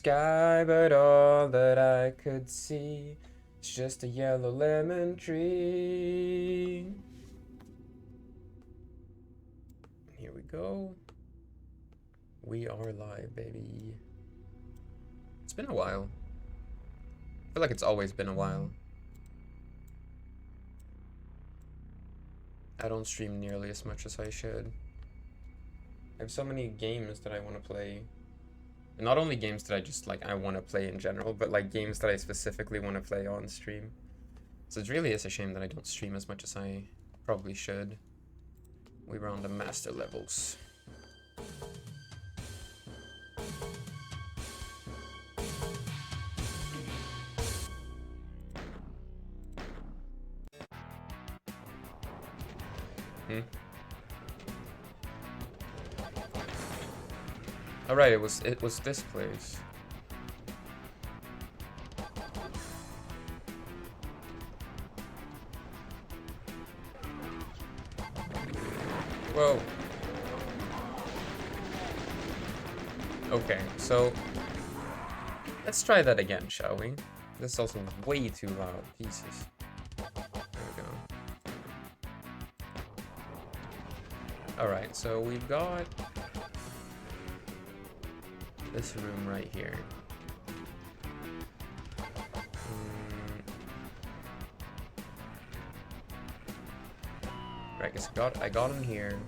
sky, but all that I could see is just a yellow lemon tree. Here we go. We are live, baby. It's been a while. I feel like it's always been a while. I don't stream nearly as much as I should. I have so many games that I want to play. And not only games that I just I want to play in general, but like games that I specifically want to play on stream. So it really is a shame that I don't stream as much as I probably should. We were on the master levels. Alright, it was this place. Whoa. Okay, so let's try that again, shall we? This is also way too loud. Jesus. There we go. Alright, so we've got this room right here. Right, guess I got him here.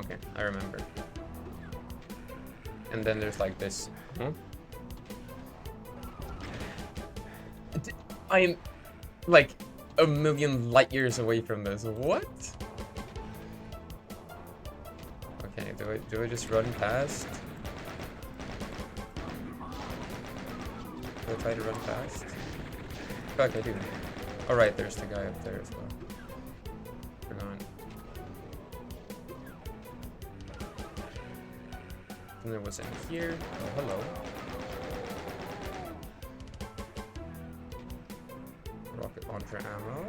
Okay, I remember. And then there's like this. I am like a million light years away from this. What? Okay, do I just run past? Do I try to run past? Fuck, I do. Alright, there's the guy up there as well. We're gone. And there was in here. Oh, hello. Rocket launcher ammo.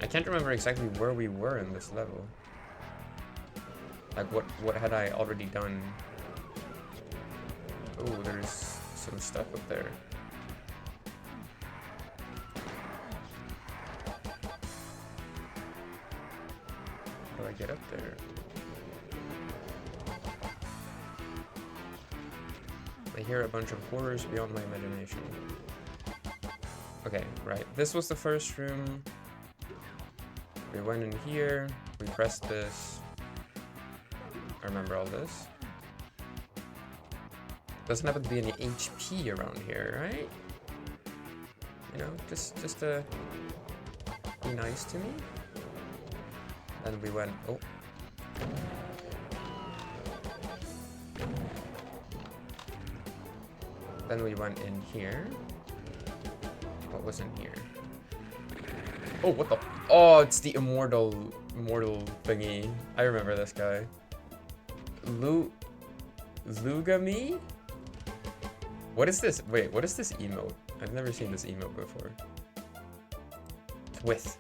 I can't remember exactly where we were in this level. Like, what had I already done? Oh, there's some stuff up there. How do I get up there? I hear a bunch of horrors beyond my imagination. Okay, right. This was the first room. We went in here. We pressed this. I remember all this. Doesn't happen to be any HP around here, right? You know, just to be nice to me. Then we went, oh. Then we went in here. What was in here? Oh, what the? Oh, it's the immortal thingy. I remember this guy. Lugami? What is this? Wait, what is this emote? I've never seen this emote before. With.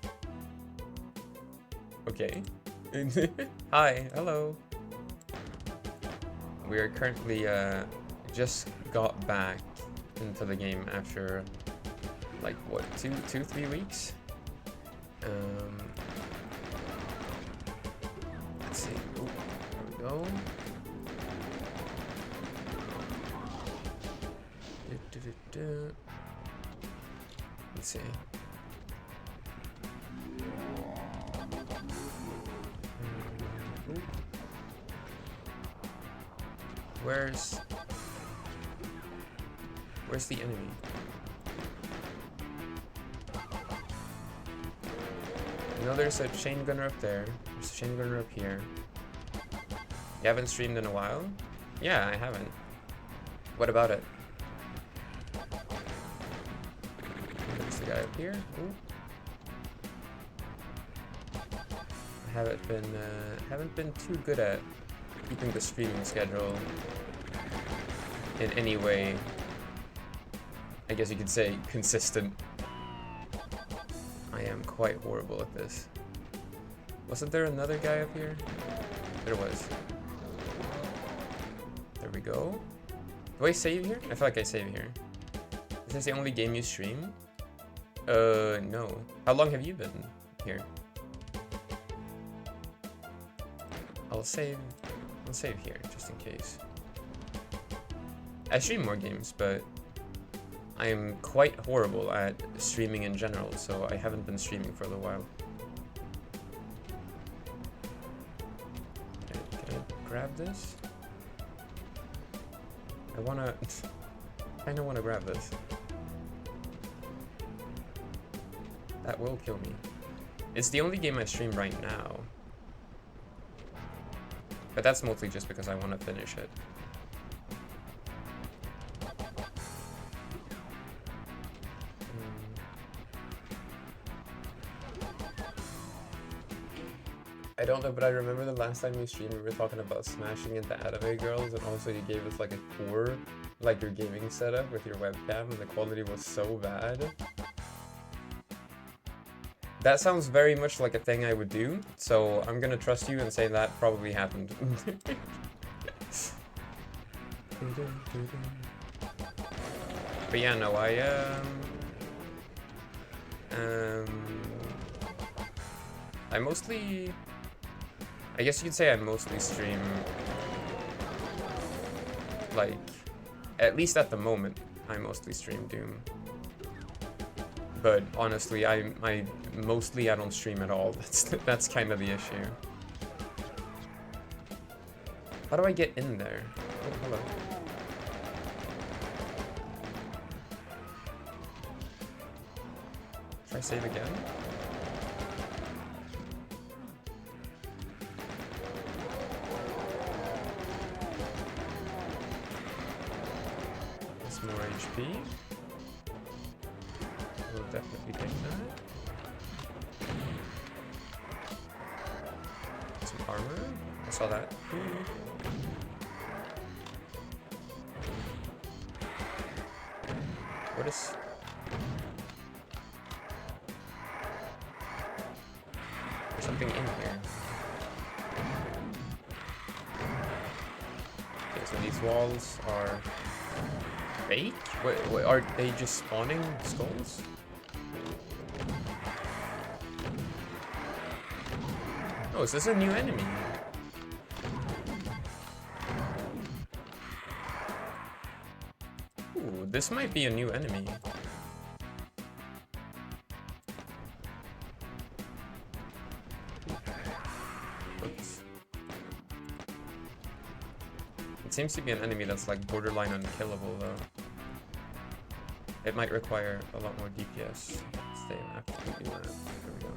Okay. Hi, hello. We are currently just got back into the game after like what, 3 weeks? Let's see. Ooh, there we go. Let's see. Ooh. Where's the enemy? You know, there's a chain gunner up there. There's a chain gunner up here. You haven't streamed in a while? Yeah, I haven't. What about it? There's the guy up here. Ooh. I haven't been too good at keeping the streaming schedule in any way, I guess you could say, consistent. I am quite horrible at this. Wasn't there another guy up here? There was. There we go. Do I save here? I feel like I save here. Is this the only game you stream? No. How long have you been here? I'll save here, just in case. I stream more games, but I am quite horrible at streaming in general, so I haven't been streaming for a little while. Can I grab this? I kinda wanna grab this. That will kill me. It's the only game I stream right now. But that's mostly just because I want to finish it. I don't know, but I remember the last time you streamed, we were talking about smashing into anime girls, and also you gave us like a tour, like your gaming setup with your webcam, and the quality was so bad. That sounds very much like a thing I would do, so I'm gonna trust you and say that probably happened. But yeah, no, I mostly, I guess you could say I mostly stream, like, at least at the moment, I mostly stream Doom. But honestly, I don't stream at all. That's kind of the issue. How do I get in there? Oh, hello. Should I save again? That's more HP. We'll definitely take that. Some armor. I saw that. What is... There's something in here. Okay, so these walls are fake? Wait, are they just spawning skulls? Oh, is this a new enemy? Ooh, this might be a new enemy. Oops. It seems to be an enemy that's like borderline unkillable though. It might require a lot more DPS. Stay in absolutely mad. There we go.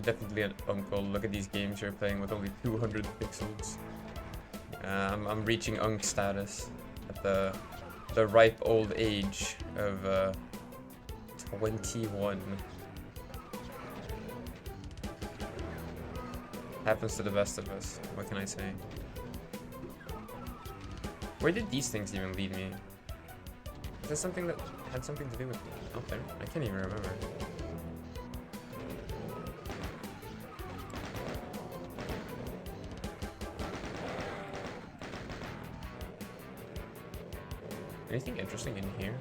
Definitely an uncle. Look at these games you're playing with only 200 pixels. I'm reaching unk status at the ripe old age of 21. Happens to the best of us. What can I say? Where did these things even lead me? Is there something that had something to do with out there? I can't even remember. Anything interesting in here?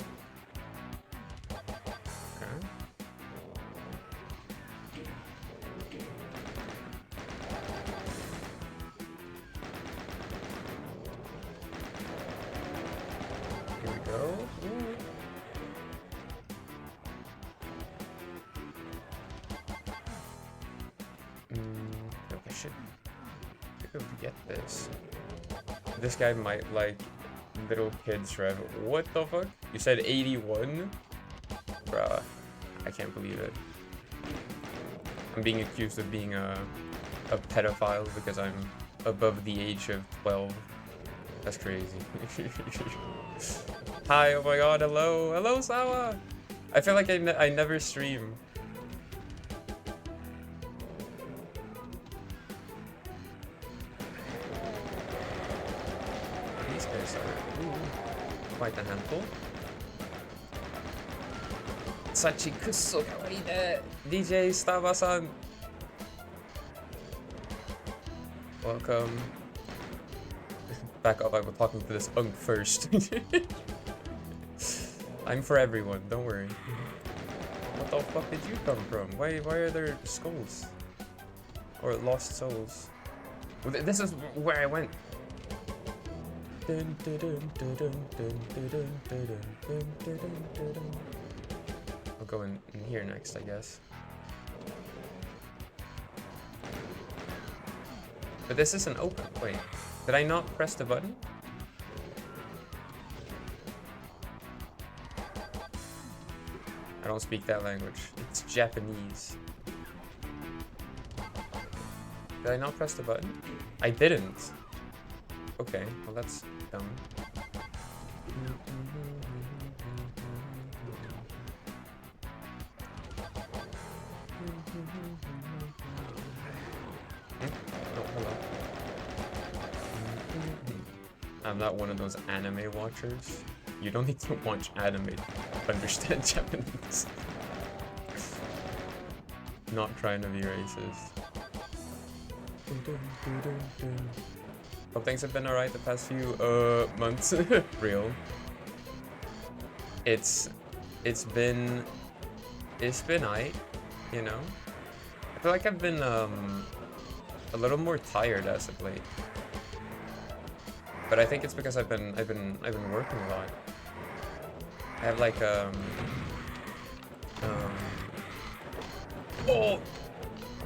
Okay. Here we go. I should be able to get this. This guy might like little kids, Rev. What the fuck? You said 81? Bruh. I can't believe it. I'm being accused of being a pedophile because I'm above the age of 12. That's crazy. Hi, oh my god, hello. Hello, Sawa! I feel like I never stream. These guys are... Ooh. quite a handful. Sachikuso kawaii DJ Stava-san. Welcome. Back up, I was talking to this unk first. I'm for everyone, don't worry. What the fuck did you come from? Why are there skulls? Or lost souls? Well, this is where I went. I'll go in here next, I guess. But this isn't open. Wait, did I not press the button? I don't speak that language. It's Japanese. Did I not press the button? I didn't. Okay, well that's dumb. Oh, hello. I'm not one of those anime watchers. You don't need to watch anime to understand Japanese. Not trying to be racist. Hope things have been alright the past few months. Real. It's been aight, you know. I feel like I've been a little more tired as of late. But I think it's because I've been working a lot. I have like oh,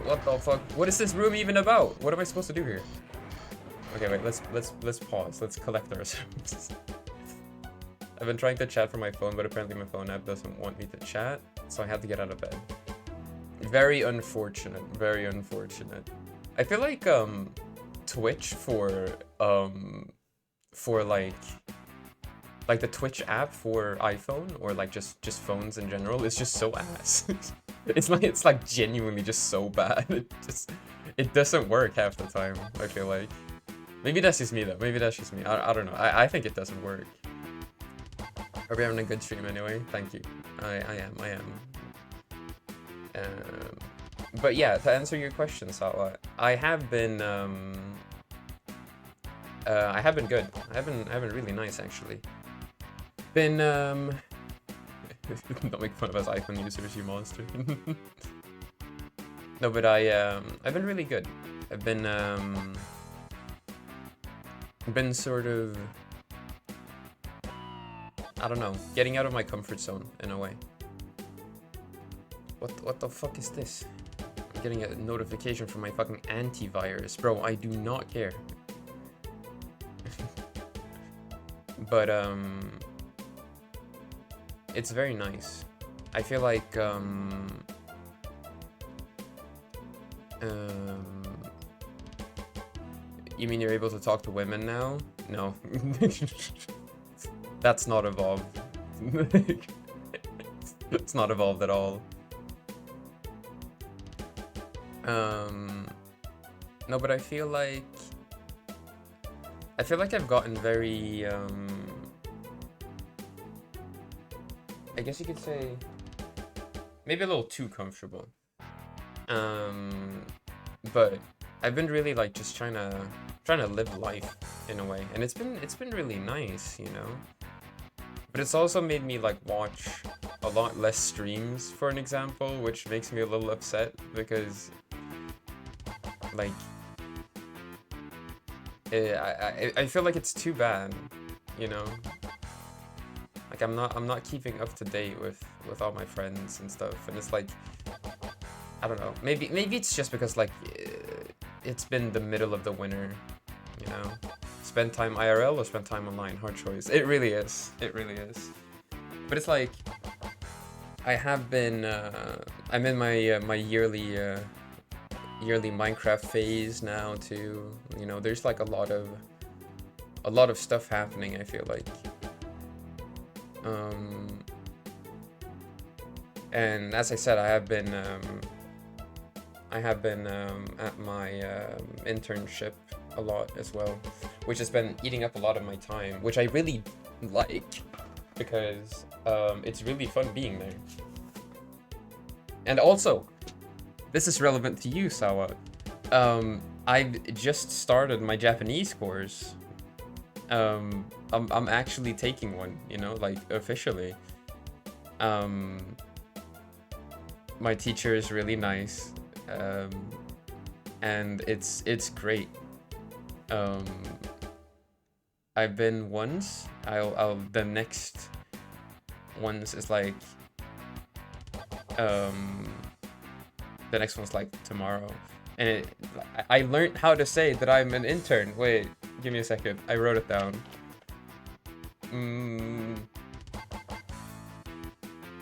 what the fuck? What is this room even about? What am I supposed to do here? Okay, wait. Let's pause. Let's collect ourselves. I've been trying to chat from my phone, but apparently my phone app doesn't want me to chat, so I had to get out of bed. Very unfortunate. Very unfortunate. I feel like Twitch for like the Twitch app for iPhone or like just phones in general is just so ass. it's like genuinely just so bad. It doesn't work half the time, I feel like. Maybe that's just me though. Maybe that's just me. I don't know. I think it doesn't work. Are we having a good stream anyway? Thank you. I am. But yeah, to answer your question, Sawa, I have been good. I have been really nice actually. Been don't make fun of us iPhone users, you monster. No, but I've been really good. I've been sort of, I don't know, getting out of my comfort zone in a way. What the fuck is this? I'm getting a notification from my fucking antivirus. Bro, I do not care. But it's very nice. I feel like you mean you're able to talk to women now? No. That's not evolved. It's not evolved at all. No, but I feel like I've gotten very I guess you could say maybe a little too comfortable. But I've been really like just trying to live life in a way, and it's been really nice, you know. But it's also made me like watch a lot less streams, for an example, which makes me a little upset because like I feel like it's too bad, you know. Like I'm not keeping up to date with all my friends and stuff, and it's like I don't know. Maybe it's just because like it's been the middle of the winter, you know. Spend time IRL or spend time online, hard choice. It really is. It really is. But it's like I have been I'm in my my yearly Minecraft phase now too. You know, there's like a lot of stuff happening, I feel like. And as I said, I have been at my internship a lot as well, which has been eating up a lot of my time, which I really like because it's really fun being there. And also, this is relevant to you, Sawa. I've just started my Japanese course. I'm actually taking one, you know, like officially. My teacher is really nice, and it's great. I've been once. I'll the next ones is like the next one's like tomorrow, and I learned how to say that I'm an intern. Wait, give me a second. I wrote it down.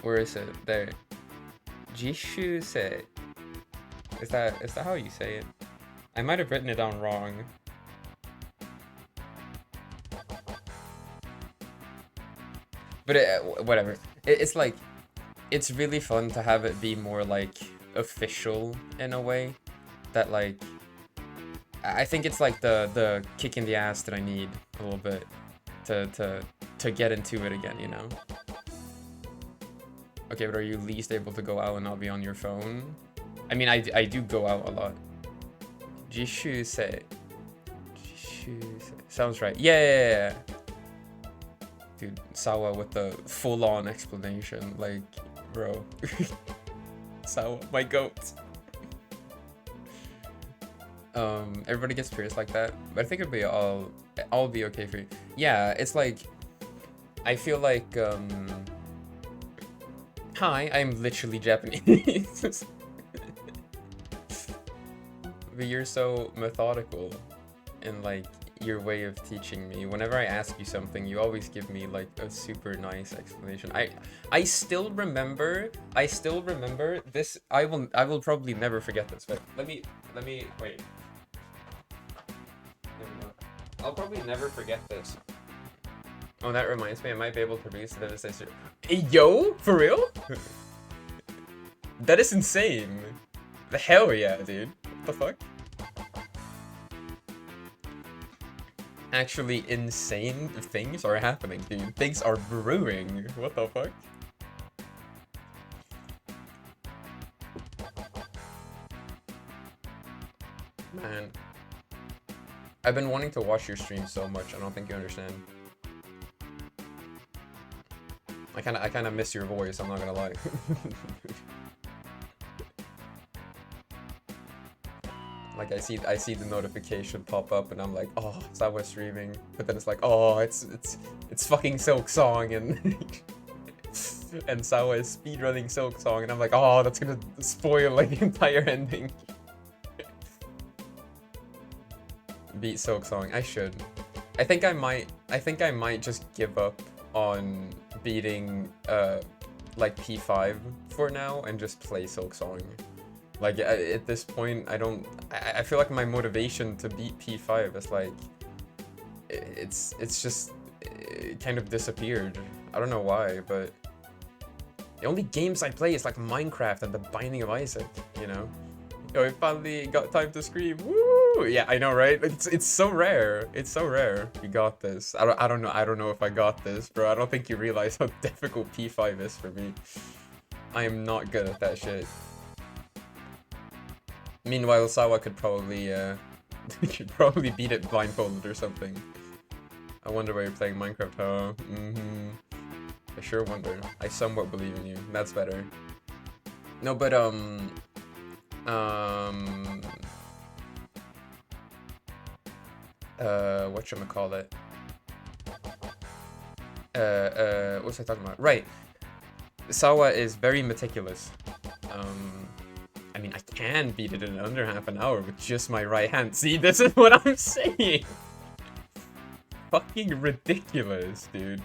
Where is it? There. Jishusei. Is that how you say it? I might have written it down wrong. But whatever. It's like, it's really fun to have it be more like official in a way. That like, I think it's like the kick in the ass that I need a little bit to get into it again, you know? Okay, but are you least able to go out and not be on your phone? I mean, I do go out a lot. Jishusei. Sounds right. Yeah. Dude, Sawa with the full-on explanation. Like, bro. Sawa, my goat. Everybody gets pierced like that. But I think it'll be all be okay for you. Yeah, it's like, I feel like, hi, I'm literally Japanese. But you're so methodical in like your way of teaching me. Whenever I ask you something, you always give me like a super nice explanation. I still remember this. I will probably never forget this, but let me wait. I'll probably never forget this. Oh, that reminds me, I might be able to release the Devastator. Hey, yo, for real? That is insane. The hell yeah, dude. What the fuck? Actually, insane things are happening, dude. Things are brewing. What the fuck? Man. I've been wanting to watch your stream so much, I don't think you understand. I kinda miss your voice, I'm not gonna lie. Like I see the notification pop up and I'm like, oh, Sawa streaming. But then it's like, oh, it's fucking Silk Song and and Sawa is speedrunning Silk Song and I'm like, oh, that's gonna spoil like the entire ending. Beat Silk Song. I should. I think I might just give up on beating like P5 for now and just play Silk Song. Like at this point, I feel like my motivation to beat P5 is like it's just it kind of disappeared. I don't know why, but the only games I play is like Minecraft and The Binding of Isaac, you know? Yo, I finally got time to scream. Woo! Yeah, I know, right? It's so rare. It's so rare. You got this. I don't know if I got this, bro. I don't think you realize how difficult P5 is for me. I am not good at that shit. Meanwhile, Sawa could probably beat it blindfolded or something. I wonder why you're playing Minecraft, huh? I sure wonder. I somewhat believe in you. That's better. No, but whatchamacallit? What was I talking about? Right. Sawa is very meticulous. I mean, I can beat it in under half an hour with just my right hand. See, this is what I'm saying. Fucking ridiculous, dude.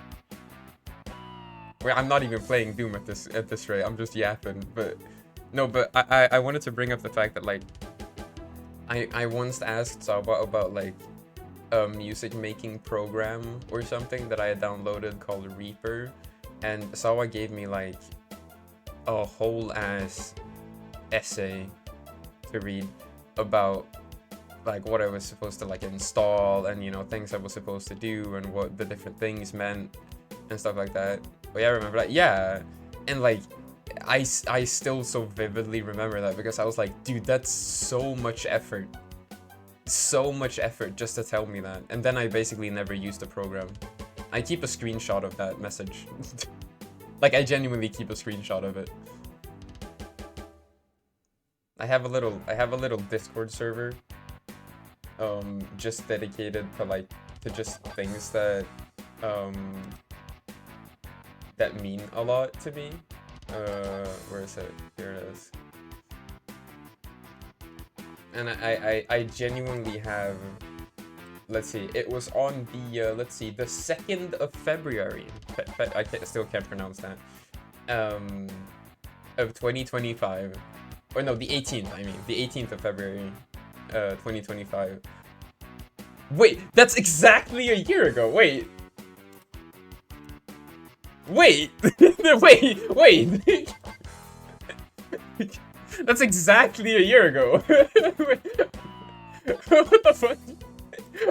Wait, I'm not even playing Doom at this rate. I'm just yapping. But no, but I wanted to bring up the fact that like I once asked Sawa about like a music making program or something that I had downloaded called Reaper, and Sawa gave me like a whole ass essay to read about like what I was supposed to like install, and you know, things I was supposed to do, and what the different things meant and stuff like that. But yeah, I remember that. Yeah, and like I still so vividly remember that, because I was like, dude, that's so much effort. So much effort just to tell me that. And then I basically never used the program. I keep a screenshot of that message. Like, I genuinely keep a screenshot of it. I have a little Discord server, just dedicated to like, to just things that, that mean a lot to me. Where is it? Here it is. And I genuinely have, let's see, it was on the, let's see, the 2nd of February, I still can't pronounce that, of 2025, or no, the 18th, I mean, the 18th of February, 2025. Wait, that's exactly a year ago, wait. Wait, wait. That's exactly a year ago. What the fuck?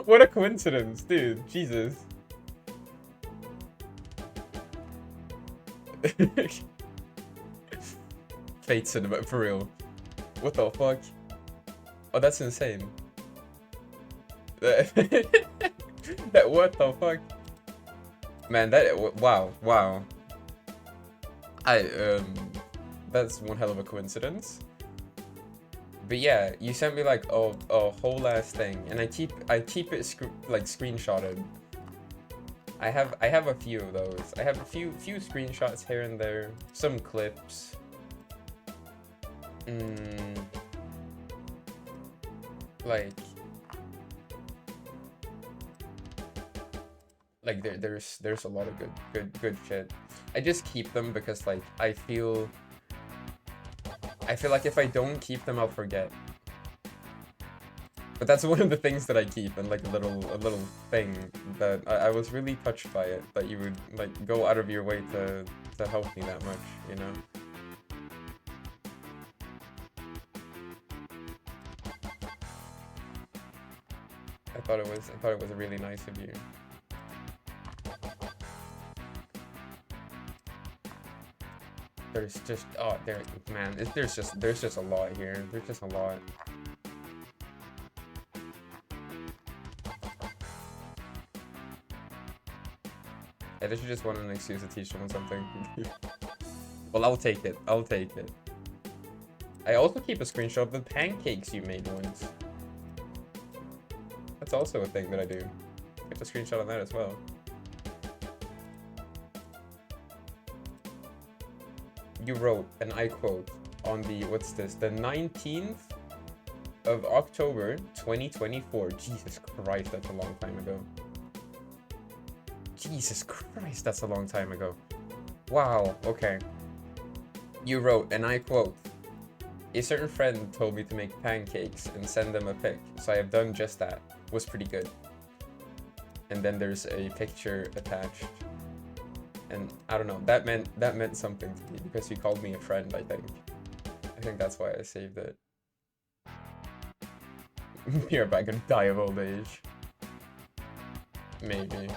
What a coincidence, dude. Jesus. Fate cinema, for real. What the fuck? Oh, that's insane. That, what the fuck? Man, that, wow. That's one hell of a coincidence. But yeah, you sent me like a whole ass thing, and I keep it like screenshotted. I have a few of those. I have a few screenshots here and there, some clips. Like there's a lot of good shit. I just keep them because like I feel like if I don't keep them, I'll forget. But that's one of the things that I keep, and like a little thing that I was really touched by it, that you would like go out of your way to help me that much, you know? I thought it was really nice of you. There's just, oh, man, there's just a lot here. There's just a lot. I literally just want an excuse to teach someone something. Well, I'll take it. I'll take it. I also keep a screenshot of the pancakes you made once. That's also a thing that I do. Get a screenshot on that as well. You wrote, and I quote, on the, what's this, the 19th of October 2024. Jesus Christ, that's a long time ago. Jesus Christ, that's a long time ago. Wow, okay. You wrote, and I quote, a certain friend told me to make pancakes and send them a pic, so I have done just that. Was pretty good. And then there's a picture attached. And I don't know, that meant something to me because you called me a friend, I think. I think that's why I saved it. You're about to die of old age. Maybe.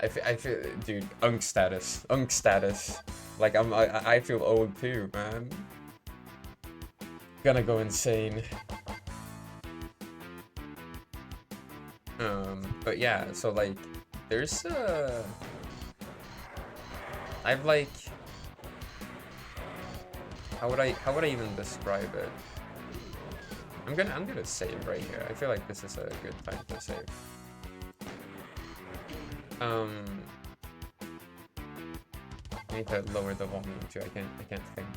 I feel, dude, unk status. Like I feel old too, man. Gonna go insane. But yeah, so like, there's I've like, how would I even describe it? I'm gonna save right here. I feel like this is a good time to save. I need to lower the volume too. I can't think.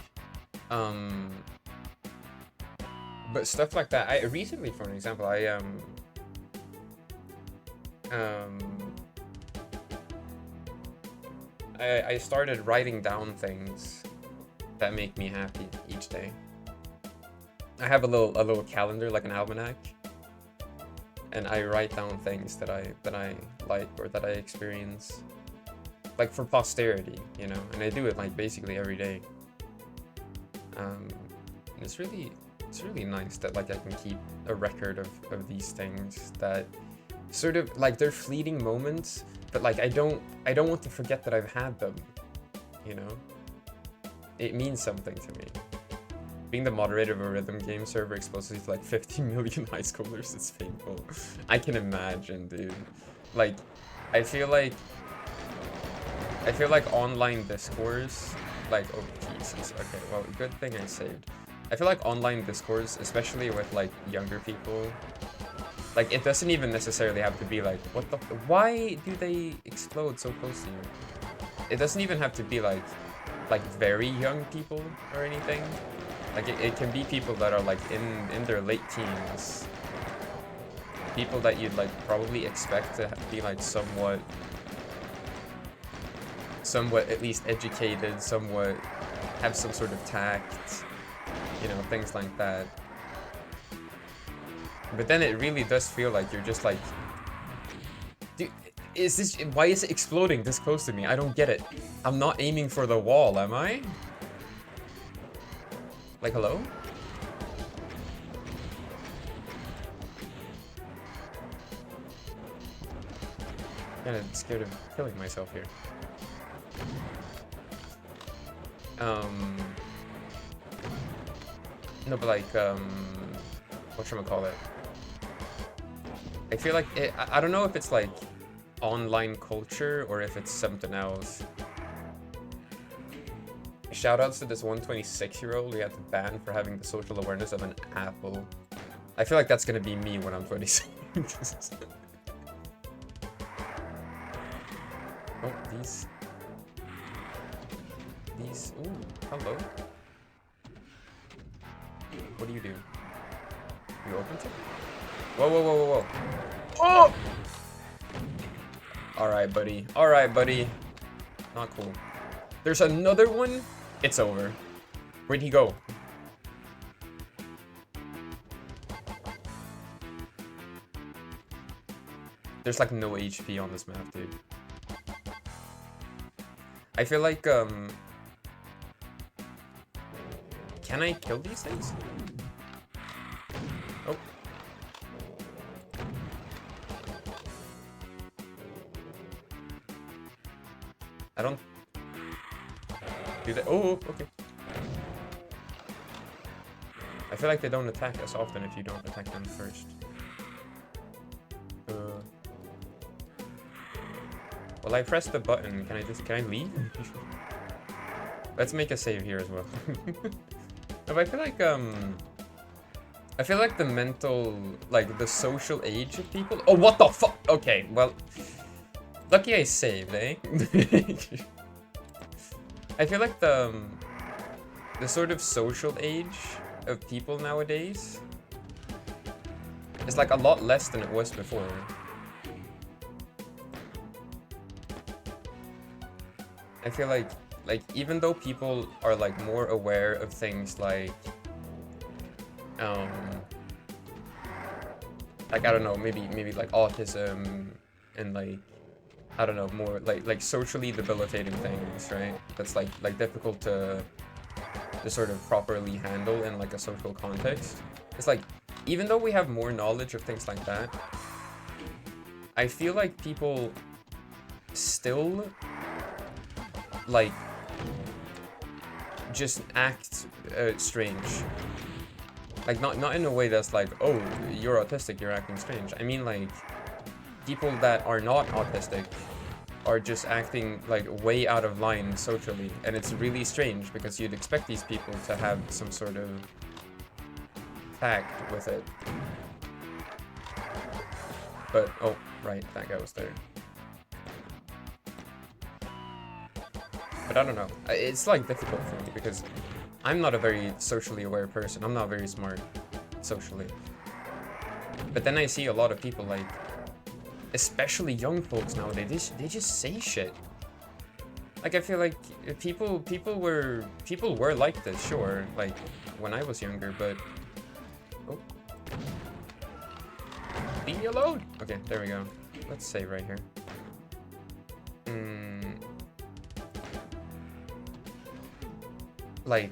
But stuff like that. I recently, for an example, I started writing down things that make me happy each day. I have a little calendar, like an almanac, and I write down things that I like or that I experience, like for posterity, you know. And I do it like basically every day. It's really It's really nice that like I can keep a record of these things that sort of like they're fleeting moments, but like I don't want to forget that I've had them, you know? It means something to me. Being the moderator of a rhythm game server exposes to like 50 million high schoolers is painful. I can imagine, dude. Like, I feel like online discourse, like, oh Jesus, okay, well, good thing I saved. I feel like online discourse, especially with like younger people, like it doesn't even necessarily have to be like, what the, why do they explode so close to you? It doesn't even have to be like very young people or anything. Like it can be people that are like in their late teens. People that you'd like probably expect to be like somewhat at least educated, somewhat have some sort of tact, you know, things like that. But then it really does feel like you're just like, dude, why is it exploding this close to me? I don't get it. I'm not aiming for the wall, am I? Like, hello? Kinda scared of killing myself here. No, but like, whatchamacallit? I feel like I don't know if it's like online culture or if it's something else. Shoutouts to this 126-year-old we had to ban for having the social awareness of an apple. I feel like that's gonna be me when I'm 26. Oh, these. Ooh, hello. What do? You open to? Whoa, whoa, whoa, whoa, whoa. Oh! Alright, buddy. Alright, buddy. Not cool. There's another one. It's over. Where'd he go? There's like no HP on this map, dude. I feel like, can I kill these things? Oh. I don't do that. Oh, okay. I feel like they don't attack us often if you don't attack them first. Well, I pressed the button. Can I leave? Let's make a save here as well. No, but I feel like the mental, like the social age of people. Oh, what the fuck? Okay, well, lucky I saved, eh? I feel like the sort of social age of people nowadays is like a lot less than it was before. I feel like even though people are like more aware of things like I don't know, maybe like autism and like I don't know, more like socially debilitating things, right? That's like difficult to sort of properly handle in like a social context. It's like even though we have more knowledge of things like that, I feel like people still like just act strange. Like not in a way that's like, oh, you're autistic, you're acting strange. I mean like people that are not autistic are just acting like way out of line socially, and it's really strange because you'd expect these people to have some sort of tact with it. But oh, right, that guy was there. But I don't know. It's like difficult for me because I'm not a very socially aware person. I'm not very smart socially. But then I see a lot of people like, especially young folks nowadays, they just say shit. Like I feel like people were like this, sure, like when I was younger, but oh. Leave me alone. Okay, there we go. Let's save right here. Like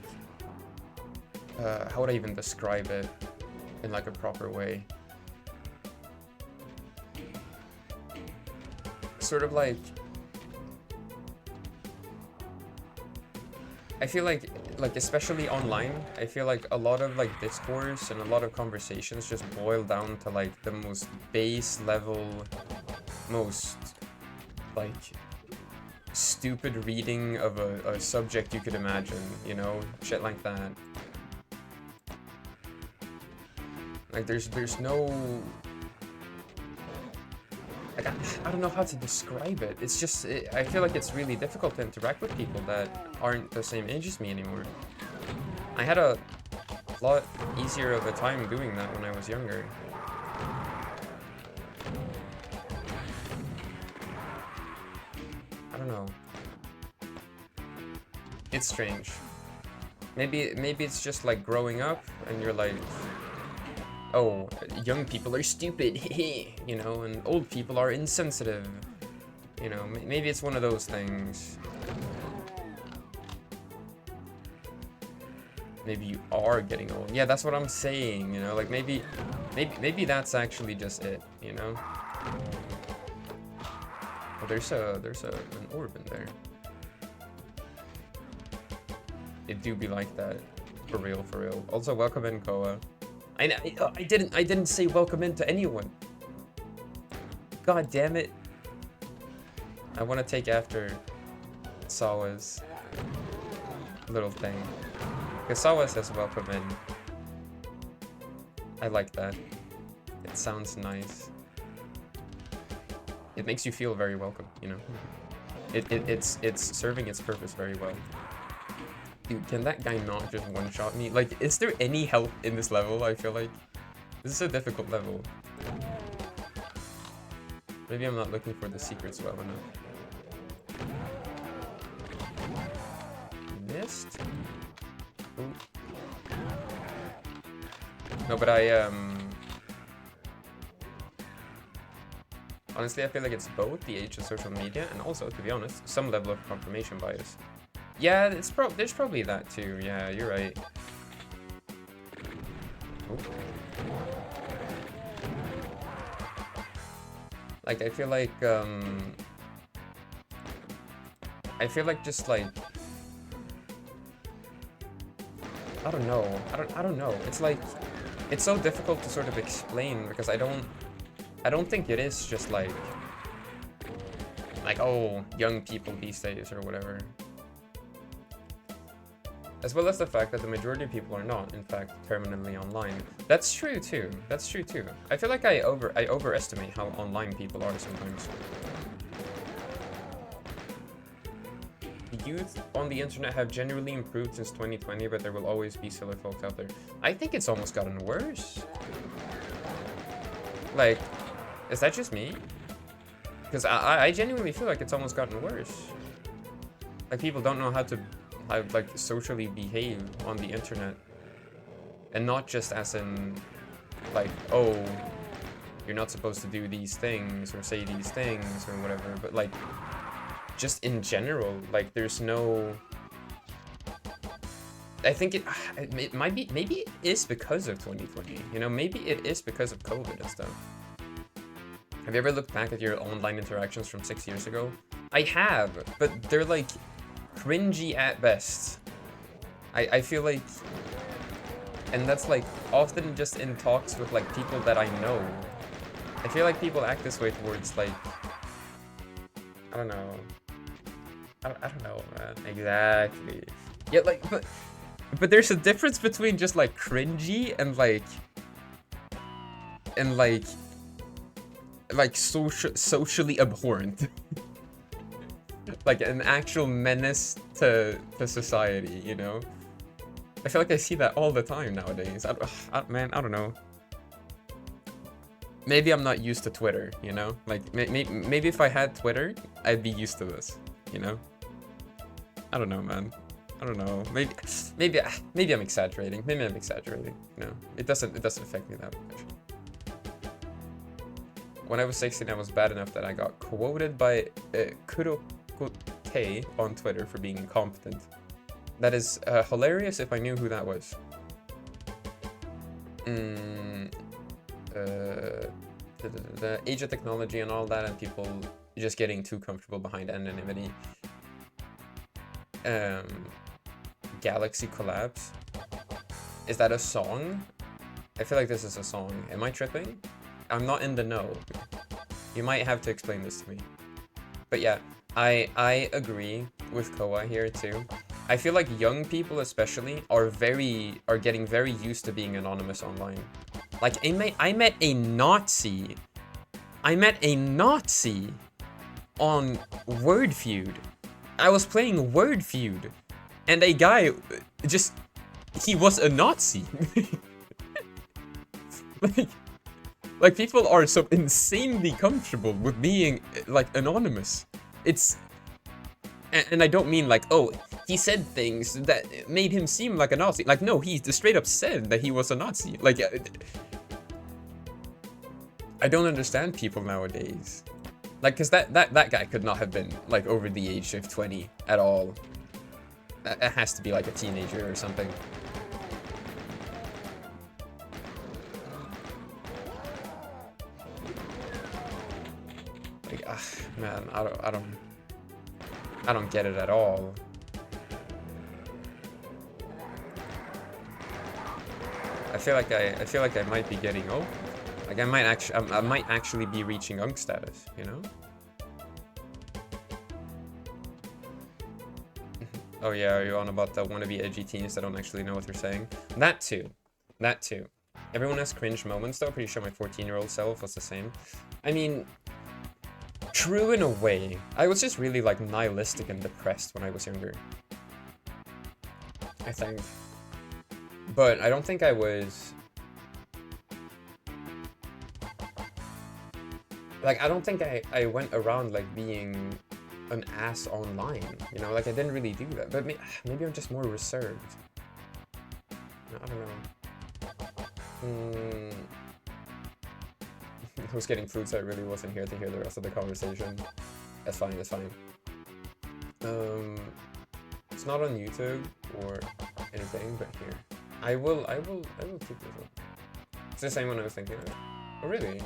how would I even describe it in like a proper way? Sort of like, I feel like especially online, I feel like a lot of like discourse and a lot of conversations just boil down to like the most base level, most like stupid reading of a subject you could imagine, you know, shit like that. Like there's no, like, I don't know how to describe it. It's just, I feel like it's really difficult to interact with people that aren't the same age as me anymore. I had a lot easier of a time doing that when I was younger. I don't know. It's strange. Maybe it's just like growing up and you're like, oh, young people are stupid, you know, and old people are insensitive. You know, maybe it's one of those things. Maybe you are getting old. Yeah, that's what I'm saying, you know, like maybe that's actually just it, you know? Oh, there's an orb in there. It do be like that. For real, for real. Also, welcome in, Koa. I didn't say welcome in to anyone. God damn it. I want to take after Sawa's little thing. Because Sawa says welcome in. I like that. It sounds nice. It makes you feel very welcome, you know? It's serving its purpose very well. Dude, can that guy not just one-shot me? Like, is there any help in this level? I feel like this is a difficult level. Maybe I'm not looking for the secrets well enough. Missed? Ooh. No, but honestly, I feel like it's both the age of social media and also, to be honest, some level of confirmation bias. Yeah, there's probably that too. Yeah, you're right. Ooh. Like, I feel like just like, I don't know. I don't know. It's like, it's so difficult to sort of explain because I don't think it is just like, oh, young people these days or whatever. As well as the fact that the majority of people are not, in fact, permanently online. That's true too. That's true too. I feel like I overestimate how online people are sometimes. The youth on the internet have generally improved since 2020, but there will always be silly folks out there. I think it's almost gotten worse. Like, is that just me? Because I genuinely feel like it's almost gotten worse. Like, people don't know how to like socially behave on the internet, and not just as in like, oh, you're not supposed to do these things or say these things or whatever, but like just in general, like there's no, I think it might be, maybe it is because of 2020, you know, maybe it is because of COVID and stuff. Have you ever looked back at your online interactions from 6 years ago? I have, but they're like cringy at best. I feel like, and that's like often just in talks with like people that I know. I feel like people act this way towards like, I don't know. I don't know, man. Exactly. Yeah, like, but there's a difference between just like cringy and like socially abhorrent. Like an actual menace to society, you know? I feel like I see that all the time nowadays. Man, I don't know. Maybe I'm not used to Twitter, you know? Like, maybe if I had Twitter, I'd be used to this, you know? I don't know, man. I don't know. Maybe I'm exaggerating. Maybe I'm exaggerating, you know? It doesn't affect me that much. When I was 16, I was bad enough that I got quoted by Kurokote on Twitter for being incompetent. That is hilarious if I knew who that was. mm, the age of technology and all that, and people just getting too comfortable behind anonymity. Galaxy Collapse. Is that a song? I feel like this is a song. Am I tripping? I'm not in the know. You might have to explain this to me. But yeah, I agree with Koa here too. I feel like young people especially are getting very used to being anonymous online. Like I met a Nazi. I met a Nazi on Word Feud. I was playing Word Feud, and a guy just he was a Nazi. like people are so insanely comfortable with being like anonymous. It's and I don't mean like, oh, he said things that made him seem like a Nazi. Like, no, he straight up said that he was a Nazi. Like, I don't understand people nowadays. Like, cause that guy could not have been like over the age of 20 at all. It has to be like a teenager or something. Like, man, I don't get it at all. I feel like I might be getting old. Like I might actually be reaching Unk status, you know? Oh yeah, are you on about the wannabe edgy teens that don't actually know what they're saying? That too. That too. Everyone has cringe moments though. Pretty sure my 14-year-old self was the same. I mean, true in a way. I was just really like nihilistic and depressed when I was younger, I think. But I don't think I was... Like, I don't think I went around like being an ass online, you know? Like, I didn't really do that. But maybe I'm just more reserved. I don't know. I was getting food, so I really wasn't here to hear the rest of the conversation. That's fine, that's fine. It's not on YouTube or anything, but here. I will keep this up. It's the same one I was thinking of. Oh, really?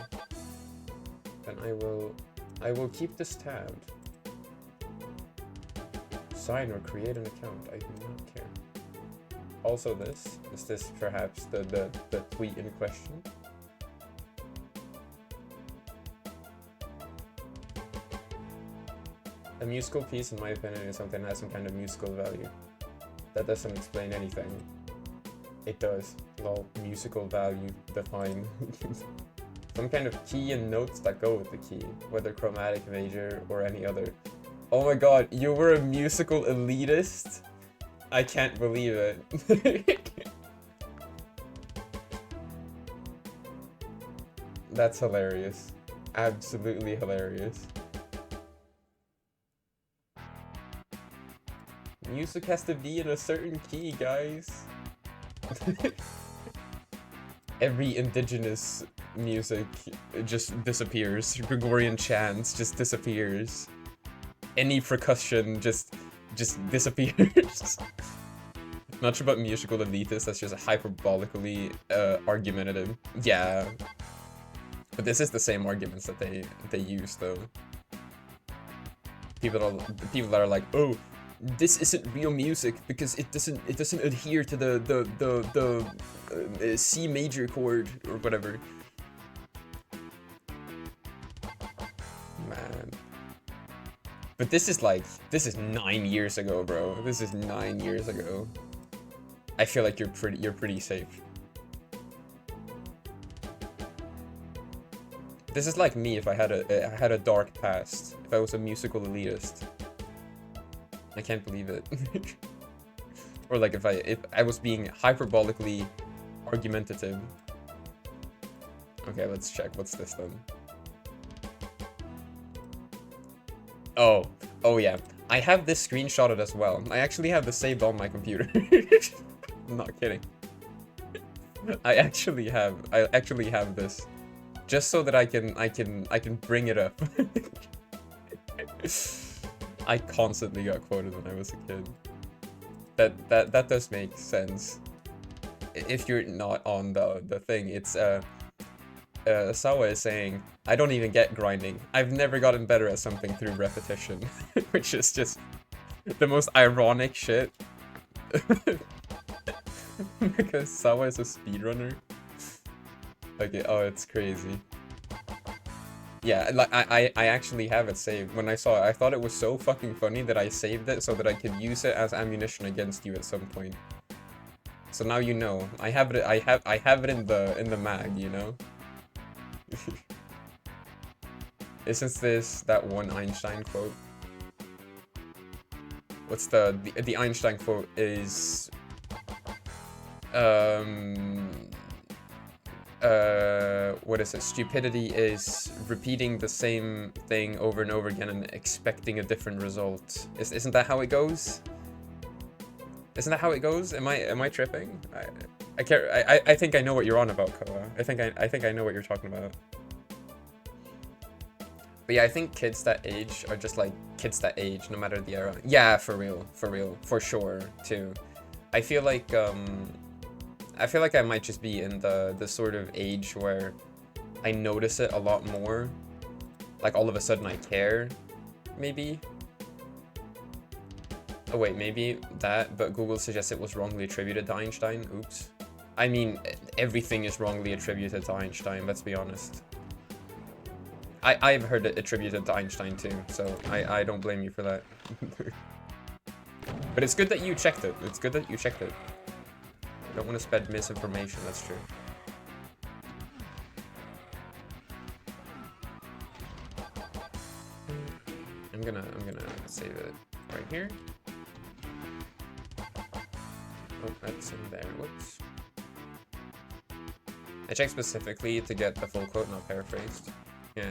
Then I will keep this tabbed. Sign or create an account. I do not care. Also this. Is this perhaps the tweet in question? A musical piece, in my opinion, is something that has some kind of musical value. That doesn't explain anything. It does. Lol, musical value, define. Some kind of key and notes that go with the key, whether chromatic, major, or any other. Oh my god, you were a musical elitist? I can't believe it. That's hilarious. Absolutely hilarious. Music has to be in a certain key, guys. Every indigenous music just disappears. Gregorian chants just disappears. Any percussion just disappears. Not sure about musical elitists, that's just hyperbolically argumentative. Yeah. But this is the same arguments that they use though. People that are like, oh, this isn't real music because it doesn't adhere to the C major chord or whatever. Man. But this is 9 years ago, bro. This is 9 years ago. I feel like you're pretty safe. This is like me if I had a dark past. If I was a musical elitist. I can't believe it. Or like if I was being hyperbolically argumentative. Okay, let's check. What's this then? Oh yeah. I have this screenshotted as well. I actually have this saved on my computer. I'm not kidding. I actually have this. Just so that I can bring it up. I constantly got quoted when I was a kid. That does make sense. if you're not on the thing, it's Sawa is saying, I don't even get grinding. I've never gotten better at something through repetition, which is just the most ironic shit. Because Sawa is a speedrunner. Okay, oh, it's crazy. Yeah, like I actually have it saved. When I saw it, I thought it was so fucking funny that I saved it so that I could use it as ammunition against you at some point. So now you know. I have it. I have it in the mag. You know. Isn't this that one Einstein quote? What's the Einstein quote is what is it? Stupidity is repeating the same thing over and over again and expecting a different result. Isn't that how it goes? Isn't that how it goes? Am I tripping? I can't. I think I know what you're on about, Koa. I think I know what you're talking about. But yeah, I think kids that age are just like kids that age, no matter the era. Yeah, for real, for sure too. I feel like I might just be in the sort of age where I notice it a lot more. Like all of a sudden I care, maybe. Oh wait, maybe that, but Google suggests it was wrongly attributed to Einstein. Oops. I mean, everything is wrongly attributed to Einstein, let's be honest. I've heard it attributed to Einstein too, so I don't blame you for that. But it's good that you checked it. It's good that you checked it. Don't want to spread misinformation, that's true. I'm gonna save it right here. Oh, that's in there. Whoops. I checked specifically to get the full quote, not paraphrased. Yeah.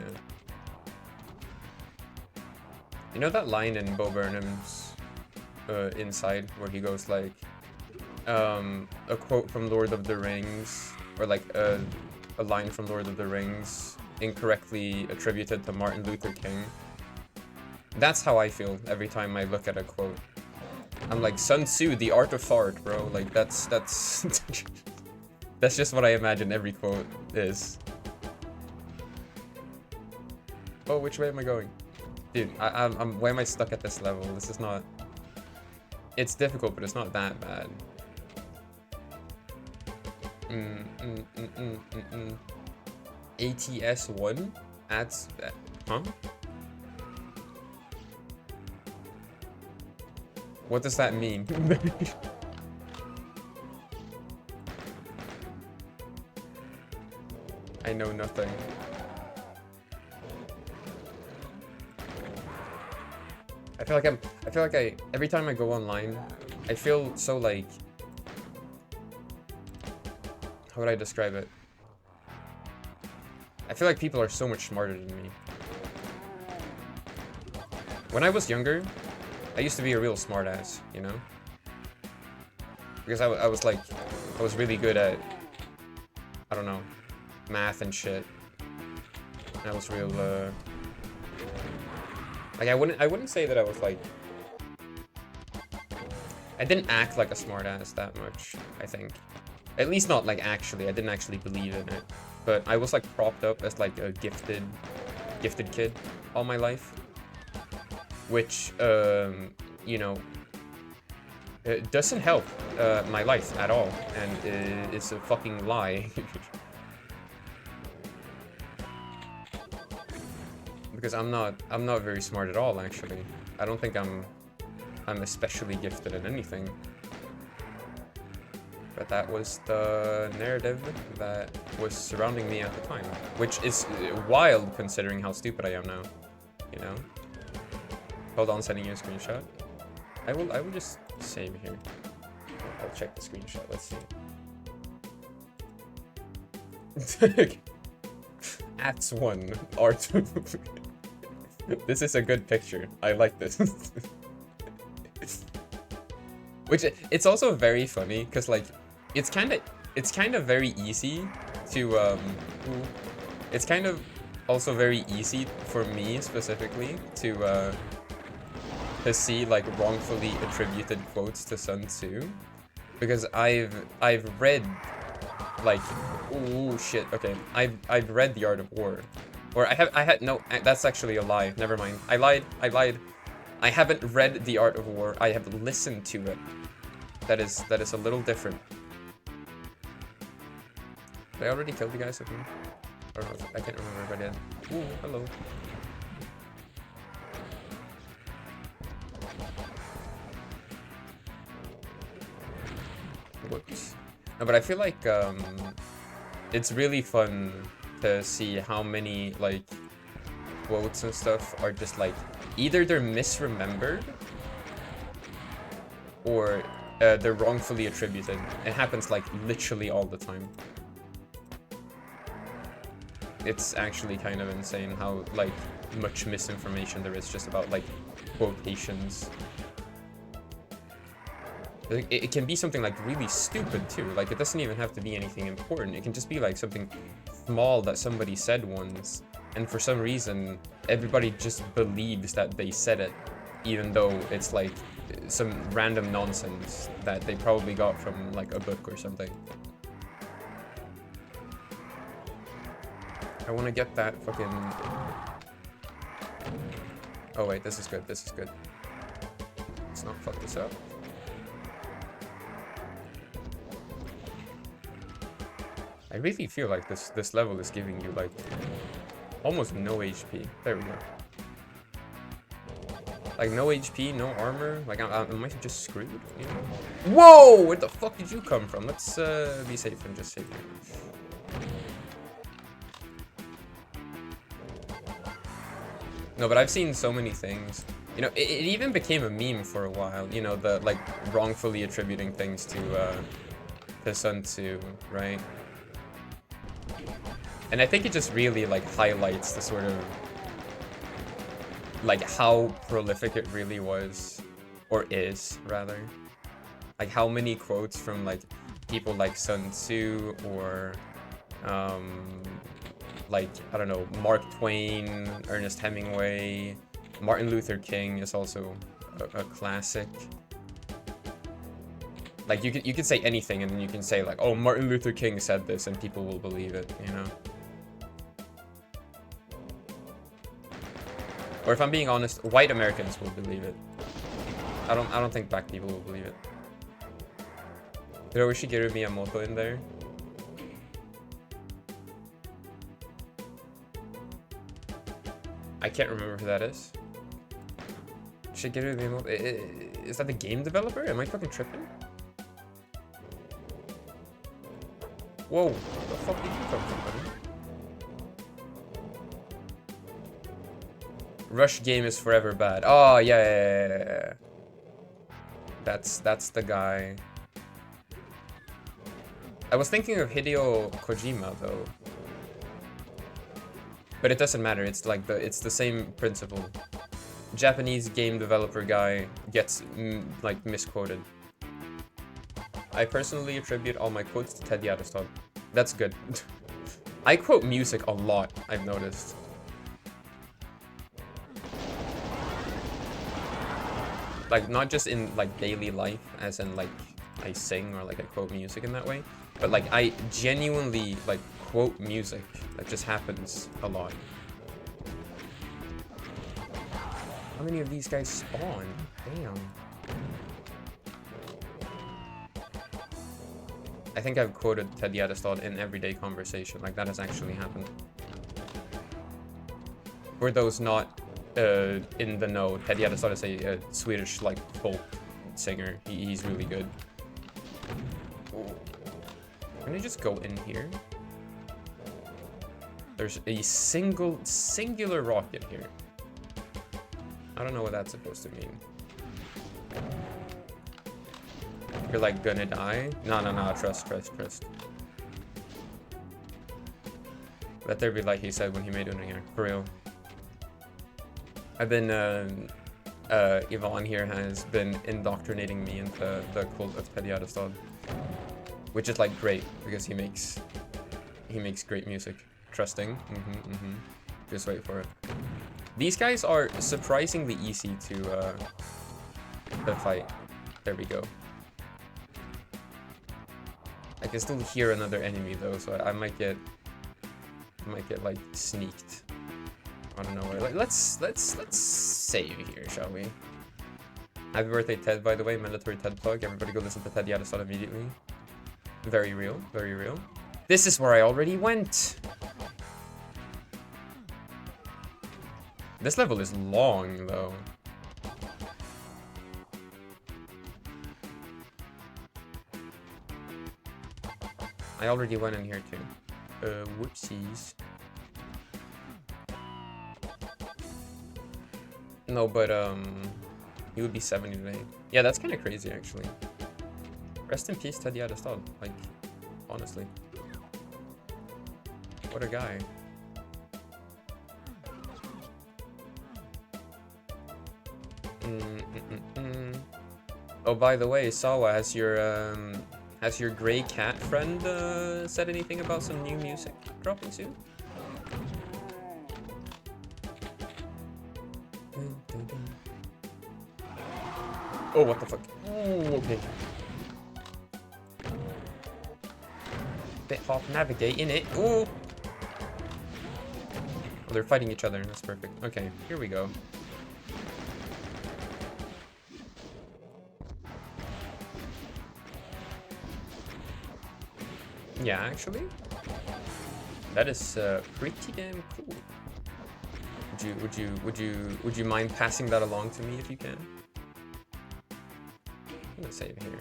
You know that line in Bo Burnham's Inside where he goes like, a quote from Lord of the Rings, or like a line from Lord of the Rings incorrectly attributed to Martin Luther King? That's how I feel every time I look at a quote. I'm like, Sun Tzu, the art of fart, bro. Like that's that's just what I imagine every quote is. Oh, which way am I going? Dude, why am I stuck at this level? This is not... It's difficult, but it's not that bad. ATS1? Adds... Huh? What does that mean? I know nothing. I feel like every time I go online, I feel so like, how would I describe it? I feel like people are so much smarter than me. When I was younger, I used to be a real smartass, you know? Because I was really good at, I don't know, math and shit. I was real, like I wouldn't say that I was like, I didn't act like a smartass that much, I think. At least not like actually, I didn't actually believe in it. But I was like propped up as like a gifted kid all my life. Which, you know, it doesn't help my life at all. And it's a fucking lie. Because I'm not very smart at all, actually. I don't think I'm especially gifted at anything. But that was the narrative that was surrounding me at the time, which is wild considering how stupid I am now, you know? Hold on, sending you a screenshot. I will just save here. I'll check the screenshot, let's see. @1 art. This is a good picture. I like this. Which it's also very funny because like it's kind of very easy to it's kind of also very easy for me specifically to see like wrongfully attributed quotes to Sun Tzu, because I've read like, ooh shit. Okay, I've read The Art of War, or I had no. That's actually a lie. Never mind. I lied. I haven't read The Art of War. I have listened to it. That is a little different. Did I already kill the guys with me? Or no, I can't remember if I did. Ooh, hello. Whoops. No, but I feel like it's really fun to see how many like quotes and stuff are just like either they're misremembered or they're wrongfully attributed. It happens like literally all the time. It's actually kind of insane how like much misinformation there is just about like quotations. It can be something like really stupid too. Like it doesn't even have to be anything important. It can just be like something small that somebody said once, and for some reason everybody just believes that they said it, even though it's like some random nonsense that they probably got from like a book or something. I want to get that fucking... Oh wait, this is good, this is good. Let's not fuck this up. I really feel like this level is giving you like almost no HP. There we go. Like no HP, no armor. Like am I just screwed? You know? Whoa! Where the fuck did you come from? Let's be safe and just save here. No, but I've seen so many things. You know, it even became a meme for a while. You know, the like wrongfully attributing things to Sun Tzu, right? And I think it just really like highlights the sort of like how prolific it really was, or is rather. Like how many quotes from like people like Sun Tzu or like, I don't know, Mark Twain, Ernest Hemingway, Martin Luther King is also a classic. Like you could say anything and then you can say like, oh, Martin Luther King said this and people will believe it, you know? Or if I'm being honest, white Americans will believe it. I don't think black people will believe it. Throw Shigeru Miyamoto in there. I can't remember who that is. Shigeru Miyamoto. Is that the game developer? Am I fucking tripping? Whoa, where the fuck did you come from, buddy? Rush game is forever bad. Oh, yeah. That's the guy. I was thinking of Hideo Kojima, though. But it doesn't matter. It's like it's the same principle. Japanese game developer guy gets like misquoted. I personally attribute all my quotes to Ted Gärdestad. That's good. I quote music a lot, I've noticed. Like not just in like daily life, as in like I sing or like I quote music in that way, but like I genuinely like quote music. That just happens a lot. How many of these guys spawn? Damn. I think I've quoted Ted Gärdestad in everyday conversation. Like that has actually happened. For those not in the know, Ted Gärdestad is a Swedish like folk singer. He's really good. Can I just go in here? There's a singular rocket here. I don't know what that's supposed to mean. You're like gonna die? No, trust. Let there be light, he said when he made Unringer. For real. I've been, Yvonne here has been indoctrinating me into the cult of Ted Gärdestad. Which is like great, because he makes great music. Trusting. Just wait for it. These guys are surprisingly easy to fight. There we go. I can still hear another enemy though, so I might get like sneaked. I don't know where. Like, let's save here, shall we? Happy birthday, Ted, by the way. Mandatory Ted plug. Everybody go listen to Ted Yadasada immediately. Very real, very real. This is where I already went. This level is long, though. I already went in here, too. Whoopsies. No, but, he would be 70 today. Yeah, that's kind of crazy, actually. Rest in peace, Ted Yadastad. Like, honestly. What a guy. Oh, by the way, Sawa, has your gray cat friend said anything about some new music dropping soon? Oh, what the fuck? Oh, okay. Bit hop navigating it. Oh! Oh, they're fighting each other. That's perfect. Okay, here we go. Yeah, actually, that is pretty damn cool. Would you mind passing that along to me if you can? I'm gonna save here.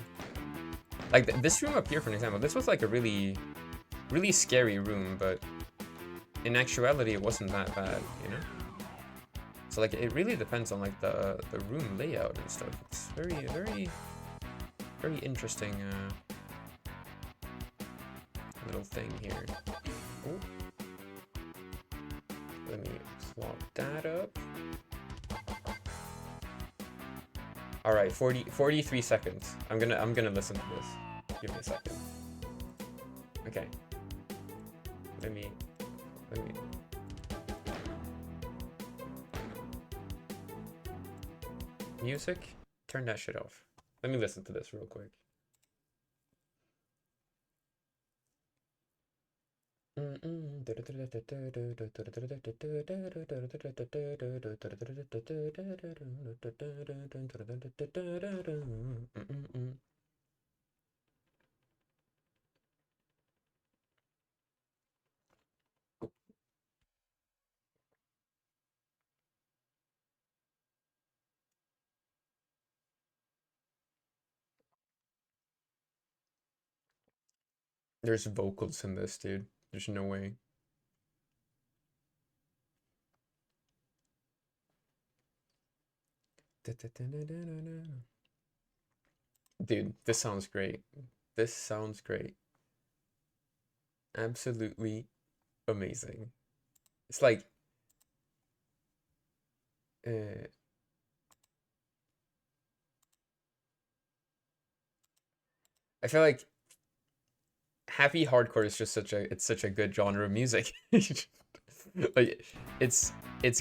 Like this room up here, for an example, this was like a really scary room, but in actuality, it wasn't that bad, you know. So like, it really depends on like the room layout and stuff. It's very interesting. Little thing here. Ooh. Let me swap that up. All right, 43 seconds. I'm gonna listen to this. Give me a second. Okay. Let me. Music. Turn that shit off. Let me listen to this real quick. There's vocals in this, dude. There's no way. Dude, this sounds great. This sounds great. Absolutely amazing. It's like I feel like happy hardcore is just such a good genre of music. Like it's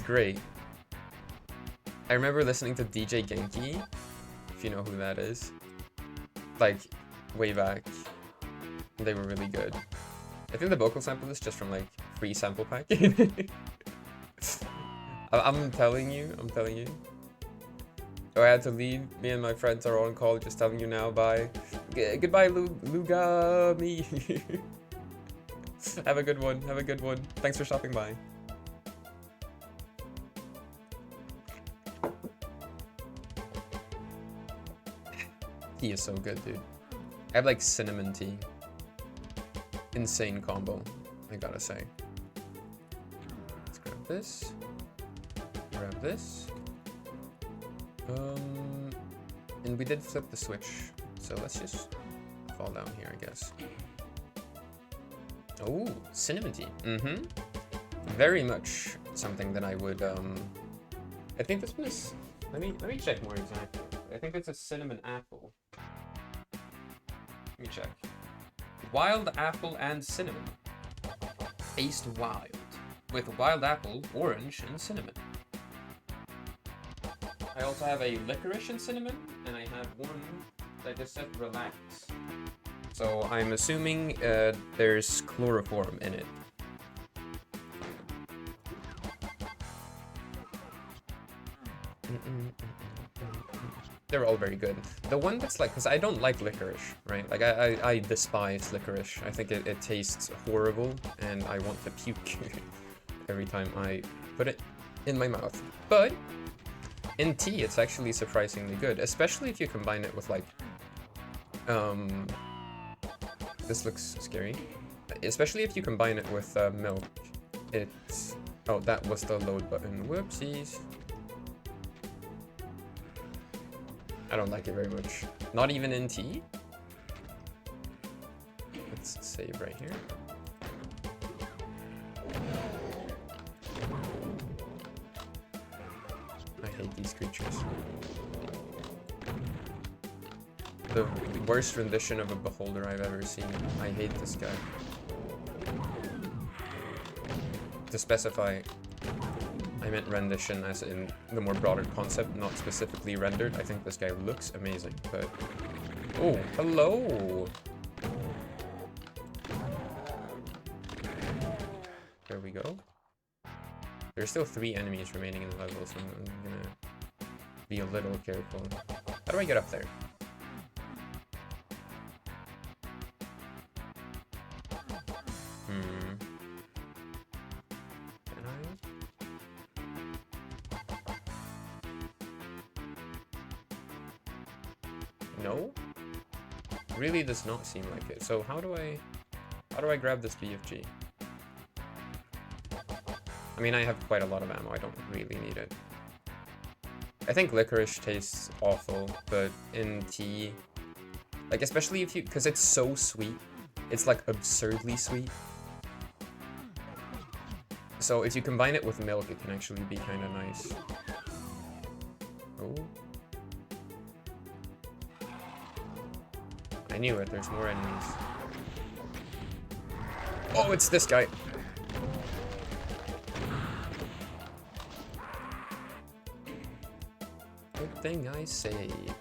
great. I remember listening to DJ Genki, if you know who that is, like way back. They were really good. I think the vocal sample is just from like free sample pack. I'm telling you. Oh, I had to leave. Me and my friends are on call. Just telling you now. Bye. Goodbye, Lugami. Have a good one. Thanks for stopping by. He is so good, dude. I have like cinnamon tea. Insane combo, I gotta say. Let's grab this. Grab this. And we did flip the switch, so let's just fall down here, I guess. Oh, cinnamon tea. Very much something that I would I think this one is, let me check more exactly. I think it's a cinnamon apple. Let me check. Wild apple and cinnamon. Taste wild. With wild apple, orange, and cinnamon. I also have a licorice and cinnamon, and I have one that just said relax. So I'm assuming there's chloroform in it. They're all very good. The one that's like, because I don't like licorice, right? Like, I despise licorice. I think it tastes horrible, and I want to puke every time I put it in my mouth. But in tea, it's actually surprisingly good, especially if you combine it with, like, this looks scary. Especially if you combine it with milk. It's... Oh, that was the load button. Whoopsies. I don't like it very much. Not even in tea. Let's save right here. I hate these creatures. The worst rendition of a beholder I've ever seen. I hate this guy. To specify, I meant rendition as in the more broader concept, not specifically rendered. I think this guy looks amazing, but... Oh, hello! There we go. There's still 3 enemies remaining in the level, so I'm gonna be a little careful. How do I get up there? Can I? No? Really does not seem like it. So how do I grab this BFG? I mean, I have quite a lot of ammo. I don't really need it. I think licorice tastes awful, but in tea, like, especially if you, because it's so sweet. It's like absurdly sweet. So if you combine it with milk, it can actually be kind of nice. Oh. I knew it, there's more enemies. Oh, it's this guy. Good thing I saved.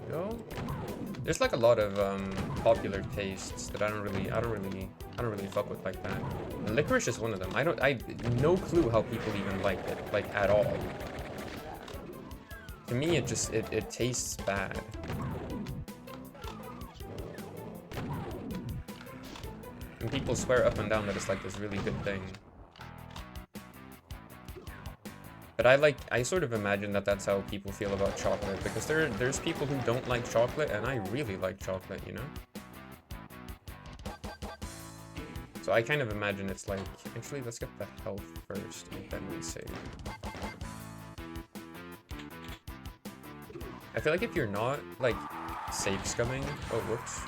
Go. There's like a lot of popular tastes that I don't really fuck with like that. And licorice is one of them. I no clue how people even like it, like at all. To me, it just it tastes bad. And people swear up and down that it's like this really good thing. But I sort of imagine that that's how people feel about chocolate, because there's people who don't like chocolate, and I really like chocolate, you know? So I kind of imagine it's like, actually, let's get the health first, and then we save. I feel like if you're not, like, save scumming, oh, whoops.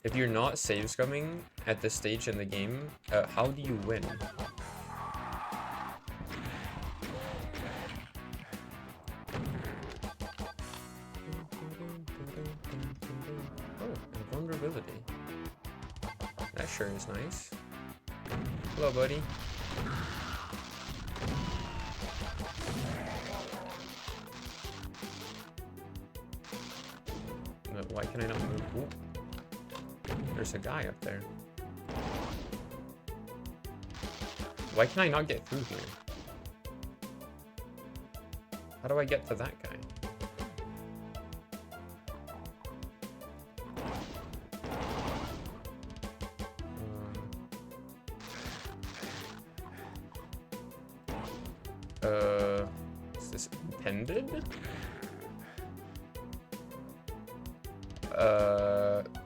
If you're not save scumming at this stage in the game, how do you win? Oh, invulnerability. That sure is nice. Hello, buddy. Why can I not move? Ooh. There's a guy up there. Why can I not get through here? How do I get to that guy? Is this intended?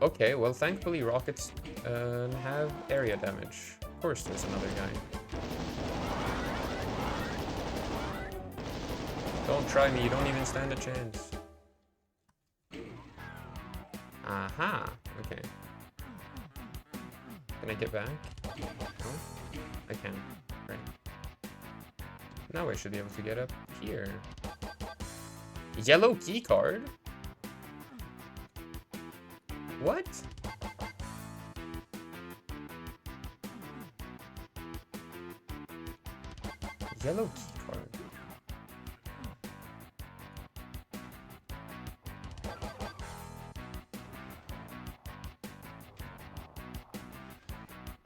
Okay, well, thankfully rockets have area damage. Of course there's another guy. Don't try me, you don't even stand a chance. Aha, okay. Can I get back? No? I can. Right. Now I should be able to get up here. Yellow key card? What? Yellow key card.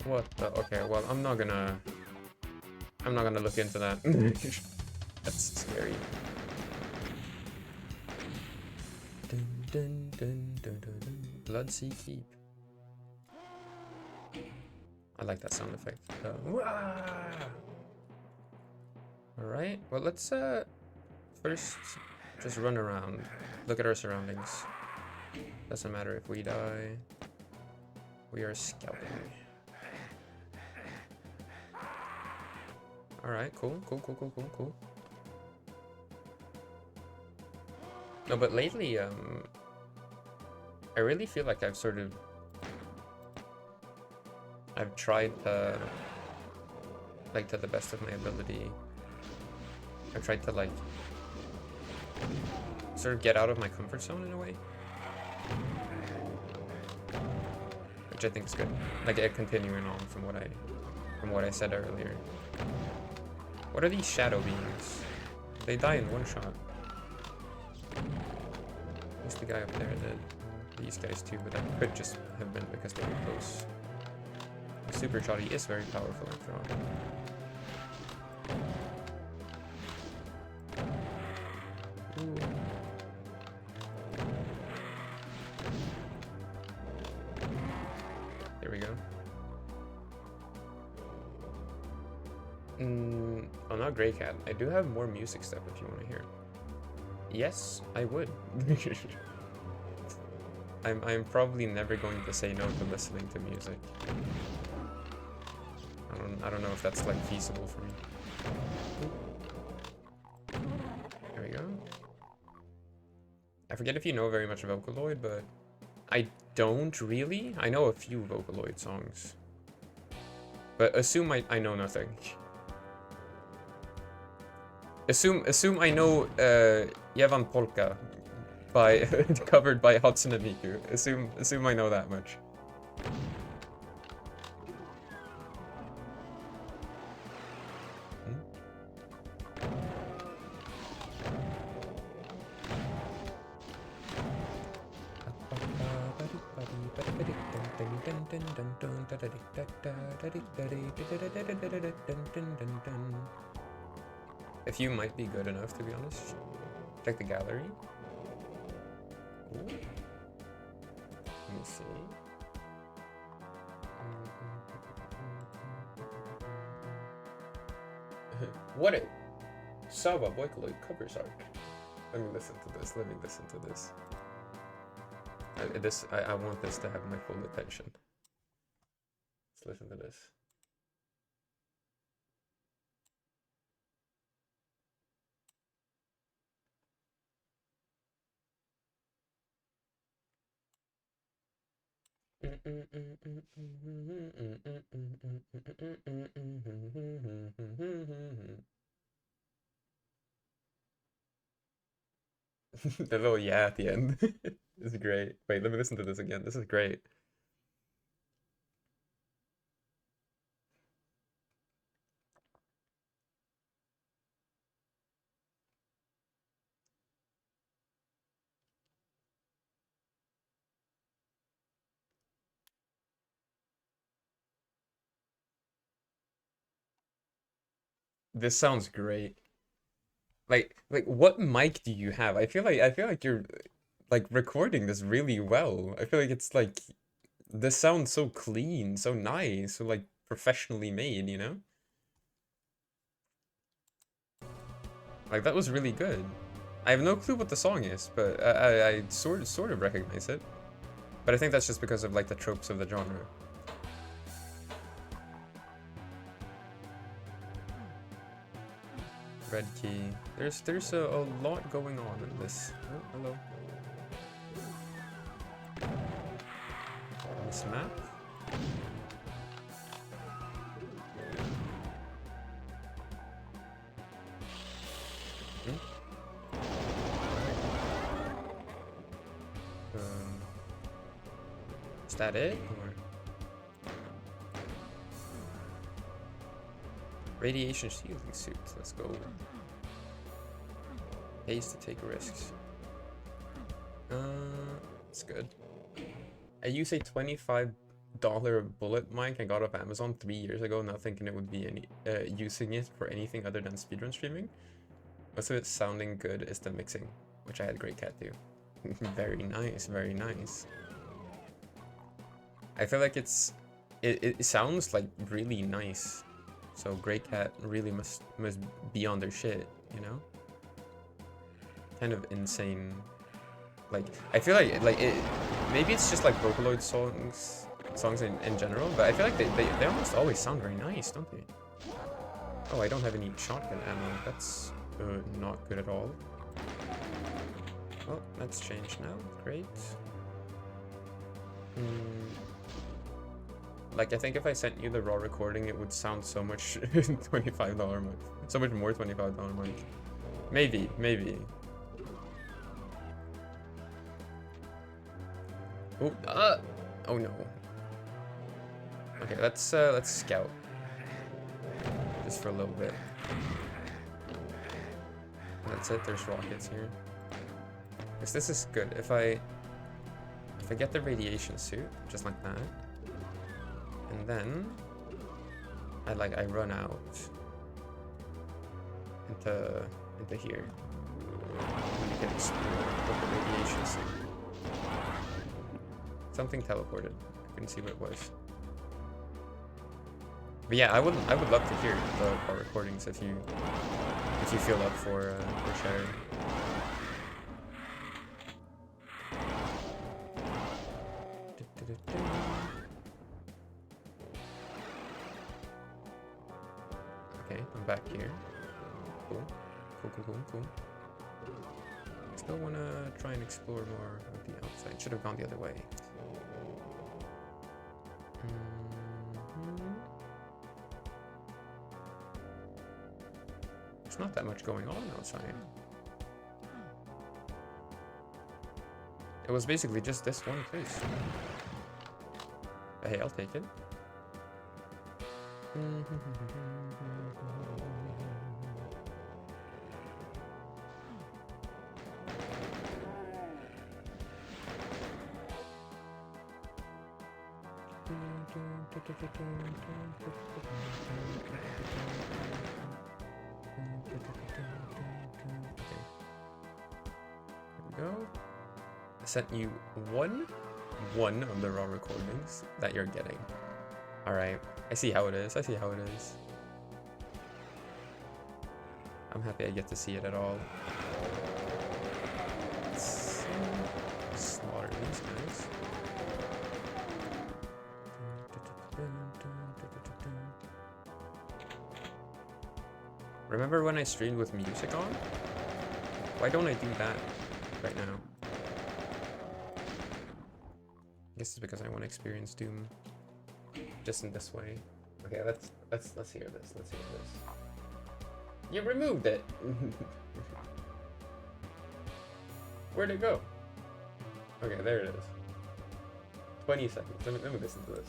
What the? Okay, well, I'm not gonna look into that. That's scary. Dun, dun, dun, dun, dun, dun. Bloodsea Keep. I like that sound effect. Alright, well, let's first just run around, look at our surroundings. Doesn't matter if we die. We are scouting. Alright, cool. No, but lately, I really feel like I've tried, like, to the best of my ability. I've tried to, like, sort of get out of my comfort zone in a way. Which I think is good. Like, continuing on from what I said earlier. What are these shadow beings? They die in one shot. What's the guy up there that... These guys too, but that could just have been because they were close. The super shoddy is very powerful after all. Ooh. There we go. Oh, not Grey Cat. I do have more music stuff if you want to hear. Yes, I would. I'm probably never going to say no to listening to music. I don't know if that's like feasible for me. There we go. I forget if you know very much Vocaloid, but I don't really. I know a few Vocaloid songs. But assume I know nothing. Assume I know Jevan Polka by covered by Hatsune Miku. Assume I know that much. A few might be good enough, to be honest. Check the gallery. Ooh. Let me see. What a Sava Vocaloid covers art. Let me listen to this. I want this to have my full attention. Let's listen to this. The little yeah at the end. This is great. Wait, let me listen to this again. This is great. This sounds great. Like what mic do you have? I feel like you're like recording this really well. I feel like it's like this sounds so clean, so nice, so like professionally made, you know? Like that was really good. I have no clue what the song is, but I sort of recognize it. But I think that's just because of like the tropes of the genre. Red key. There's a lot going on in this. Oh, hello. This map. Is that it? Or... Radiation shielding suit. Let's go. Pays to take risks. It's good. I use a $25 bullet mic I got off Amazon 3 years ago, not thinking it would be any using it for anything other than speedrun streaming. Most of it sounding good is the mixing, which I had Great Cat do. Very nice, very nice. I feel like it sounds like really nice. So Great Cat really must be on their shit, you know? Kind of insane. Like, I feel like maybe it's just like Vocaloid songs in general, but I feel like they almost always sound very nice, don't they? Oh, I don't have any shotgun ammo. That's not good at all. Well, that's changed now. Great. Like, I think if I sent you the raw recording, it would sound so much $25 mic. So much more $25 mic. Maybe. Oh, oh no. Okay, let's scout. Just for a little bit. That's it, there's rockets here. Because this is good. If I get the radiation suit, just like that, and then I run out into here. And you can explore with the radiation suit. Something teleported. I couldn't see what it was. But yeah, I would love to hear the recordings if you feel up for sharing. Okay, I'm back here. Cool. Still wanna try and explore more of the outside. Should have gone the other way. There's not that much going on outside. It was basically just this one place. But hey, I'll take it. There we go. I sent you one of the raw recordings that you're getting. Alright, I see how it is. I'm happy I get to see it at all. Let's slaughter these guys. Remember when I streamed with music on? Why don't I do that right now? I guess it's because I want to experience Doom just in this way. Okay, let's hear this. Let's hear this. You removed it. Where'd it go? Okay, there it is. 20 seconds. Let me listen to this.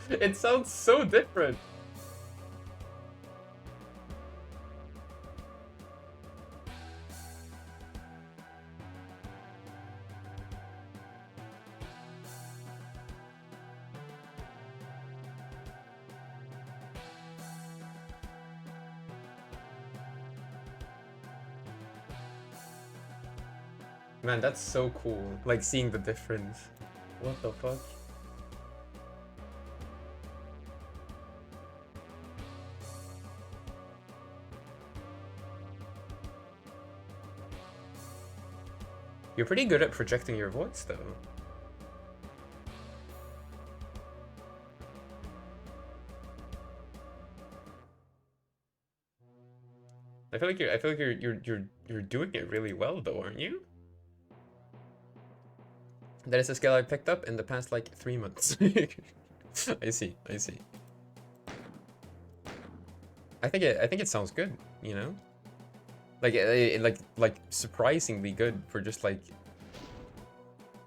It sounds so different. Man, that's so cool. Like seeing the difference. What the fuck? You're pretty good at projecting your voice, though. I feel like you're doing it really well, though, aren't you? That is a skill I picked up in the past like 3 months. I see. I think it sounds good, you know? Like surprisingly good for just like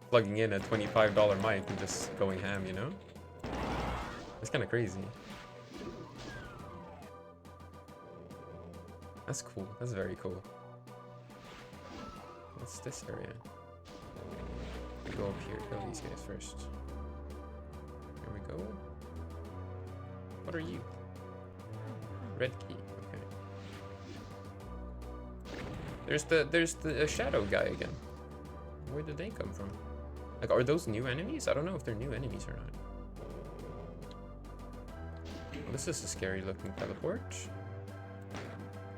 plugging in a $25 mic and just going ham, you know? It's kind of crazy. That's cool. That's very cool. What's this area? We go up here. Kill these guys first. Here we go. What are you? Red key. Okay. There's the shadow guy again. Where did they come from? Like, are those new enemies? I don't know if they're new enemies or not. Well, this is a scary looking teleport.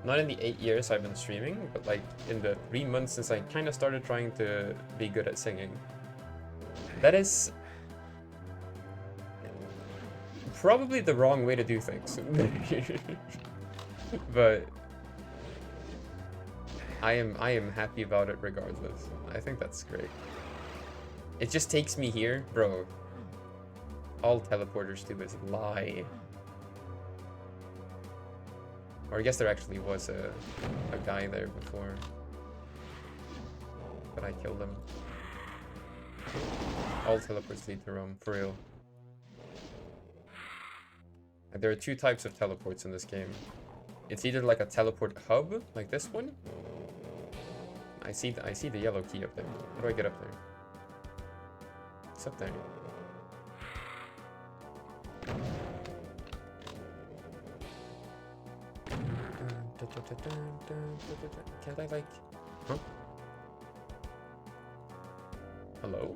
Not in the 8 years I've been streaming, but like in the 3 months since I kind of started trying to be good at singing. That is probably the wrong way to do things. But I am happy about it regardless. I think that's great. It just takes me here, bro. All teleporters do is lie. Or I guess there actually was a guy there before. But I killed him. All teleports lead to Rome, for real. And there are 2 types of teleports in this game. It's either like a teleport hub, like this one. I see the yellow key up there. How do I get up there? It's up there. Can't I like... Huh? Hello?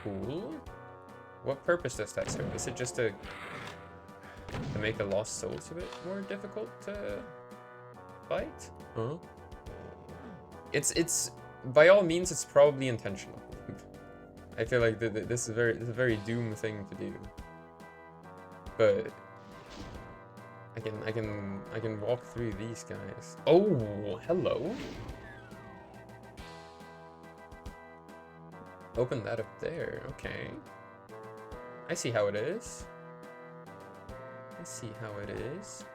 Cool. What purpose does that serve? Is it just to make the Lost Souls a bit more difficult to fight? Huh? It's by all means, it's probably intentional. I feel like this is a very Doom thing to do. But I can walk through these guys. Oh, hello. Open that up there. Okay. I see how it is. I see how it is.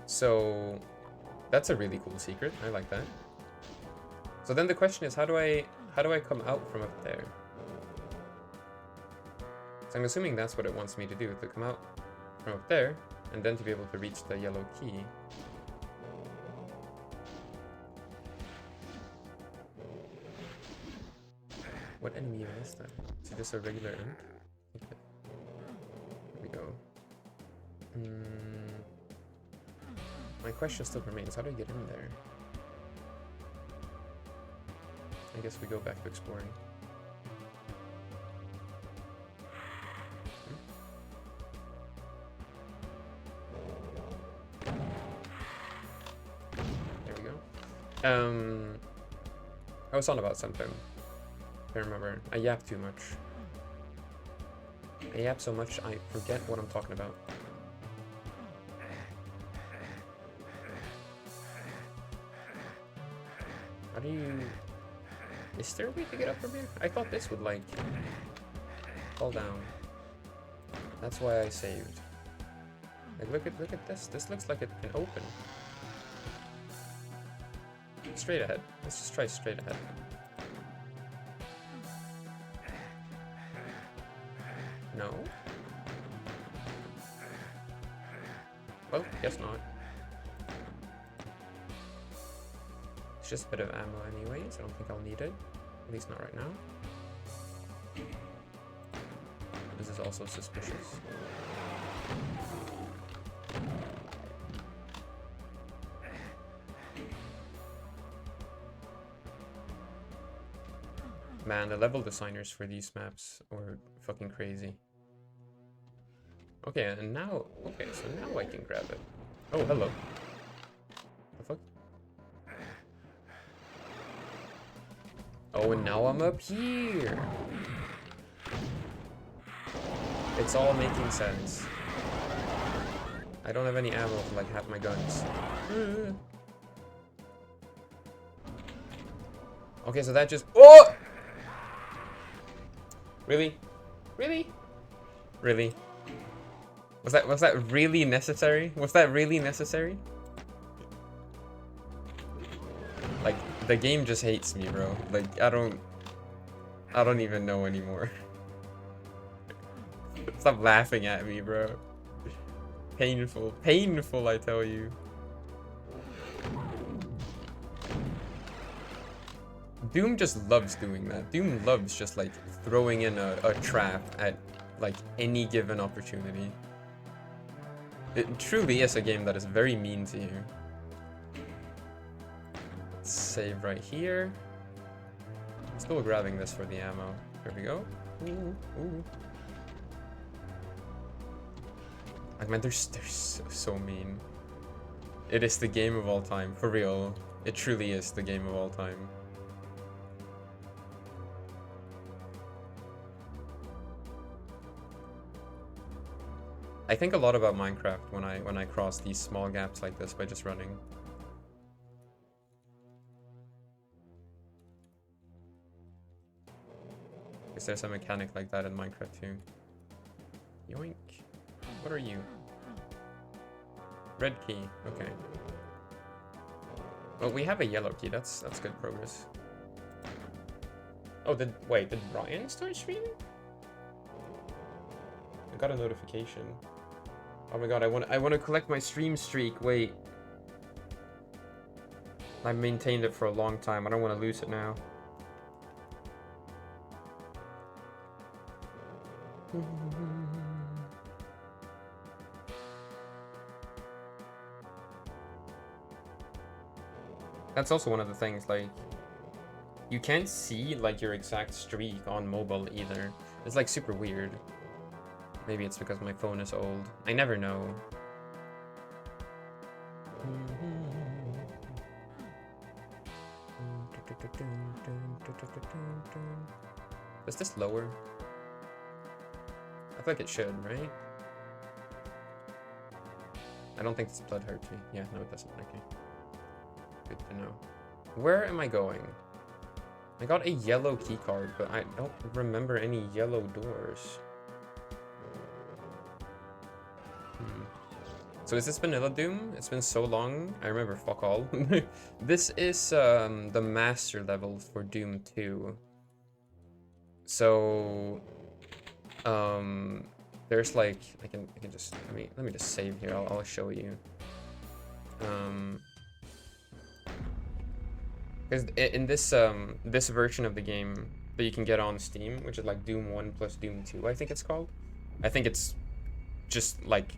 So that's a really cool secret. I like that. So then the question is, how do I come out from up there? So I'm assuming that's what it wants me to do, to come out from up there, and then to be able to reach the yellow key. What enemy is that? Is it just a regular imp? Okay. Here we go. My question still remains, how do I get in there? I guess we go back to exploring. There we go. I was on about something. I remember. I yap too much. I yap so much I forget what I'm talking about. How do you... Is there a way to get up from here? I thought this would, like, fall down. That's why I saved. Like, look at this. This looks like it can open. Straight ahead. Let's just try straight ahead. No? Well, guess not. It's just a bit of ammo anyways. I don't think I'll need it. At least not right now. This is also suspicious. Man, the level designers for these maps are fucking crazy. Okay, and now... Okay, so now I can grab it. Oh, hello. The fuck? Oh, and now I'm up here! It's all making sense. I don't have any ammo for like half my guns. Okay, so that just... Oh! Really? Really? Really? Was that really necessary? Was that really necessary? Like, the game just hates me, bro. Like, I don't even know anymore. Stop laughing at me, bro. Painful. Painful, I tell you. Doom just loves doing that. Doom loves just, like, throwing in a trap at, like, any given opportunity. It truly is a game that is very mean to you. Let's save right here. Still grabbing this for the ammo. Here we go. Ooh, ooh. Like, man, they're so mean. It is the game of all time. For real. It truly is the game of all time. I think a lot about Minecraft when I cross these small gaps like this by just running. Because there's a mechanic like that in Minecraft too. Yoink. What are you? Red key. Okay. Well, we have a yellow key. That's good progress. Oh, did Ryan start streaming? I got a notification. Oh my god, I want to collect my stream streak. Wait. I've maintained it for a long time. I don't want to lose it now. That's also one of the things, like, you can't see, like, your exact streak on mobile either. It's, like, super weird. Maybe it's because my phone is old. I never know. Is this lower? I feel like it should, right? I don't think this blood hurts me. Yeah, no, it doesn't. Okay. Good to know. Where am I going? I got a yellow key card, but I don't remember any yellow doors. So is this Vanilla Doom? It's been so long. I remember fuck all. This is the master level for Doom 2. So there's like I can just let me just save here. I'll show you. Because in this this version of the game that you can get on Steam, which is like Doom 1 plus Doom 2, I think it's called. I think it's just like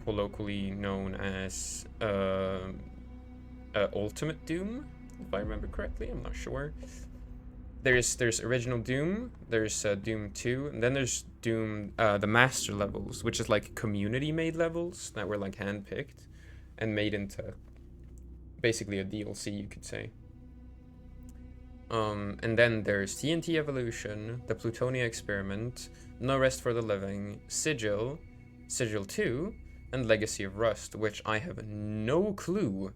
colloquially known as Ultimate Doom, if I remember correctly. I'm not sure. There's original Doom, there's Doom 2, and then there's Doom the master levels, which is like community made levels that were like handpicked and made into basically a DLC, you could say. And then there's TNT Evolution, the Plutonia Experiment, No Rest for the Living, Sigil, Sigil 2, and Legacy of Rust, which I have no clue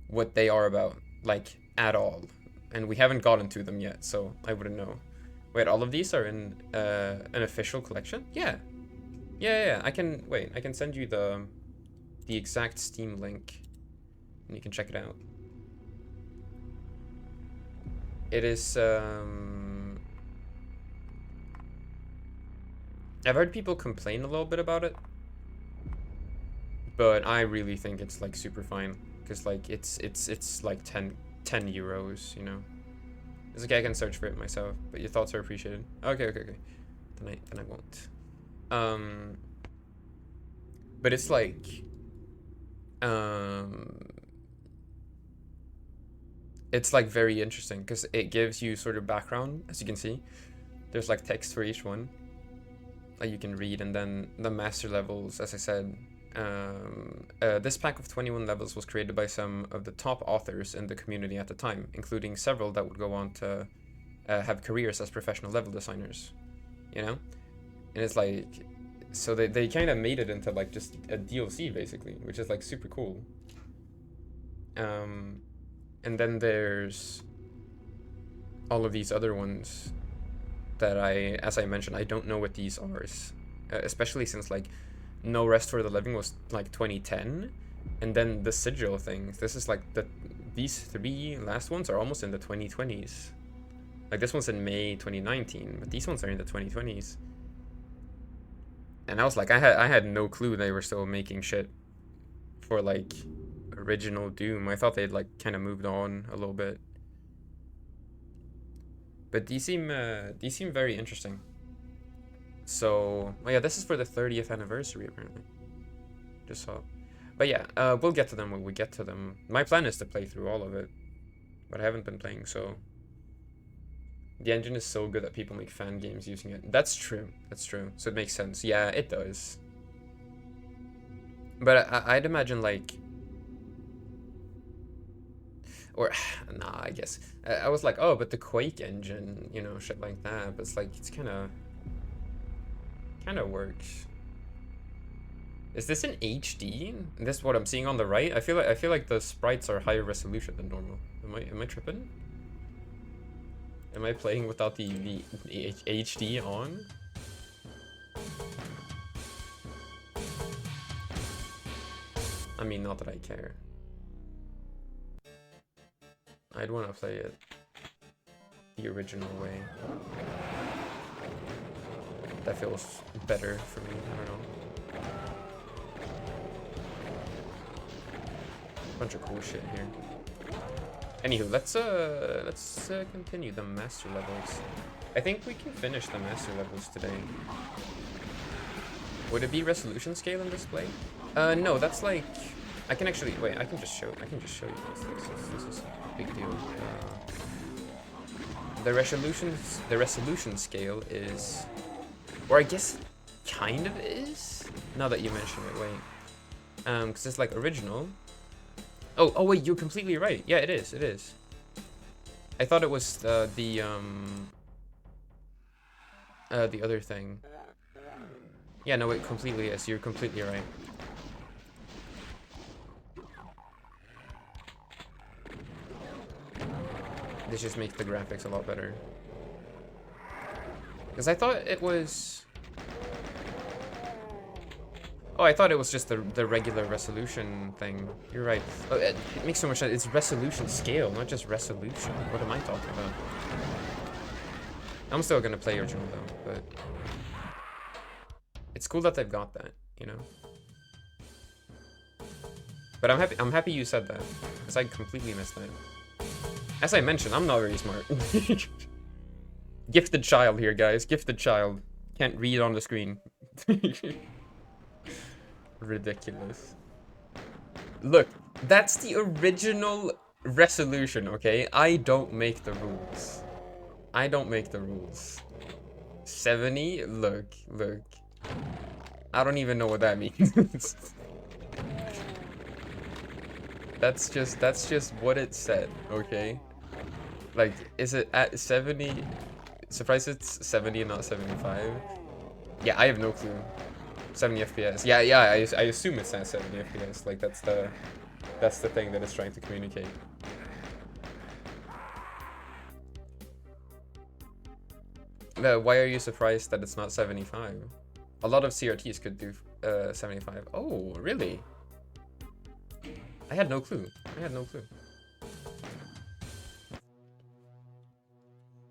what they are about, like, at all. And we haven't gotten to them yet, so I wouldn't know. Wait, all of these are in an official collection? Yeah. Yeah, I can send you the exact Steam link, and you can check it out. It is, I've heard people complain a little bit about it, but I really think it's like super fine, because like it's like 10 euros, you know. It's okay, I can search for it myself, but your thoughts are appreciated. Okay. Then I won't. But it's like it's like very interesting because it gives you sort of background, as you can see. There's like text for each one that you can read, and then the master levels, as I said. This pack of 21 levels was created by some of the top authors in the community at the time, including several that would go on to have careers as professional level designers, you know? And it's like, so they kind of made it into like just a DLC basically, which is like super cool. And then there's all of these other ones that as I mentioned, I don't know what these are, especially since like No Rest for the Living was like 2010, and then the Sigil things. This is like these three last ones are almost in the 2020s. Like this one's in May 2019, but these ones are in the 2020s. And I was like, I had no clue they were still making shit for like original Doom. I thought they'd like kind of moved on a little bit. But these seem very interesting. So, oh yeah, this is for the 30th anniversary apparently. Just saw. But yeah, we'll get to them when we get to them. My plan is to play through all of it, but I haven't been playing, so. The engine is so good that people make fan games using it. That's true. That's true. So it makes sense. Yeah, it does. But I'd imagine like, or nah, I guess I was like, oh, but the Quake engine, you know, shit like that. But it's like it's kind of works. Is this in HD? This is what I'm seeing on the right. I feel like the sprites are higher resolution than normal. Am I tripping? Am I playing without the HD on? I mean, not that I care. I'd want to play it the original way. That feels better for me. I don't know. Bunch of cool shit here. Anywho, let's continue the master levels. I think we can finish the master levels today. Would it be resolution scale and display? No, that's like I can actually wait. I can just show you this. This is a big deal. The resolution scale is, or I guess kind of is. Now that you mention it, wait. Because it's like original. Oh wait, you're completely right. Yeah, it is. I thought it was the other thing. Yeah, no, it completely is. You're completely right. This just makes the graphics a lot better. Because I thought it was... Oh, I thought it was just the regular resolution thing. You're right. Oh, it makes so much sense. It's resolution scale, not just resolution. What am I talking about? I'm still gonna play original though, but it's cool that they've got that, you know. But I'm happy you said that, because I completely missed that. As I mentioned, I'm not very smart. Gifted child here, guys. Gifted child. Can't read on the screen. Ridiculous. Look, that's the original resolution, okay? I don't make the rules. I don't make the rules. 70? Look. I don't even know what that means. That's just what it said, okay? Like, is it at 70? Surprised it's 70 and not 75? Yeah, I have no clue. 70 FPS. Yeah, I assume it's at 70 FPS. Like, that's the thing that it's trying to communicate. Why are you surprised that it's not 75? A lot of CRTs could do 75. Oh, really? I had no clue.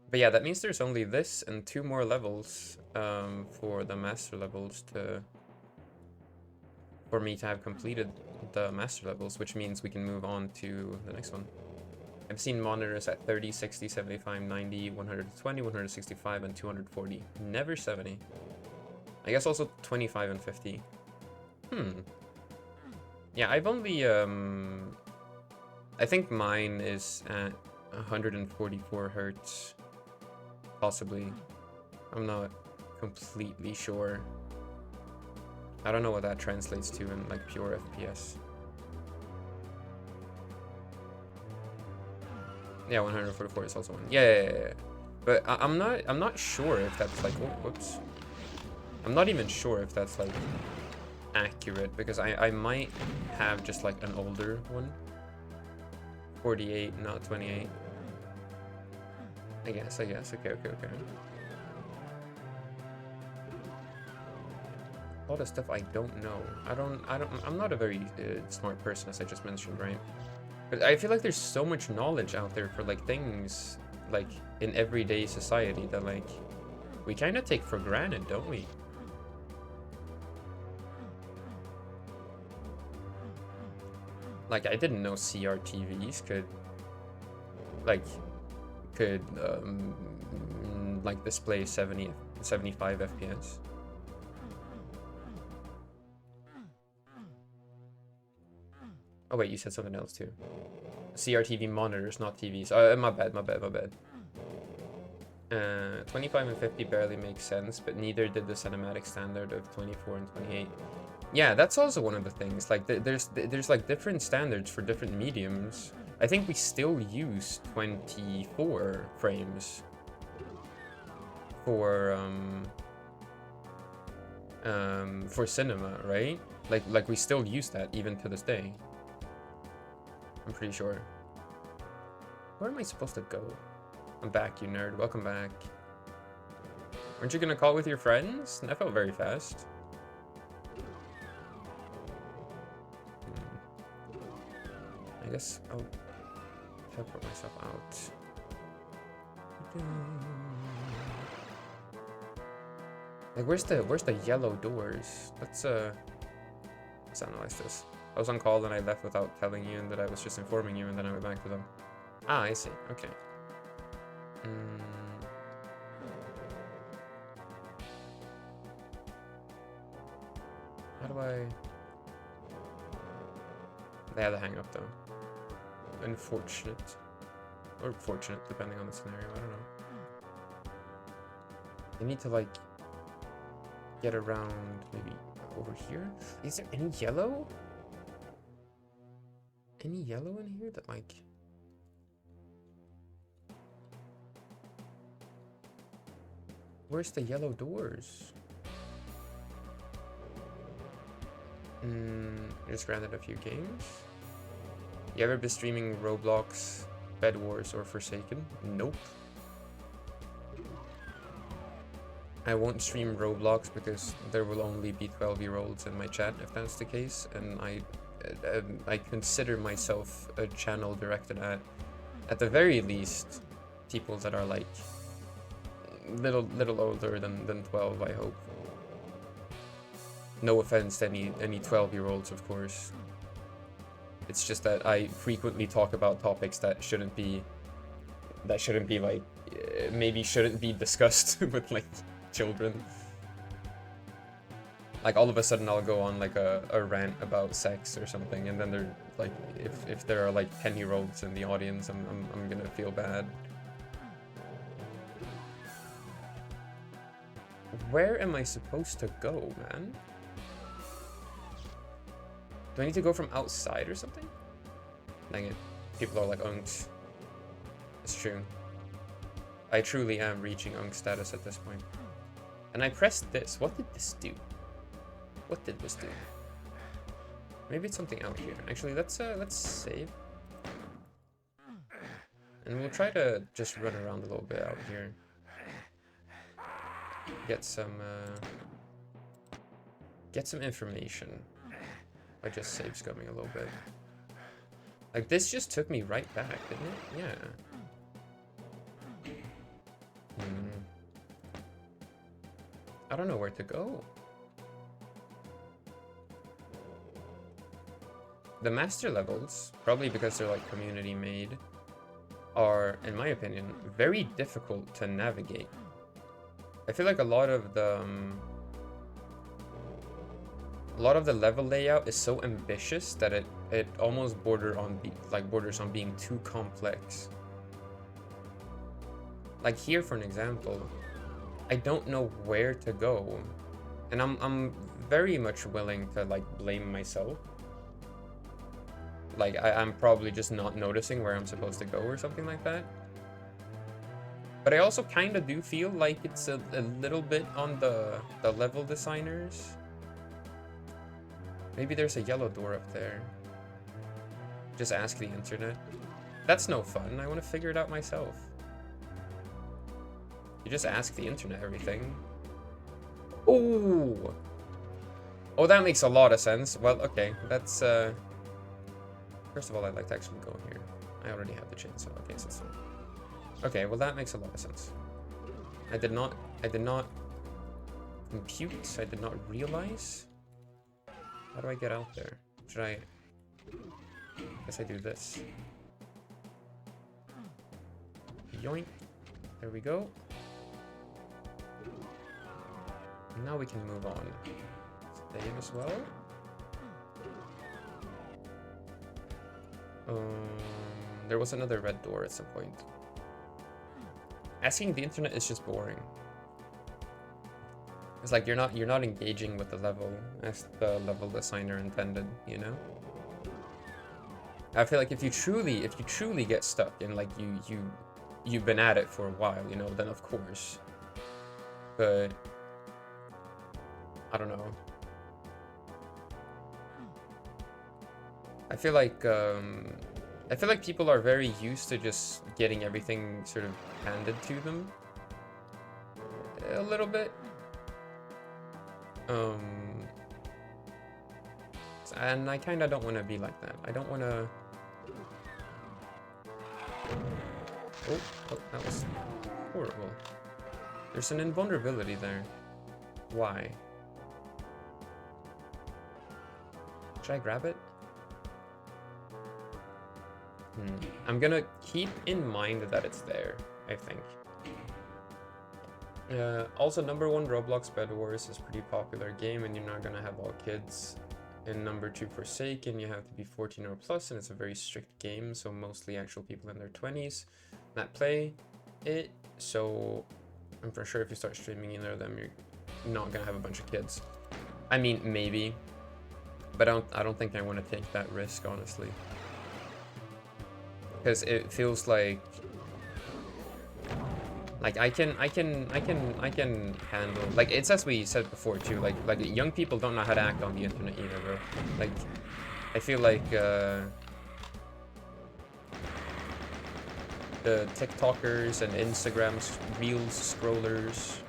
But yeah, that means there's only this and 2 more levels for the master levels for me to have completed the master levels, which means we can move on to the next one. I've seen monitors at 30, 60, 75, 90, 120, 165, and 240. Never 70. I guess also 25 and 50. Yeah, I've only, I think mine is at 144 hertz. Possibly. I'm not completely sure. I don't know what that translates to in, like, pure FPS. Yeah, 144 is also one. Yeah. But I'm not sure if that's like, oh, whoops. I'm not even sure if that's like accurate, because I might have just like an older one. 48, not 28. I guess. Okay. A lot of stuff I don't know. I'm not a very smart person, as I just mentioned, right? But I feel like there's so much knowledge out there for like things like in everyday society that like we kind of take for granted, don't we? Like I didn't know CRTVs could like display 75 FPS. Oh wait, you said something else too. CRTV monitors, not TVs. My bad. 25 and 50 barely makes sense, but neither did the cinematic standard of 24 and 28. Yeah, that's also one of the things. Like, there's like different standards for different mediums. I think we still use 24 frames for cinema, right? Like we still use that even to this day. I'm pretty sure. Where am I supposed to go? I'm back, you nerd. Welcome back. Weren't you gonna call with your friends? That felt very fast. I guess I'll teleport myself out. Like, where's the yellow doors? Let's analyze this. I was on call and I left without telling you, and that I was just informing you, and then I went back to them. Ah, I see. Okay. How do I... They had to hang up though. Unfortunate. Or fortunate, depending on the scenario. I don't know. I need to like get around maybe over here. Is there any yellow? Any yellow in here that like... Where's the yellow doors? I just granted a few games. You ever been streaming Roblox, Bed Wars, or Forsaken? Nope. I won't stream Roblox because there will only be 12-year-olds in my chat if that's the case, and I consider myself a channel directed at the very least, people that are like little older than 12, I hope. No offense to any 12-year-olds, of course. It's just that I frequently talk about topics that shouldn't be like, maybe shouldn't be discussed with like children. Like all of a sudden I'll go on like a rant about sex or something, and then they're like, if there are like 10-year-olds in the audience, I'm gonna feel bad. Where am I supposed to go, man? Do I need to go from outside or something? Dang it. People are like unks. It's true. I truly am reaching unk status at this point. And I pressed this. What did this do? What did this do? Maybe it's something out here. Actually, let's save. And we'll try to just run around a little bit out here. Get some information. I just save scumming a little bit. Like, this just took me right back, didn't it? Yeah. I don't know where to go. The master levels, probably because they're like community made, are, in my opinion, very difficult to navigate. I feel like a lot of the level layout is so ambitious that it almost borders on being too complex. Like here, for an example, I don't know where to go, and I'm very much willing to like blame myself. Like I'm probably just not noticing where I'm supposed to go or something like that. But I also kind of do feel like it's a little bit on the level designers. Maybe there's a yellow door up there. Just ask the internet. That's no fun. I want to figure it out myself. You just ask the internet everything. Oh! Oh, that makes a lot of sense. Well, okay, that's, first of all, I'd like to actually go here. I already have the chainsaw. Okay, so it's fine. Okay, well, that makes a lot of sense. I did not compute, I did not realize. How do I get out there? Should I guess I do this. Yoink. There we go. Now we can move on. Save as well. There was another red door at some point. Asking the internet is just boring. It's like you're not engaging with the level as the level designer intended, you know? I feel like if you truly get stuck and like you've been at it for a while, you know, then of course. But I don't know. I feel like people are very used to just getting everything sort of handed to them. A little bit. And I kind of don't want to be like that. I don't want to... Oh, that was horrible. There's an invulnerability there. Why? Should I grab it? I'm gonna keep in mind that it's there, I think. Also, number 1 Roblox Bed Wars is a pretty popular game, and you're not gonna have all kids. And number 2 Forsaken, you have to be 14 or plus, and it's a very strict game, so mostly actual people in their 20s that play it. So I'm for sure if you start streaming either of them, you're not gonna have a bunch of kids. I mean, maybe, but I don't think I want to take that risk, honestly, because it feels like I can handle, like, it's as we said before too, like young people don't know how to act on the internet either, bro. Like, I feel like the TikTokers and Instagram Reels scrollers,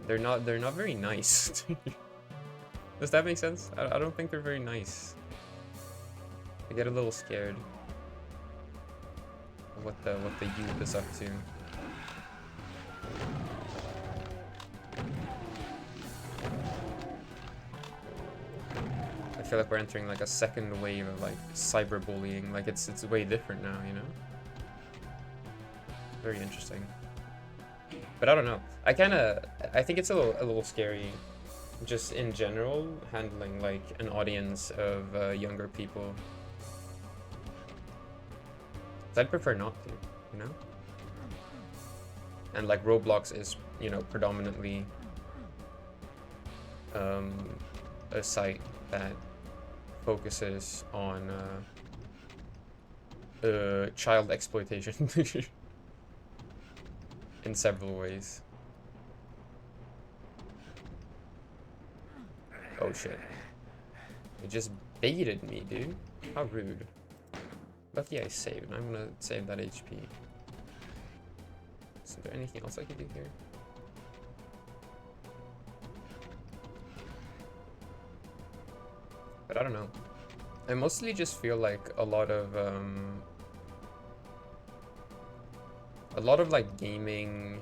they're not very nice. Does that make sense? I don't think they're very nice. I get a little scared of what the youth is up to. I feel like we're entering like a second wave of like cyberbullying. Like it's way different now, you know? Very interesting. But I don't know. I think it's a little scary, just in general, handling like an audience of younger people. I'd prefer not to, you know? And like Roblox is, you know, predominantly a site that focuses on child exploitation in several ways. Oh shit. It just baited me, dude. How rude. Lucky I saved, and I'm gonna save that HP. Is there anything else I can do here? But I don't know. I mostly just feel like a lot of like gaming,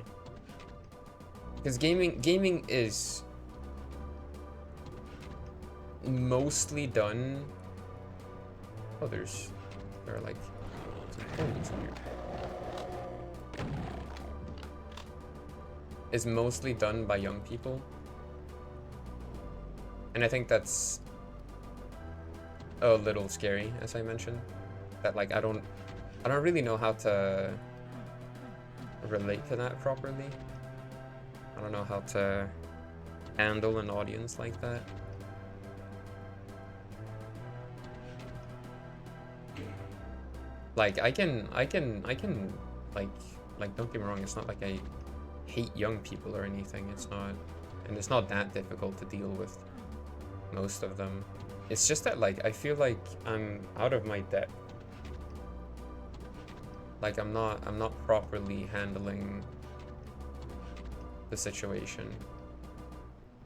because gaming is mostly done. Oh, there are like some coins in here. Is mostly done by young people, and I think that's a little scary, as I mentioned. That like I don't really know how to relate to that properly. I don't know how to handle an audience like that. Like I can like don't get me wrong, it's not like I hate young people or anything. It's not, and it's not that difficult to deal with most of them. It's just that like I feel like I'm out of my depth Like I'm not properly handling the situation.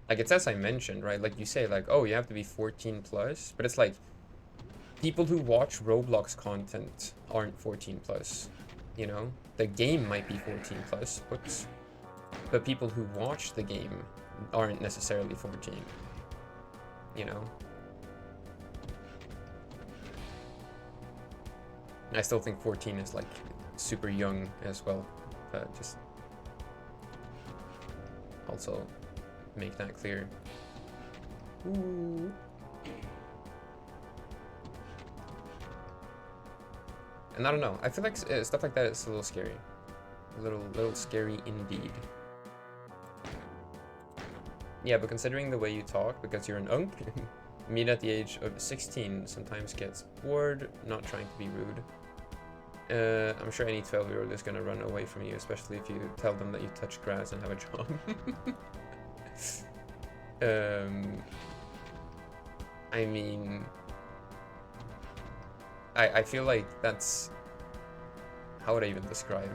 Like it's as I mentioned, right? Like you say, like, oh, you have to be 14 plus, but it's like people who watch Roblox content aren't 14 plus, you know? The game might be 14 plus, whoops. But people who watch the game aren't necessarily 14, you know? I still think 14 is like super young as well, but just also make that clear. Ooh. And I don't know, I feel like stuff like that is a little scary. A little scary indeed. Yeah, but considering the way you talk, because you're an unk, me at the age of 16 sometimes gets bored, not trying to be rude. I'm sure any 12-year-old is gonna run away from you, especially if you tell them that you touch grass and have a job. I mean, I feel like that's, how would I even describe?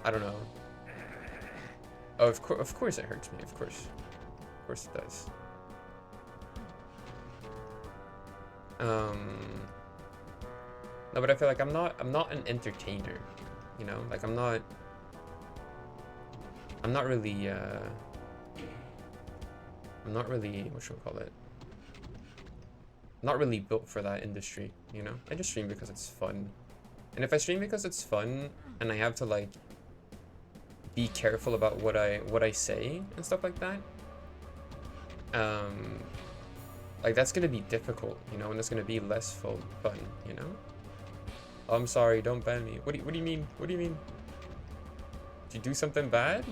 I don't know. Oh, of course it hurts me. Of course it does. No, but I feel like I'm not an entertainer, you know? Like I'm not really what should I call it? Not really built for that industry, you know? I just stream because it's fun. And if I stream because it's fun and I have to like be careful about what I say and stuff like that, like that's gonna be difficult, you know, and it's gonna be less fun, you know? Oh, I'm sorry, don't ban me. What do you mean? What do you mean? Did you do something bad?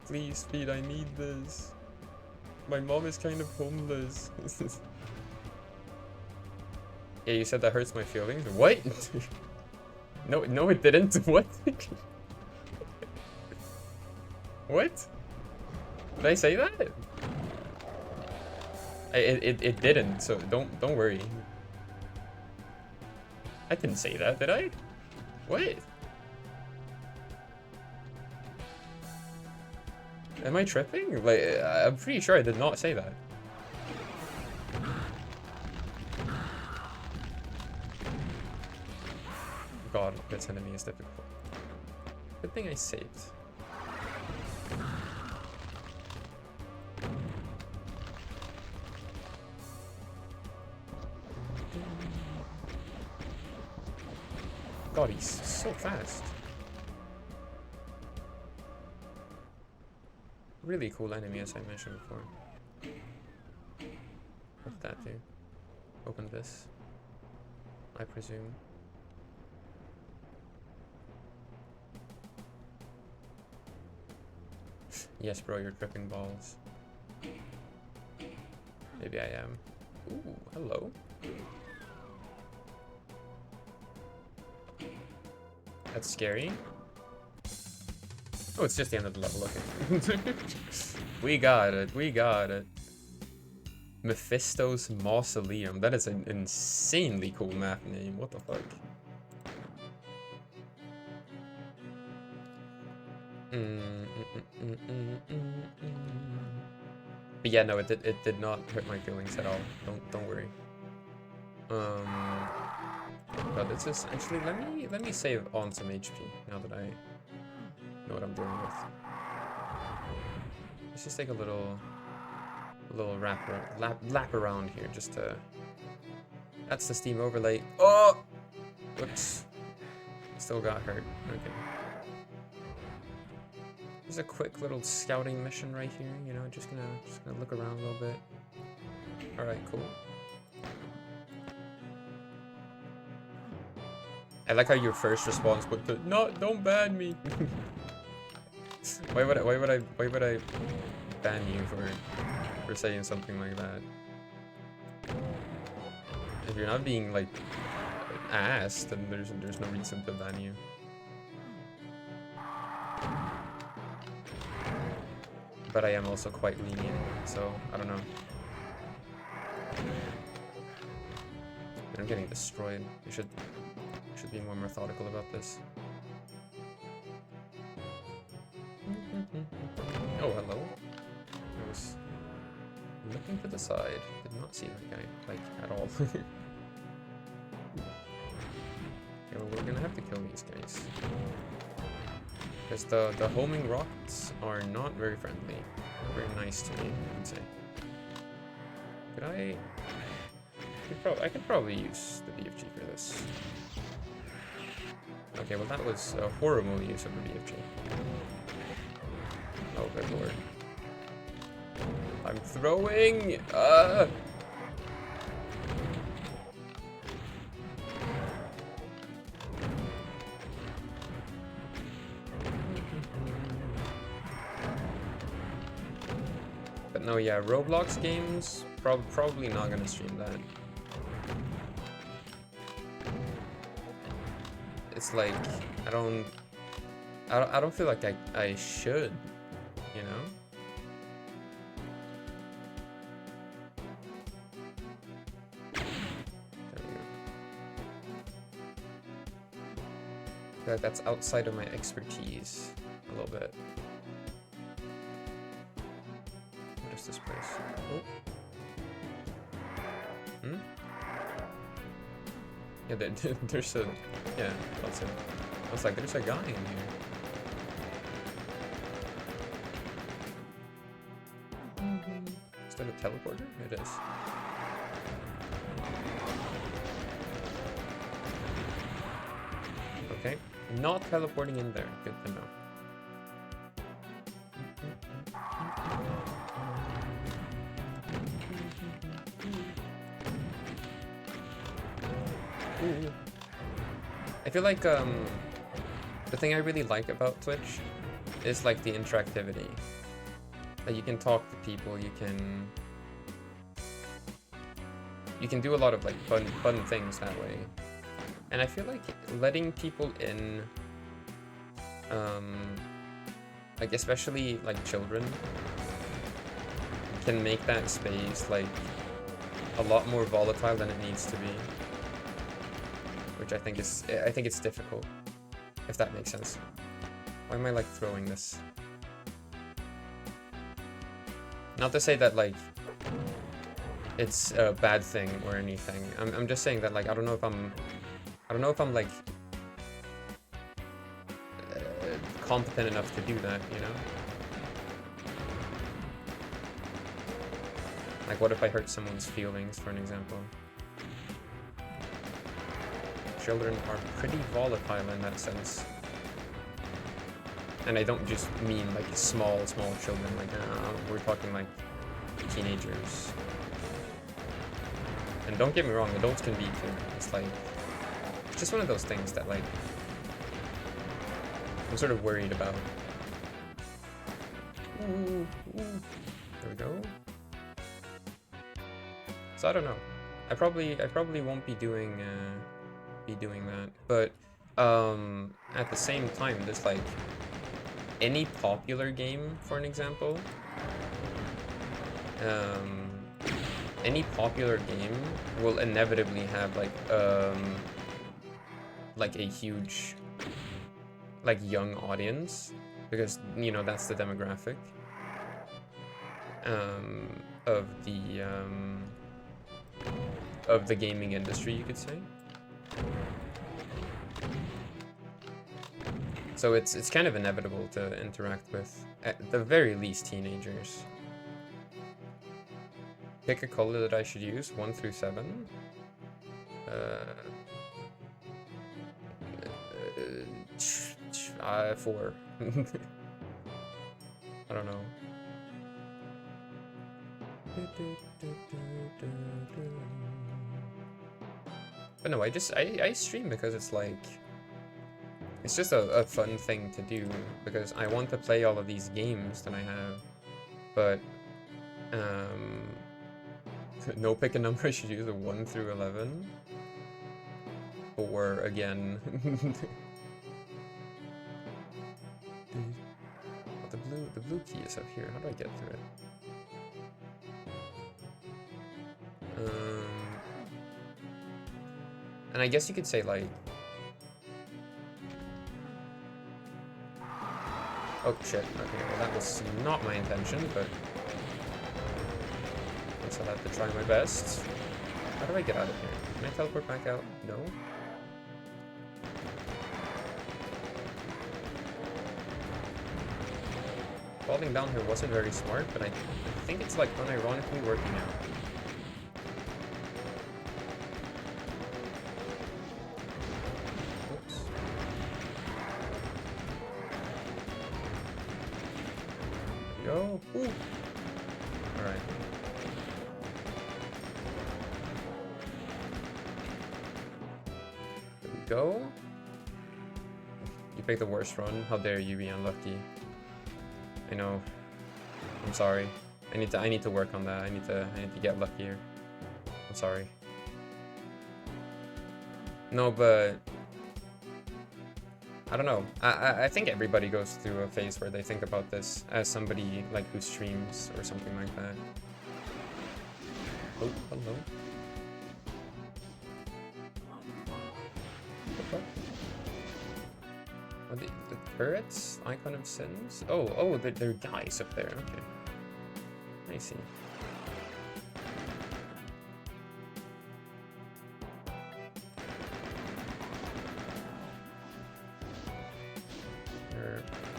Please, Speed, I need this. My mom is kind of homeless. Yeah, you said that hurts my feelings. What? No, it didn't. What? What? Did I say that? It didn't. So don't worry. I didn't say that, did I? What? Am I tripping? Like, I'm pretty sure I did not say that. God, this enemy is difficult. Good thing I saved. God, he's so fast. Really cool enemy, as I mentioned before. What did that do? Open this, I presume. Yes, bro, you're tripping balls. Maybe I am. Ooh, hello. That's scary. Oh, it's just the end of the level, okay. We got it, we got it. Mephisto's Mausoleum. That is an insanely cool map name. What the fuck? But yeah, no, it did not hurt my feelings at all. Don't worry. But it's just actually let me save on some HP now that I know what I'm dealing with. Let's just take a little lap around here just to. That's the Steam overlay. Oh, whoops. Still got hurt. Okay. There's a quick little scouting mission right here. You know, just gonna look around a little bit. All right, cool. I like how your first response was to no, don't ban me. Why would I ban you for saying something like that? If you're not being like asked, then there's no reason to ban you. but I am also quite lenient, so I don't know. I'm getting destroyed. We should be more methodical about this. Oh, hello. I was looking to the side. Did not see that guy, like, at all. Okay, well, we're gonna have to kill these guys. Because the homing rocks are not very friendly. Not very nice to me, I would say. Could I could probably use the BFG for this. Okay, well that was a horrible use of the BFG. Oh, good lord. I'm throwing! But no, yeah, Roblox games, probably not gonna stream that. It's like, I don't feel like I should, you know? That's outside of my expertise a little bit. What is this place? Oh. Hmm? Yeah, there's a... Yeah, that's it. I was like, there's a guy in here. Is that a teleporter? It is. Okay, not teleporting in there. Good to know. Ooh. I feel like the thing I really like about Twitch is like the interactivity. Like you can talk to people, you can do a lot of like fun things that way. And I feel like letting people in, like especially like children, can make that space like a lot more volatile than it needs to be. Which I think it's difficult, if that makes sense. Why am I like throwing this? Not to say that like it's a bad thing or anything. I'm just saying that like I don't know if I'm like competent enough to do that, you know? Like what if I hurt someone's feelings, for an example? Children are pretty volatile in that sense. And I don't just mean like small children, like we're talking like teenagers. And don't get me wrong, adults can be too. It's like, it's just one of those things that like, I'm sort of worried about. Ooh. There we go. So I don't know. I probably won't be doing that, but at the same time, there's like any popular game, for an example, any popular game will inevitably have like a huge like young audience, because you know that's the demographic of the gaming industry, you could say. So it's kind of inevitable to interact with, at the very least, teenagers. Pick a color that I should use, 1 through 7. 4. I don't know. But no, I stream because it's like, it's just a fun thing to do, because I want to play all of these games that I have, but no, pick a number I should use, a 1 through 11, or again. What the blue key is up here. How do I get to it? And I guess you could say like, oh shit, okay, well that was not my intention, but I guess I'll have to try my best. How do I get out of here? Can I teleport back out? No? Falling down here wasn't very smart, but I think it's like unironically working out. Go. Ooh. All right. There we go. You picked the worst run. How dare you be unlucky? I know. I'm sorry. I need to work on that. I need to get luckier. I'm sorry. No, but I don't know. I think everybody goes through a phase where they think about this as somebody like who streams or something like that. Oh, hello. What the fuck? Are the turrets? Icon of Sins? Oh, they're guys up there. Okay. I see.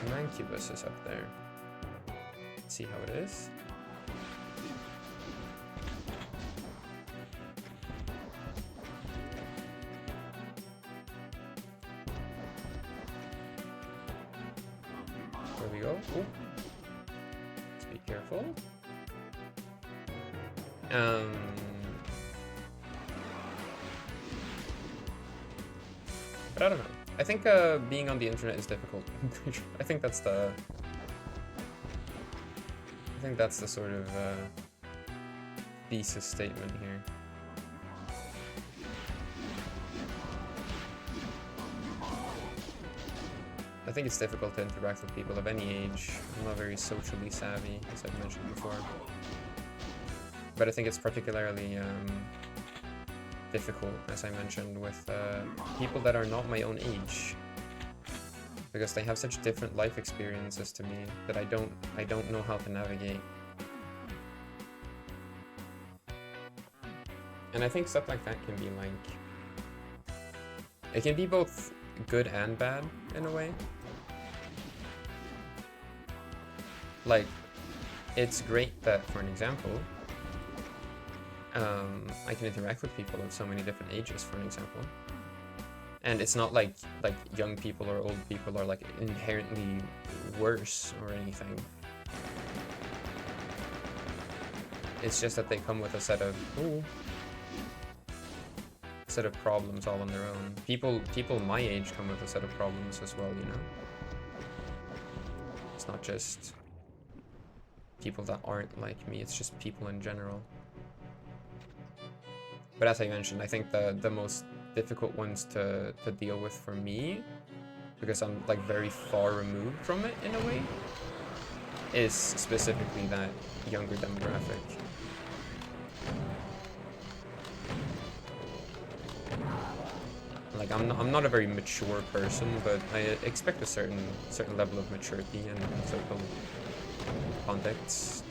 Mancubus is up there. Let's see how it is. There we go. Ooh. Let's be careful. But I don't know. I think being on the internet is difficult. I think that's the sort of thesis statement here. I think it's difficult to interact with people of any age. I'm not very socially savvy, as I've mentioned before. But I think it's particularly difficult, as I mentioned, with people that are not my own age, because they have such different life experiences to me that I don't know how to navigate. And I think stuff like that can be like, it can be both good and bad in a way. Like, it's great that, for an example, I can interact with people of so many different ages, for an example. And it's not like young people or old people are like inherently worse or anything. It's just that they come with a set of problems all on their own. People my age come with a set of problems as well, you know? It's not just people that aren't like me, it's just people in general. But as I mentioned, I think the most difficult ones to deal with for me, because I'm like very far removed from it in a way, is specifically that younger demographic. Like I'm not a very mature person, but I expect a certain level of maturity in certain contexts.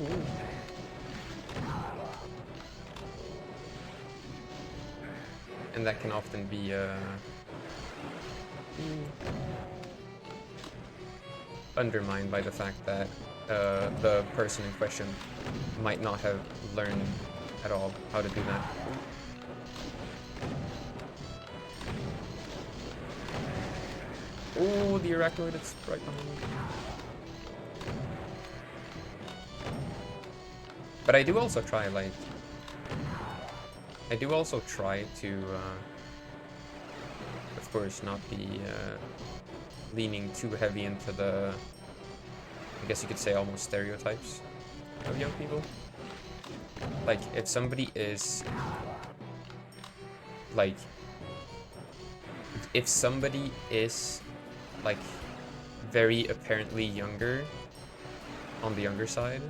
Ooh. And that can often be undermined by the fact that the person in question might not have learned at all how to do that. Oh, the arachnoid is right behind me. But I do also try, like, to, of course, not be leaning too heavy into the, I guess you could say, almost stereotypes of young people. Like, if somebody is, like, very apparently younger, on the younger side,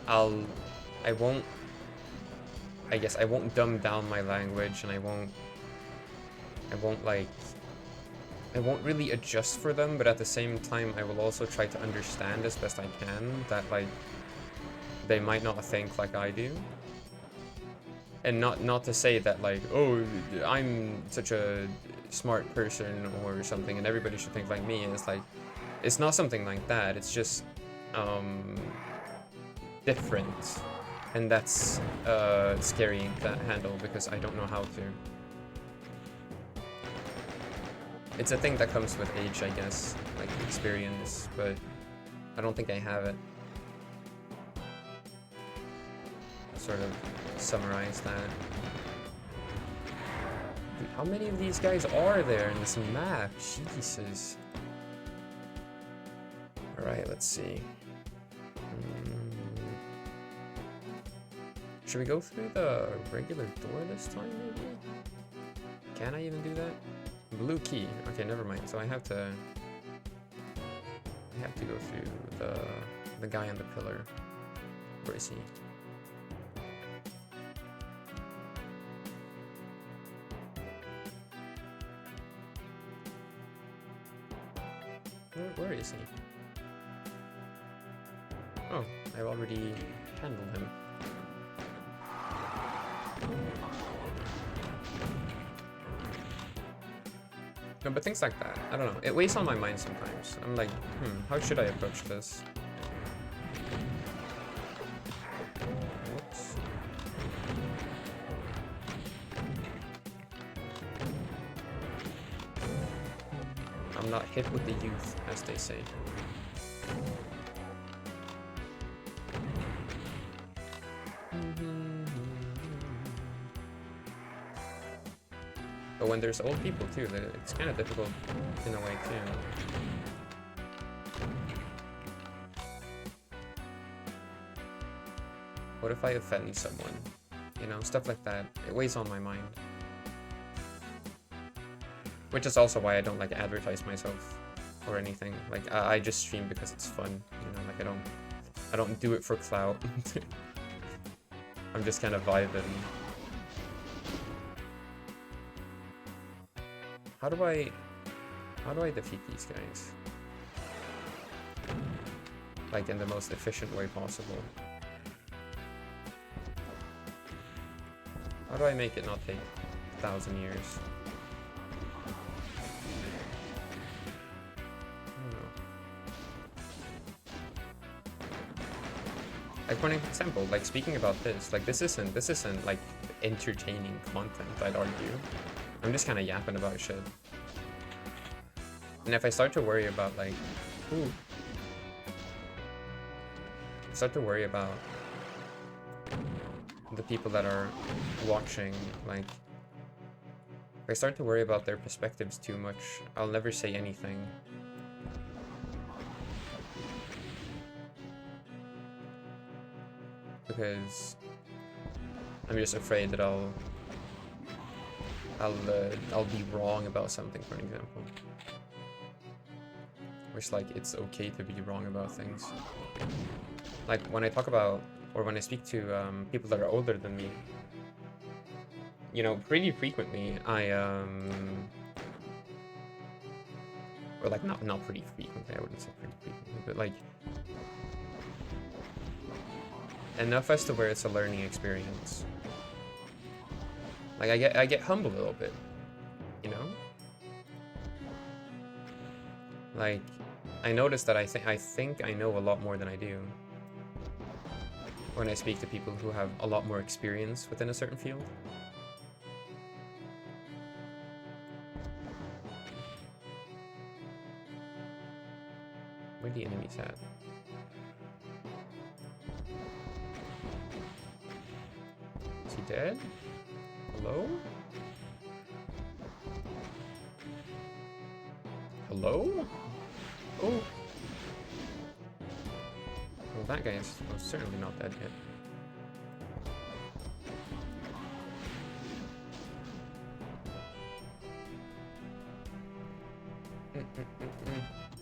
I won't, I guess I won't dumb down my language, and I won't like, I won't really adjust for them, but at the same time, I will also try to understand as best I can that, like, they might not think like I do. And not to say that, like, oh, I'm such a smart person or something, and everybody should think like me. It's like, it's not something like that. It's just, different. And that's, scary to handle because I don't know how to. It's a thing that comes with age, I guess, like experience, but I don't think I have it. Sort of summarize that. Dude, how many of these guys are there in this map? Jesus. Alright, let's see. Should we go through the regular door this time, maybe? Can I even do that? Blue key. Okay, never mind. So I have to go through the guy on the pillar. Where is he? Where is he? Oh, I've already handled him. No, but things like that, I don't know. It weighs on my mind sometimes. I'm like, how should I approach this? Whoops. I'm not hip with the youth, as they say. But when there's old people too, it's kind of difficult in a way too. What if I offend someone? You know, stuff like that. It weighs on my mind. Which is also why I don't like advertise myself or anything. Like I just stream because it's fun. You know, like I don't do it for clout. I'm just kind of vibing. How do I defeat these guys? Like in the most efficient way possible. How do I make it not take 1,000 years? I don't know. Like for an example, like speaking about this, like this isn't like entertaining content, I'd argue. I'm just kind of yapping about shit. And if I start to worry about like, start to worry about the people that are watching, like, if I start to worry about their perspectives too much, I'll never say anything. Because I'm just afraid that I'll be wrong about something, for an example. Which, like, it's okay to be wrong about things. Like, when I talk about, or when I speak to people that are older than me, you know, pretty frequently, or like, not pretty frequently, I wouldn't say pretty frequently, but like, enough as to where it's a learning experience. Like, I get humbled a little bit, you know? Like, I notice that I think I know a lot more than I do when I speak to people who have a lot more experience within a certain field. Where are the enemies at? Is he dead? Hello? Hello? Oh! Well, that guy is certainly not dead yet.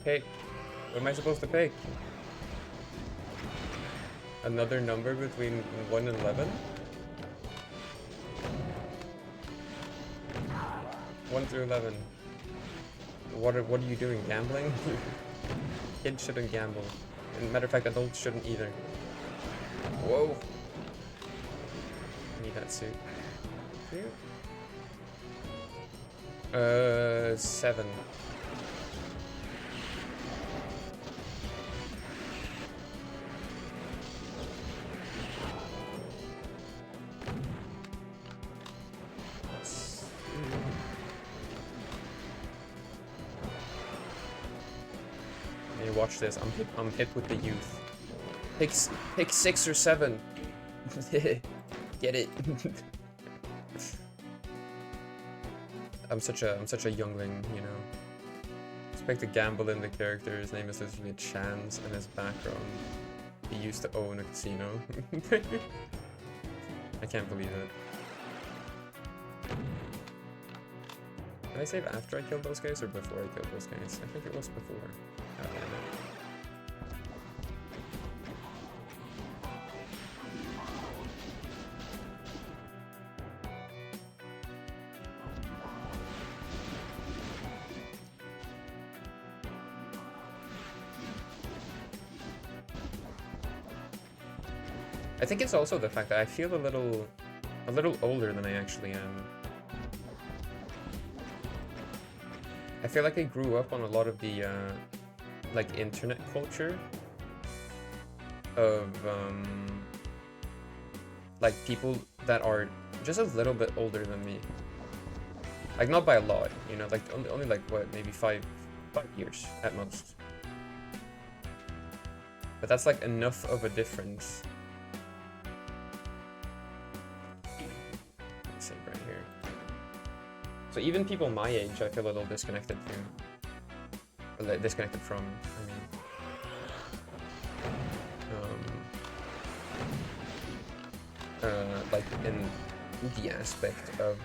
Pick. What am I supposed to pick? Another number between 1 and 11? 1 through 11. What are you doing? Gambling? Kids shouldn't gamble. And matter of fact, adults shouldn't either. Whoa! I need that suit. Here. 7. Hey, watch this. I'm hip with the youth. Pick 6 or 7. Get it? I'm such a youngling, you know. Expect to gamble in the character. His name is literally Chance, and his background. He used to own a casino. I can't believe it. Did I save after I killed those guys or before I killed those guys? I think it was before. God damn it. I think it's also the fact that I feel a little older than I actually am. I feel like I grew up on a lot of the like internet culture of like people that are just a little bit older than me. Like not by a lot, you know, like only like what, maybe 5 years at most. But that's like enough of a difference. So even people my age, I feel a little disconnected to. Disconnected from, I mean. Like in the aspect of,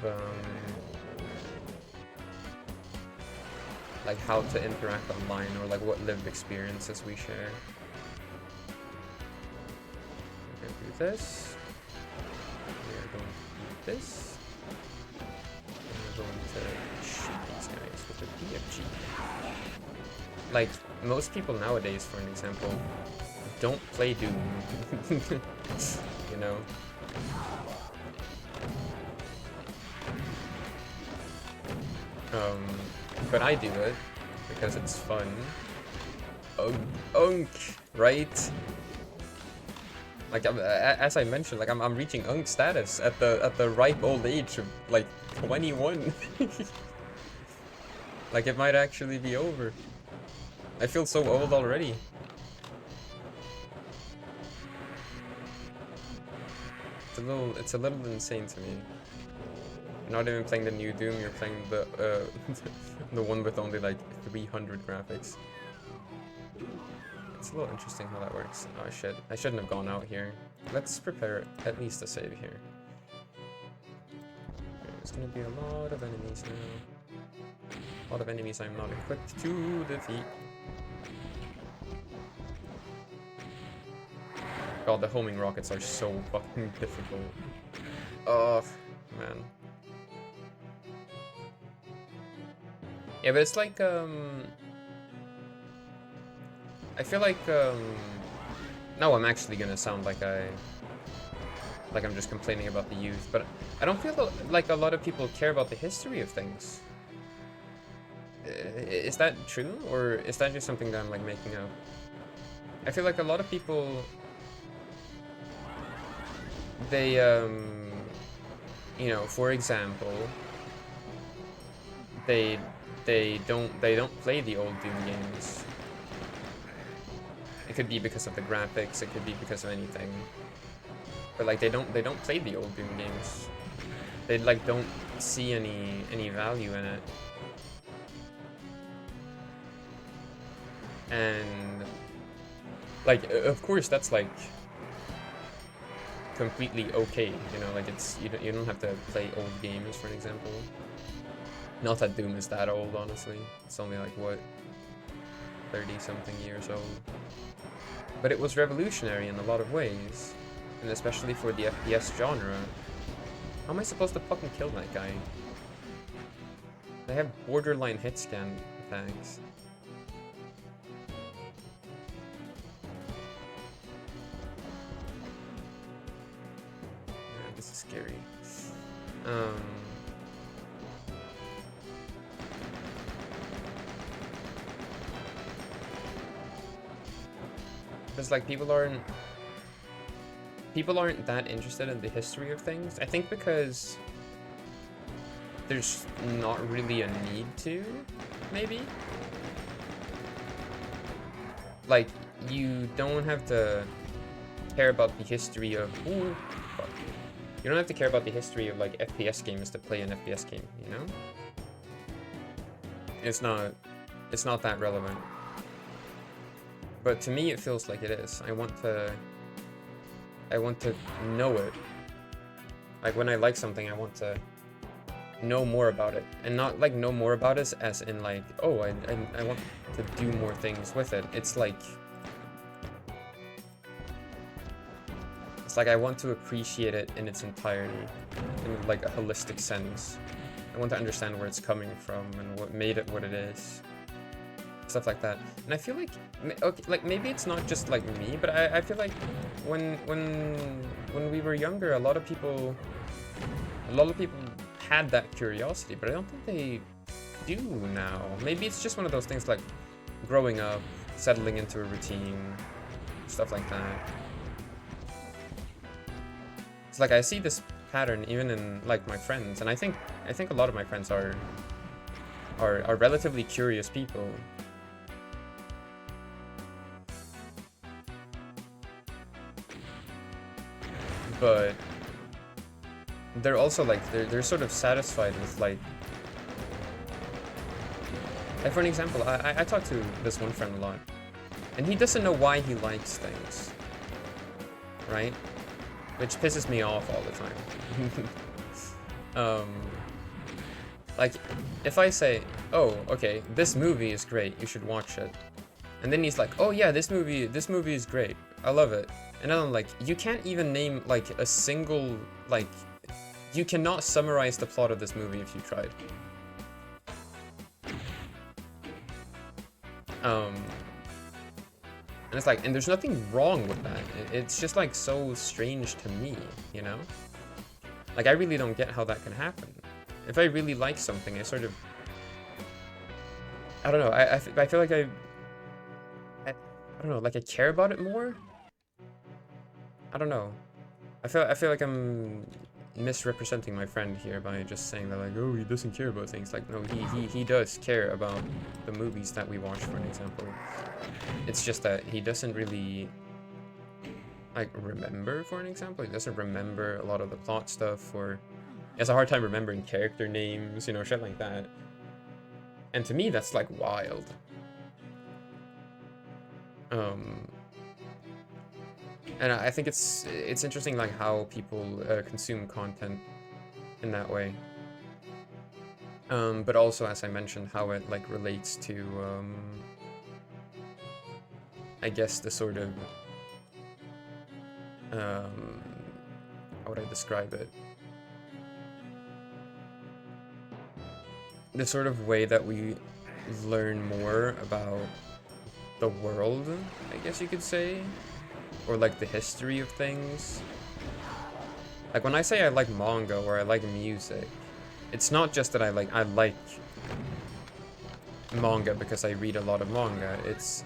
like how to interact online or like what lived experiences we share. We're gonna do this. We're going to do this. Going to shoot these guys with a BFG. Like, most people nowadays, for an example, don't play Doom. You know? But I do it because it's fun. Unk, right? Like as I mentioned, like I'm reaching Unk status at the ripe old age of like 21. Like it might actually be over. I feel so old already. It's a little insane to me. You're not even playing the new Doom, you're playing the the one with only like 300 graphics. It's a little interesting how that works. Oh shit, I shouldn't have gone out here. Let's prepare at least a save here. There's gonna be a lot of enemies now. A lot of enemies I'm not equipped to defeat. God, the homing rockets are so fucking difficult. Oh, man. Yeah, but it's like, I feel like, now I'm actually gonna sound like I'm just complaining about the youth, but I don't feel like a lot of people care about the history of things. Is that true, or is that just something that I'm like making up? I feel like a lot of people, they, you know, for example, they don't play the old Doom games. It could be because of the graphics, it could be because of anything. But like they don't play the old Doom games. They like don't see any value in it. And like of course that's like completely okay, you know, like it's you don't have to play old games, for an example. Not that Doom is that old, honestly. It's only like what, 30 something years old. But it was revolutionary in a lot of ways, and especially for the FPS genre. How am I supposed to fucking kill that guy? They have borderline hit scan attacks. Yeah, this is scary. Because like people aren't that interested in the history of things. I think because there's not really a need to, maybe. Like, you don't have to care about the history of... Ooh, fuck. You don't have to care about the history of, like, FPS games to play an FPS game, you know? It's not that relevant. But to me, it feels like it is. I want to know it. Like, when I like something, I want to know more about it, and not like know more about it as in like, oh, I want to do more things with it. It's like I want to appreciate it in its entirety, in like a holistic sense. I want to understand where it's coming from and what made it what it is, stuff like that. And I feel like, okay, like maybe it's not just like me, but I feel like when we were younger, a lot of people had that curiosity, but I don't think they do now. Maybe it's just one of those things like growing up, settling into a routine, stuff like that. It's like I see this pattern even in like my friends, and I think a lot of my friends are relatively curious people. But they're also like they're sort of satisfied with like for an example, I talk to this one friend a lot, and he doesn't know why he likes things, right? Which pisses me off all the time. Like if I say, oh, okay, this movie is great, you should watch it, and then he's like, oh yeah, this movie is great, I love it, and I'm like, you can't even name like a single, like, you cannot summarize the plot of this movie if you tried. And it's like, and there's nothing wrong with that. It's just like so strange to me, you know? Like I really don't get how that can happen. If I really like something, I sort of, I don't know, I feel like I don't know, like I care about it more? I don't know. I feel like I'm misrepresenting my friend here by just saying that, like, oh, he doesn't care about things. Like, no, he does care about the movies that we watch, for an example. It's just that he doesn't really like remember, for an example. He doesn't remember a lot of the plot stuff, or he has a hard time remembering character names, you know, shit like that. And to me, that's like wild. And I think it's interesting, like how people consume content in that way. But also, as I mentioned, how it like relates to, I guess, the sort of, how would I describe it? The sort of way that we learn more about the world, I guess you could say. Or like the history of things. Like when I say I like manga or I like music, it's not just that I like manga because I read a lot of manga. It's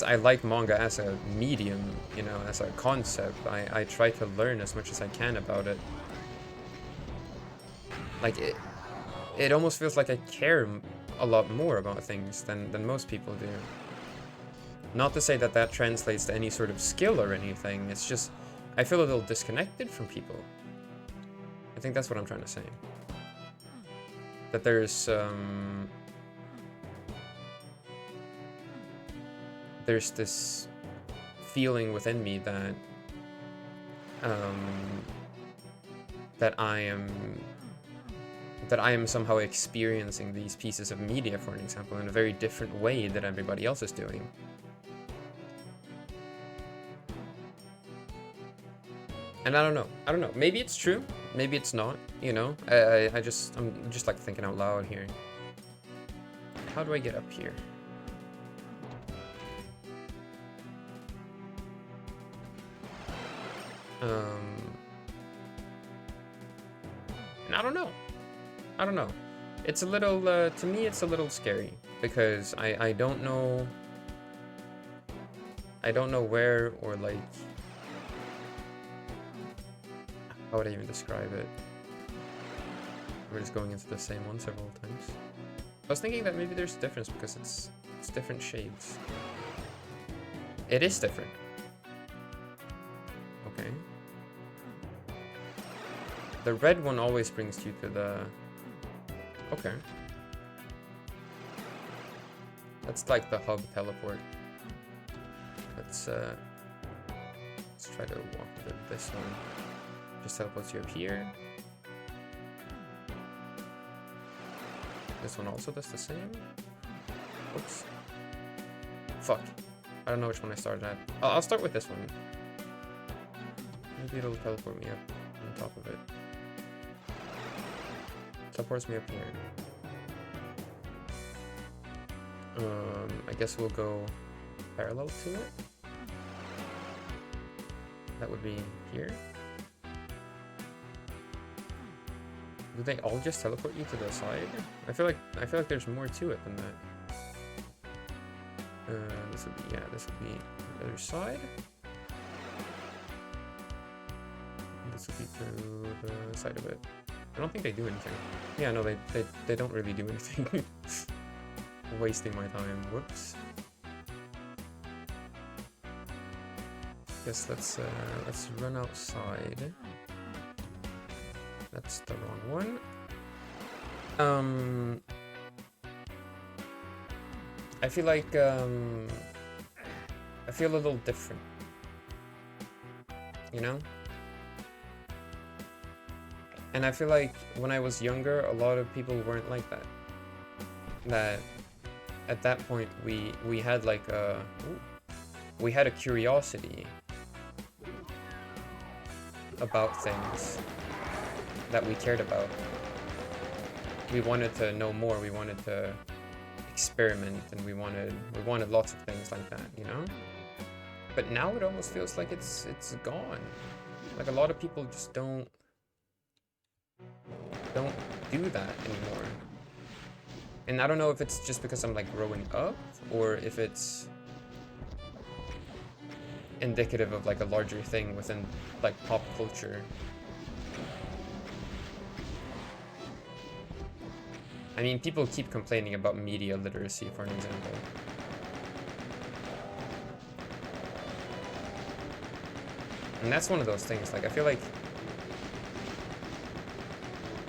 I like manga as a medium, you know, as a concept. I try to learn as much as I can about it. Like it almost feels like I care a lot more about things than most people do. Not to say that that translates to any sort of skill or anything, it's just, I feel a little disconnected from people. I think that's what I'm trying to say. That there's this feeling within me that, that I am that I am somehow experiencing these pieces of media, for an example, in a very different way that everybody else is doing. And I don't know. Maybe it's true. Maybe it's not, you know? I'm just like thinking out loud here. How do I get up here? And I don't know. It's a little, to me, it's a little scary because I don't know. I don't know where or like, how would I even describe it? We're just going into the same one several times. I was thinking that maybe there's a difference because it's different shades. It is different. Okay. The red one always brings you to the... Okay. That's like the hub teleport. Let's try to walk to this one. Just teleports you up here. This one also does the same. Oops. Fuck. I don't know which one I started at. I'll start with this one. Maybe it'll teleport me up on top of it. Teleports me up here. I guess we'll go parallel to it. That would be here. Do they all just teleport you to the side? I feel like there's more to it than that. This would be the other side. This would be through the side of it. I don't think they do anything. Yeah, no, they don't really do anything. Wasting my time. Whoops. Guess let's run outside. That's the wrong one. I feel like I feel a little different. You know? And I feel like when I was younger, a lot of people weren't like that. That at that point we had like we had a curiosity about things that we cared about. We wanted to know more, we wanted to experiment, and we wanted lots of things like that, you know? But now it almost feels like it's gone. Like a lot of people just don't do that anymore. And I don't know if it's just because I'm like growing up or if it's indicative of like a larger thing within like pop culture. I mean, people keep complaining about media literacy, for an example. And that's one of those things, like, I feel like...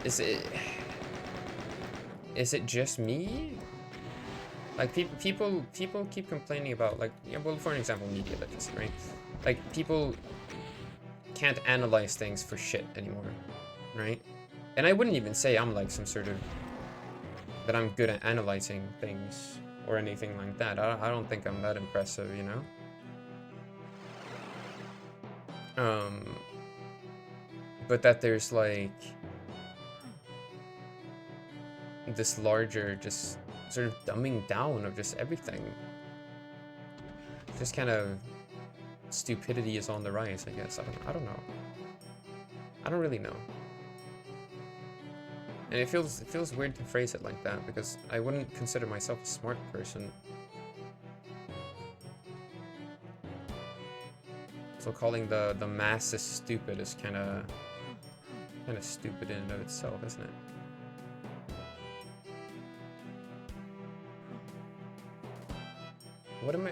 Is it just me? Like, people keep complaining about, like, yeah, well, for an example, media literacy, right? Like, people can't analyze things for shit anymore, right? And I wouldn't even say I'm, like, some sort of... that I'm good at analyzing things or anything like that. I don't think I'm that impressive, you know? But that there's like this larger just sort of dumbing down of just everything. Just kind of stupidity is on the rise, I guess. I don't know. I don't really know. And it feels weird to phrase it like that because I wouldn't consider myself a smart person. So calling the masses stupid is kind of stupid in and of itself, isn't it?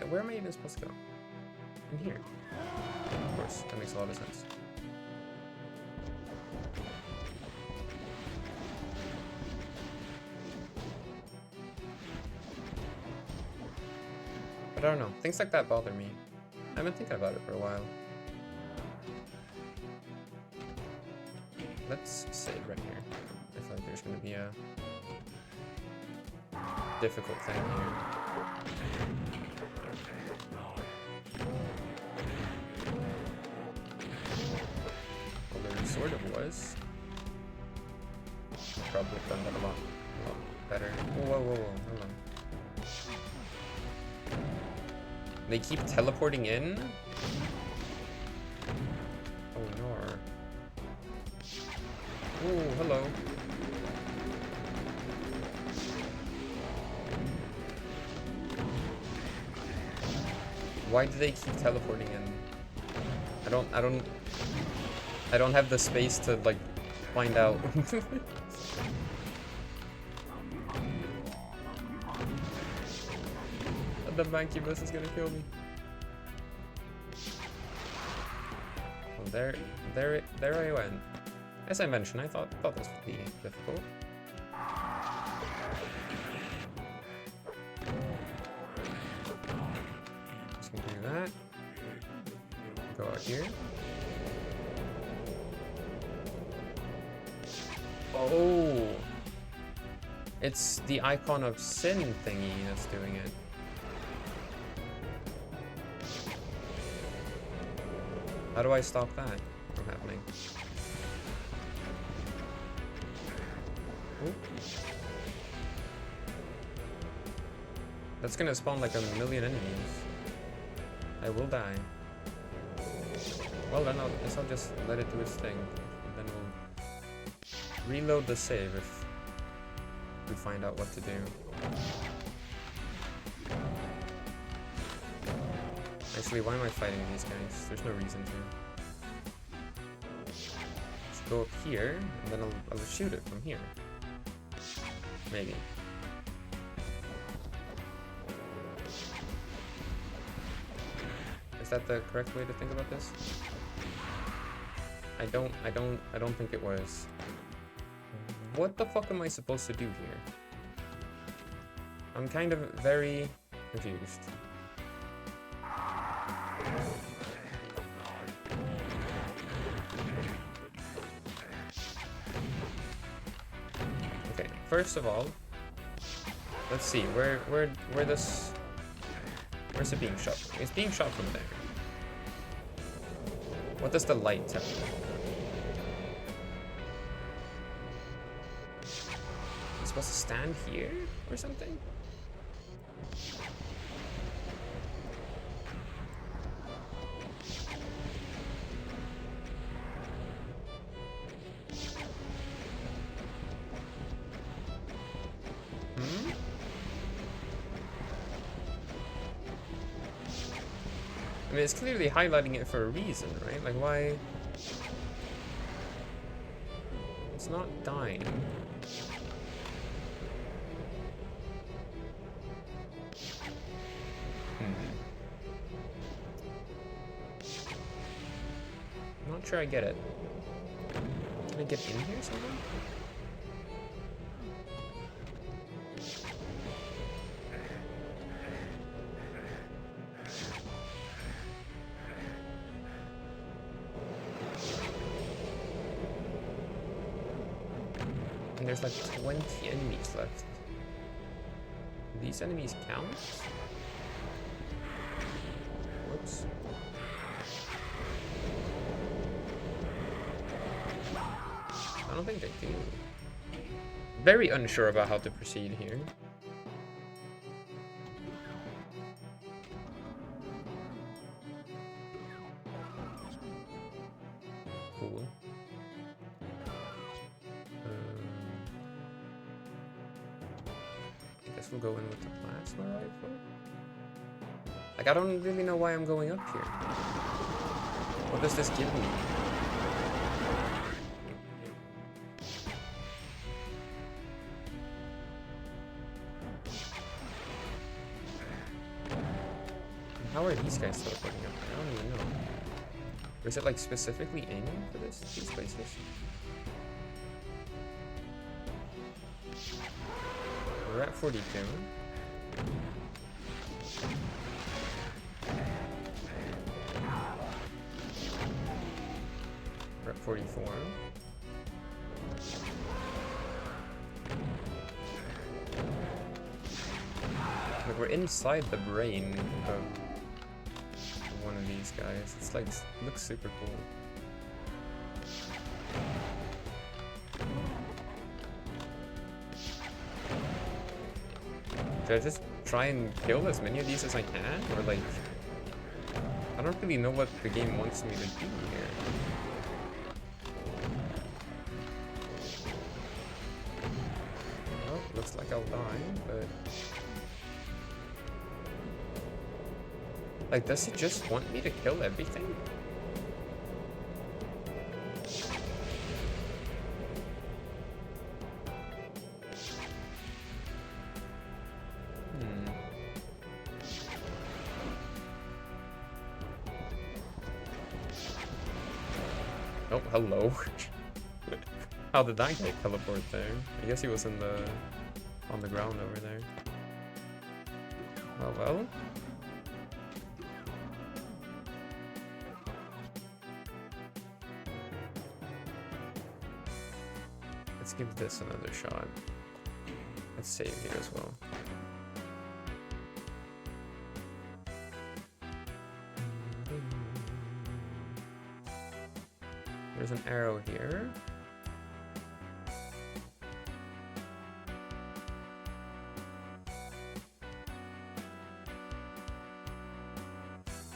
Where am I even supposed to go? In here. Of course, that makes a lot of sense. But I don't know, things like that bother me. I've been thinking about it for a while. Let's save right here, if I do. there's gonna be a difficult thing here. Well, there sort of was. Probably done that a lot better. Whoa, hold on. They keep teleporting in? Oh no. Oh, hello. Why do they keep teleporting in? I don't have the space to like find out. The Mancubus is gonna kill me. Well, there I went. As I mentioned, I thought this would be difficult. Just gonna do that. Go out here. Oh, it's the icon of sin thingy that's doing it. How do I stop that from happening? Ooh. That's gonna spawn like a million enemies. I will die. Well then, I guess I'll just let it do its thing. And then we'll reload the save if we find out what to do. Actually, why am I fighting these guys? There's no reason to. Let's go up here, and then I'll shoot it from here. Maybe. Is that the correct way to think about this? I don't think it was. What the fuck am I supposed to do here? I'm kind of very confused. Okay, first of all, let's see where's it being shot from? It's being shot from there. What does the light tell me? It's supposed to stand here or something? I mean, it's clearly highlighting it for a reason, right? Like, why? It's not dying. I'm not sure I get it. Can I get in here somehow? And there's like 20 enemies left. Do these enemies count? Whoops. I don't think they do. Very unsure about how to proceed here. Cool. I guess we'll go in with the plasma rifle. Like, I don't really know why I'm going up here. What does this give me? How are these guys teleporting up there? I don't even know. Or is it like specifically aiming for these places? We're at 42. We're at 44. Like, we're inside the brain of one of these guys. It's like, looks super cool. Should I just try and kill as many of these as I can? Or like, I don't really know what the game wants me to do here. Well, looks like I'll die, but... Like, does it just want me to kill everything? Oh, hello. How did that guy teleport there? I guess he was on the ground over there. Oh well. Let's give this another shot. Let's save here as well. There's an arrow here.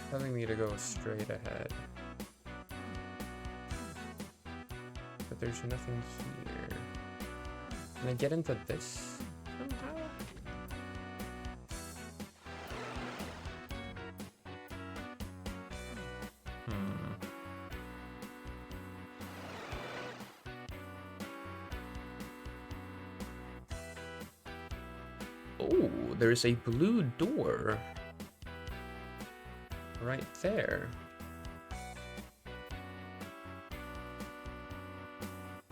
Telling me to go straight ahead. But there's nothing here. Can I get into this somehow? Oh, there's a blue door right there.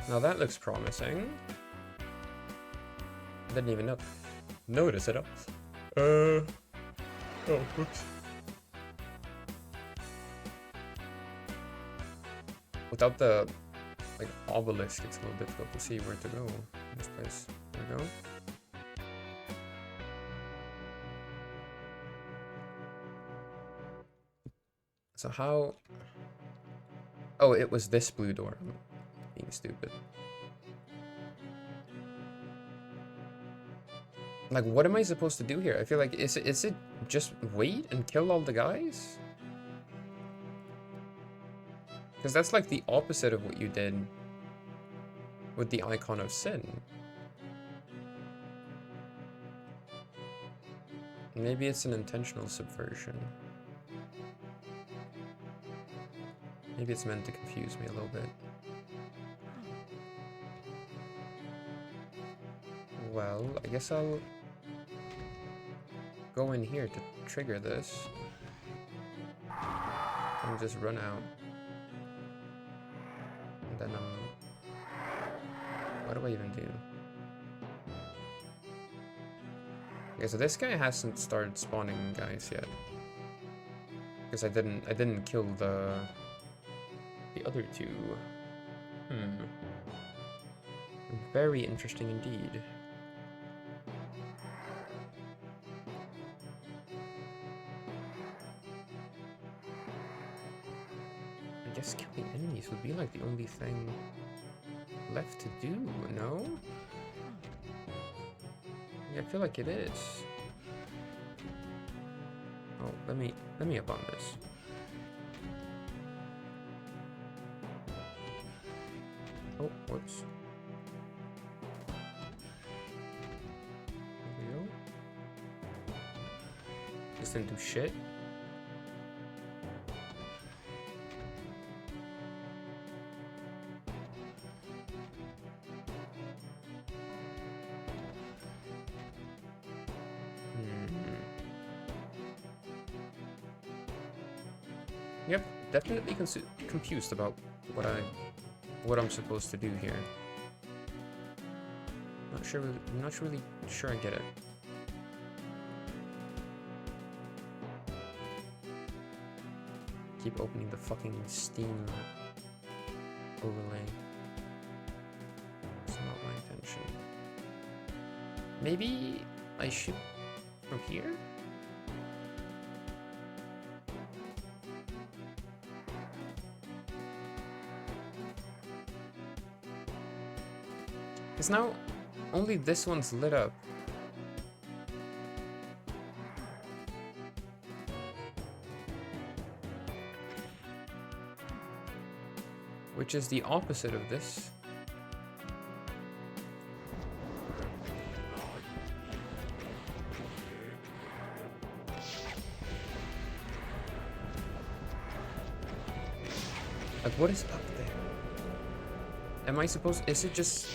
Now that looks promising. I didn't even notice it. Oh, whoops. Without the like obelisk, it's a little difficult to see where to go in this place. There we go. So how... Oh, it was this blue door. I'm being stupid. Like, what am I supposed to do here? I feel like, is it just wait and kill all the guys? Because that's like the opposite of what you did with the Icon of Sin. Maybe it's an intentional subversion. Maybe it's meant to confuse me a little bit. Well, I guess I'll go in here to trigger this. And just run out. And then what do I even do? Okay, so this guy hasn't started spawning guys yet. Because I didn't kill the other two. Very interesting indeed. I guess killing enemies would be like the only thing left to do, no? Yeah, I feel like it is. Oh, let me up on this. Oh, whoops. There we go. This didn't do shit. Yep, definitely confused about what I'm supposed to do here. I'm not really sure I get it. Keep opening the fucking Steam overlay. It's not my intention. Maybe I should From here? Because now only this one's lit up. Which is the opposite of this. Like, what is up there? Am I supposed... Is it just...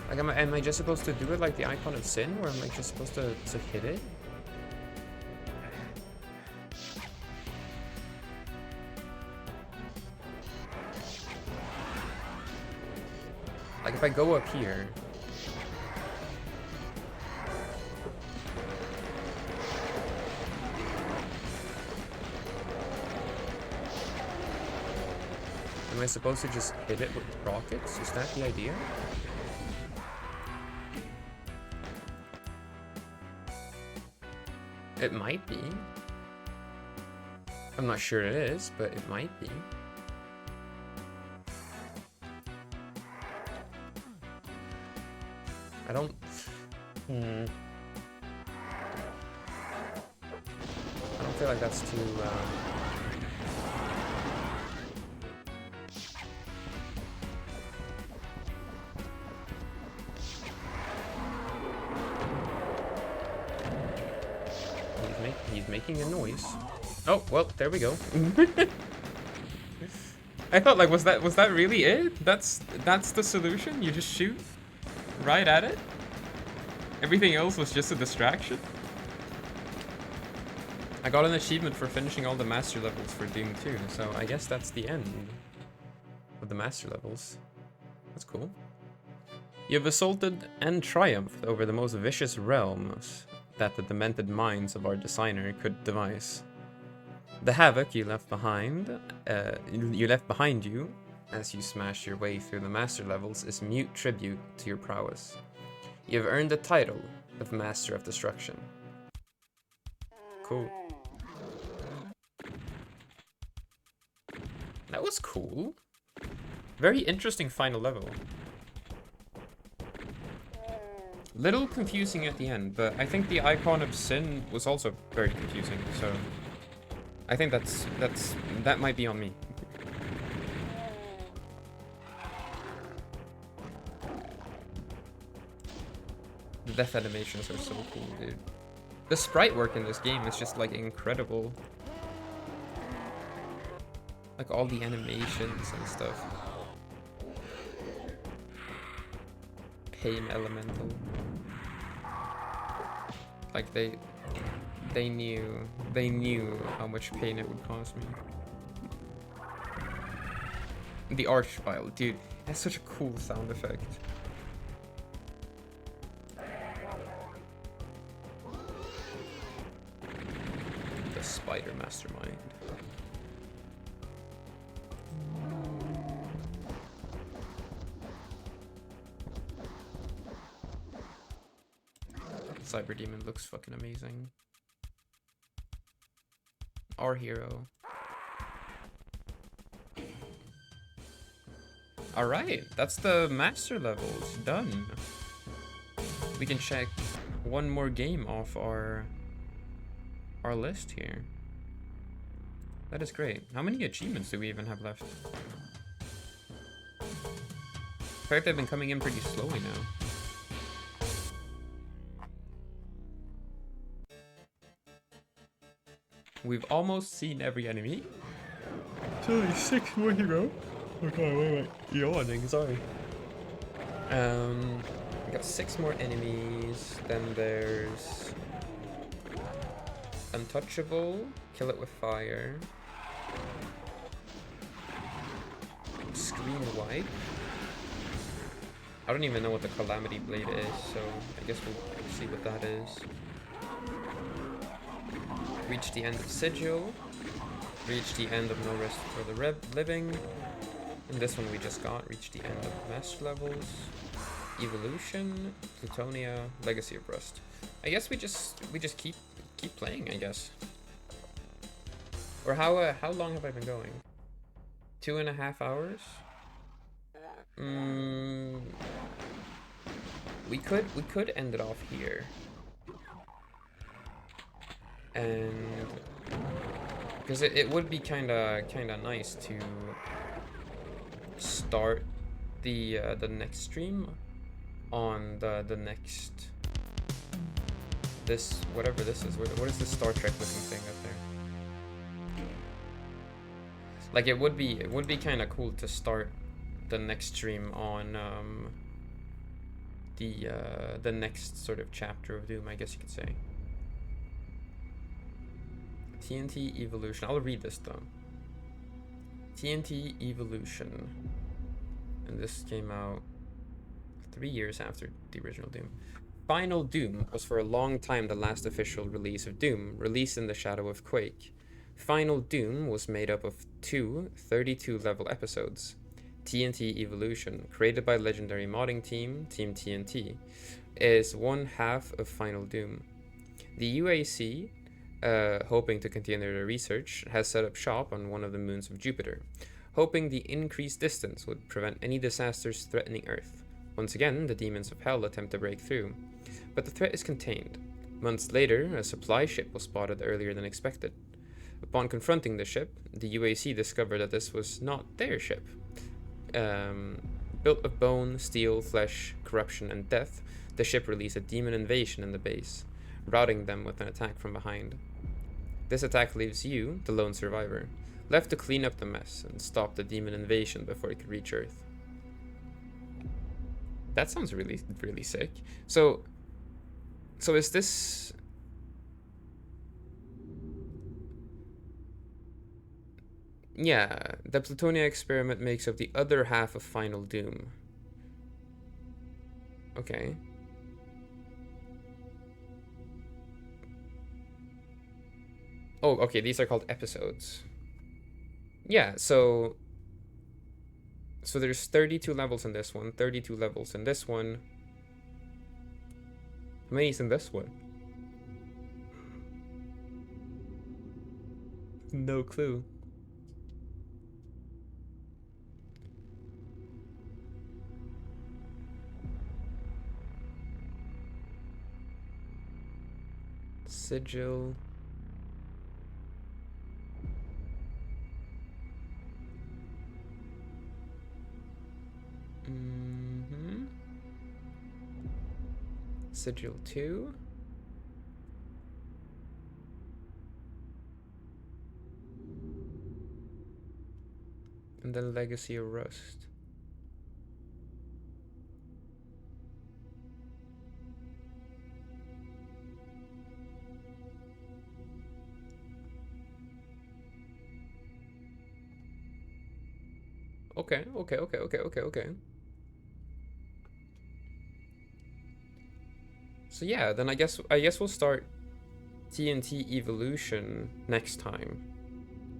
Like, am I just supposed to do it like the Icon of Sin? Or am I just supposed to hit it? Like, if I go up here... Am I supposed to just hit it with rockets? Is that the idea? It might be. I'm not sure it is, but it might be. I don't... I don't feel like that's too... He's making a noise. Oh, well, there we go. I thought, like, was that really it? That's the solution? You just shoot right at it? Everything else was just a distraction? I got an achievement for finishing all the master levels for Doom 2, so I guess that's the end of the master levels. That's cool. You have assaulted and triumphed over the most vicious realms that the demented minds of our designer could devise. The havoc you left behind you as you smash your way through the master levels is mute tribute to your prowess. You have earned the title of Master of Destruction. Cool. That was cool. Very interesting final level. Little confusing at the end, but I think the Icon of Sin was also very confusing, so I think that might be on me. The death animations are so cool, dude. The sprite work in this game is just like incredible. Like all the animations and stuff. Pain Elemental. Like they knew how much pain it would cause me. The Archvile, dude, that's such a cool sound effect. The Spider Mastermind. Cyber Demon looks fucking amazing. Our hero. Alright, that's the master levels done. We can check one more game off our list here. That is great. How many achievements do we even have left? In fact, they've been coming in pretty slowly now. We've almost seen every enemy. It's only 6 more to go. Okay, wait. Yawning, sorry. We got 6 more enemies. Then there's Untouchable, Kill It With Fire, Screen Wipe. I don't even know what the Calamity Blade is, so I guess we'll see what that is. Reach the end of Sigil. Reach the end of No Rest for the Living. And this one we just got. Reach the end of Master Levels. Evolution. Plutonia. Legacy of Rust. I guess we just keep playing, I guess. Or how long have I been going? 2.5 hours? We could end it off here. And because it would be kinda nice to start the next stream on the next this whatever this is. What is this Star Trek looking thing up there? Like it would be kind of cool to start the next stream on the next sort of chapter of Doom, I guess you could say. TNT Evolution. I'll read this though. TNT Evolution. And this came out 3 years after the original Doom. Final Doom was for a long time the last official release of Doom, released in the shadow of Quake. Final Doom was made up of two 32-level episodes. TNT Evolution, created by legendary modding team Team TNT, is one half of Final Doom. The UAC, hoping to continue their research, has set up shop on one of the moons of Jupiter, hoping the increased distance would prevent any disasters threatening Earth. Once again, the demons of hell attempt to break through, but the threat is contained. Months later, a supply ship was spotted earlier than expected. Upon confronting the ship, the UAC discovered that this was not their ship. Built of bone, steel, flesh, corruption, and death, the ship released a demon invasion in the base, routing them with an attack from behind. This attack leaves you, the lone survivor, left to clean up the mess and stop the demon invasion before it could reach Earth. That sounds really, really sick. So is this... Yeah, the Plutonia experiment makes up the other half of Final Doom. Okay. Oh, okay, these are called episodes. Yeah, so there's 32 levels in this one, 32 levels in this one. How many is in this one? No clue. Sigil. Sigil 2. And then Legacy of Rust. Okay. So yeah, then I guess we'll start TNT Evolution next time.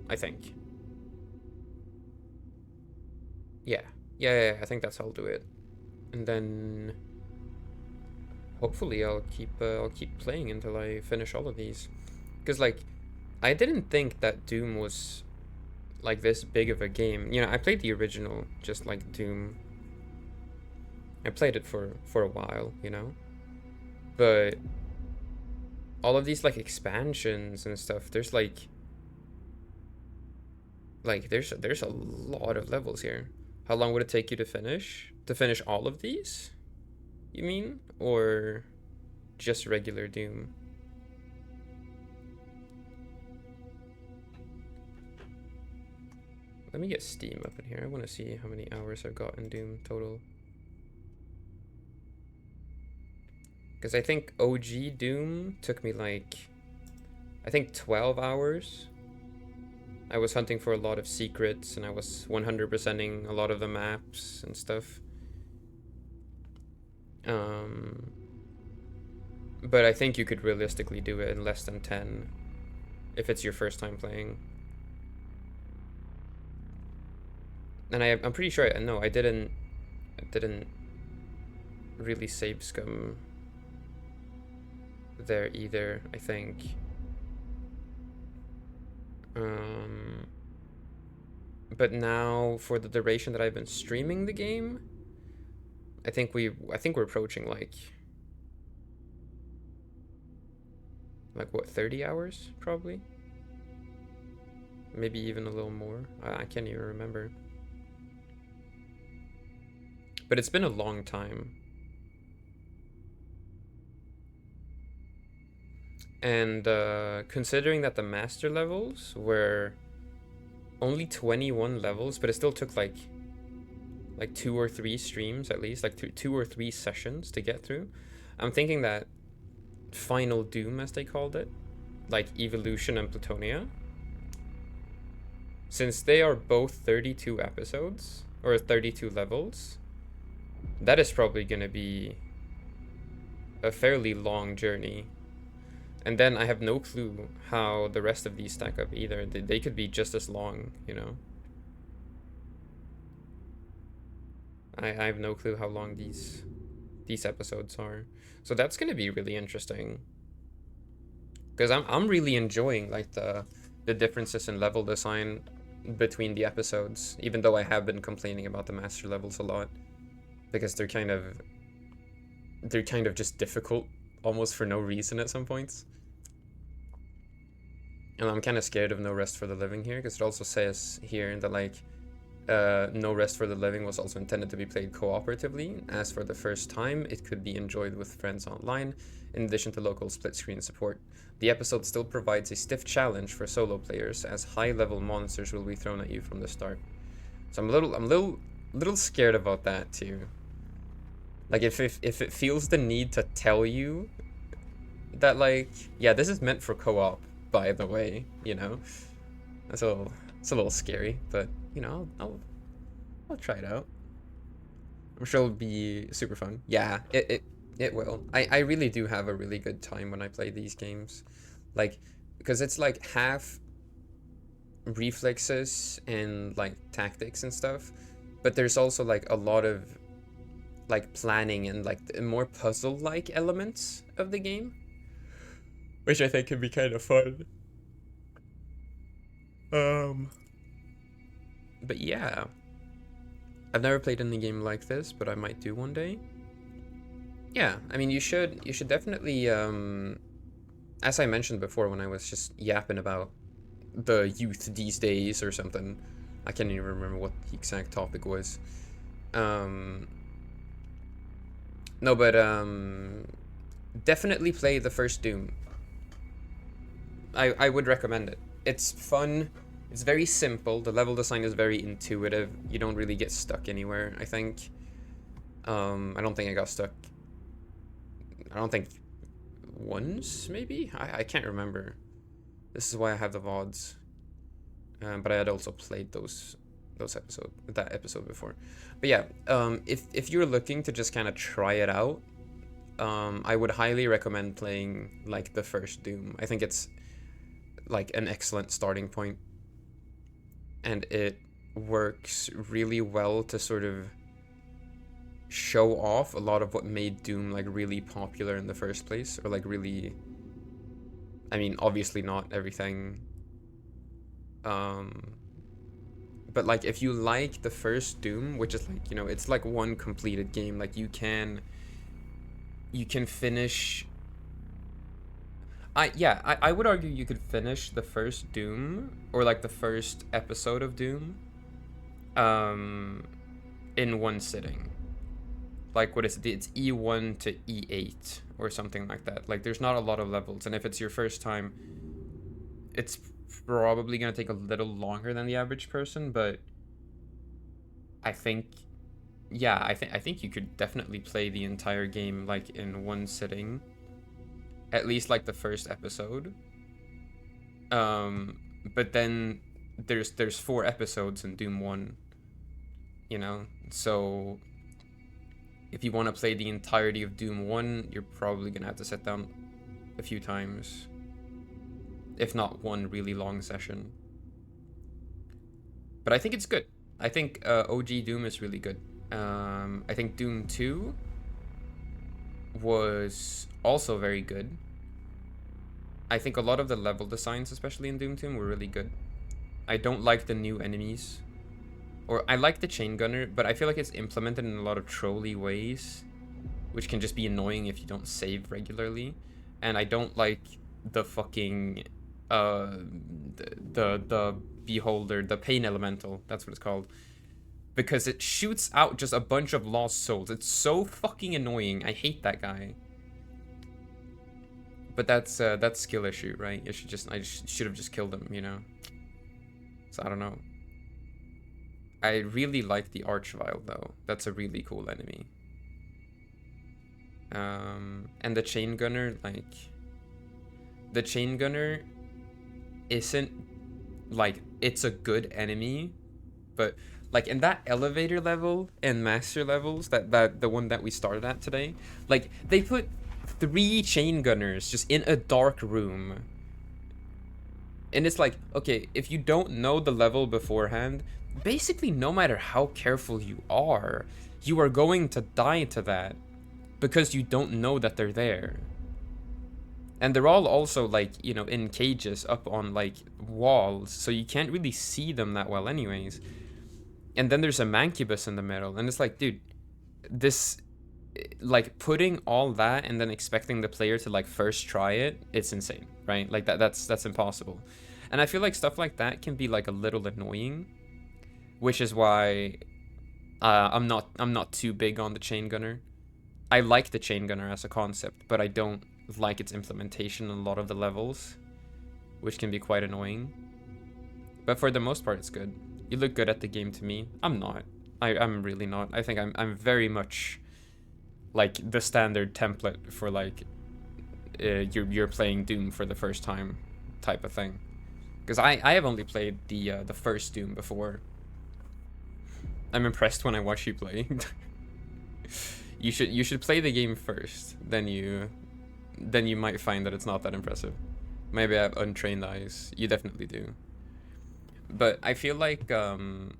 I think. Yeah, I think that's how I'll do it. And then hopefully I'll keep playing until I finish all of these. Cuz like I didn't think that Doom was like this big of a game. You know, I played the original just like Doom. I played it for a while, you know. But all of these like expansions and stuff, there's like there's a lot of levels here. How long would it take you to finish? To finish all of these? You mean? Or just regular Doom? Let me get Steam up in here. I want to see how many hours I've got in Doom total. Because I think OG Doom took me like, I think 12 hours. I was hunting for a lot of secrets and I was 100%ing a lot of the maps and stuff. But I think you could realistically do it in less than 10 if it's your first time playing. And I'm pretty sure, no, I didn't really save scum. there either, I think. But now for the duration that I've been streaming the game, I think we're approaching like what, 30 hours probably? Maybe even a little more. I can't even remember. But it's been a long time. And considering that the master levels were only 21 levels, but it still took like 2 or 3 streams at least, like two or 3 sessions to get through. I'm thinking that Final Doom, as they called it, like Evolution and Plutonia, since they are both 32 episodes or 32 levels, that is probably going to be a fairly long journey. And then I have no clue how the rest of these stack up either. They could be just as long, you know? I have no clue how long these episodes are. So that's going to be really interesting. Because I'm really enjoying like the differences in level design between the episodes, even though I have been complaining about the master levels a lot, because they're kind of just difficult almost for no reason at some points. And I'm kind of scared of No Rest for the Living here, because it also says here that like No Rest for the Living was also intended to be played cooperatively. As for the first time, it could be enjoyed with friends online, in addition to local split-screen support. The episode still provides a stiff challenge for solo players, as high-level monsters will be thrown at you from the start. So I'm a little scared about that too. Like if it feels the need to tell you that like, yeah, this is meant for co-op, by the way, you know, it's a little scary, but you know, I'll try it out. I'm sure it'll be super fun. Yeah, it will. I really do have a really good time when I play these games, like, because it's like half reflexes and like tactics and stuff, but there's also like a lot of like planning and like the more puzzle-like elements of the game, which I think can be kind of fun. But yeah, I've never played any game like this, but I might do one day. Yeah, I mean, you should definitely, as I mentioned before when I was just yapping about the youth these days or something, I can't even remember what the exact topic was. No, but definitely play the first Doom. I would recommend it. It's fun. It's very simple. The level design is very intuitive. You don't really get stuck anywhere, I think. I don't think I got stuck. I don't think once, maybe? I can't remember. This is why I have the VODs. But I had also played that episode before. But yeah, if you're looking to just kind of try it out, I would highly recommend playing like the first Doom. I think it's like an excellent starting point, and it works really well to sort of show off a lot of what made Doom like really popular in the first place, or like really, I mean, obviously not everything, but like if you like the first Doom, which is like, you know, it's like one completed game, like you can finish. I would argue you could finish the first Doom, or like the first episode of Doom, in one sitting. Like, what is it? It's E1 to E8 or something like that. Like, there's not a lot of levels, and if it's your first time, it's probably gonna take a little longer than the average person. But I think, yeah, I think you could definitely play the entire game like in one sitting. At least like the first episode. But then there's 4 episodes in Doom 1, you know? So if you want to play the entirety of Doom 1, you're probably going to have to sit down a few times, if not one really long session. But I think it's good. I think OG Doom is really good. I think Doom 2 was also very good. I think a lot of the level designs, especially in Doom 2, were really good. I don't like the new enemies. Or I like the chain gunner, but I feel like it's implemented in a lot of trolly ways, which can just be annoying if you don't save regularly. And I don't like the fucking the beholder, the pain elemental, that's what it's called. Because it shoots out just a bunch of lost souls. It's so fucking annoying. I hate that guy. But that's skill issue, right? I should have just killed him, you know. So I don't know. I really like the Archvile though. That's a really cool enemy. And the Chain Gunner, like, the Chain Gunner isn't like, it's a good enemy, but like in that elevator level and master levels, that the one that we started at today, like they put 3 Chain Gunners just in a dark room. And it's like, okay, if you don't know the level beforehand, basically no matter how careful you are going to die to that because you don't know that they're there. And they're all also, like, you know, in cages up on, like, walls, so you can't really see them that well anyways. And then there's a Mancubus in the middle, and it's like, dude, this, like, putting all that and then expecting the player to, like, first try it, it's insane, right? Like, that's impossible. And I feel like stuff like that can be, like, a little annoying, which is why I'm not too big on the Chain Gunner. I like the Chain Gunner as a concept, but I don't like its implementation in a lot of the levels, which can be quite annoying. But for the most part, it's good. You look good at the game to me. I'm not. I'm really not. I think I'm very much like the standard template for like you're playing Doom for the first time type of thing. Because I have only played the first Doom before. I'm impressed when I watch you play. You should play the game first, then you might find that it's not that impressive. Maybe I have untrained eyes. You definitely do. But I feel like the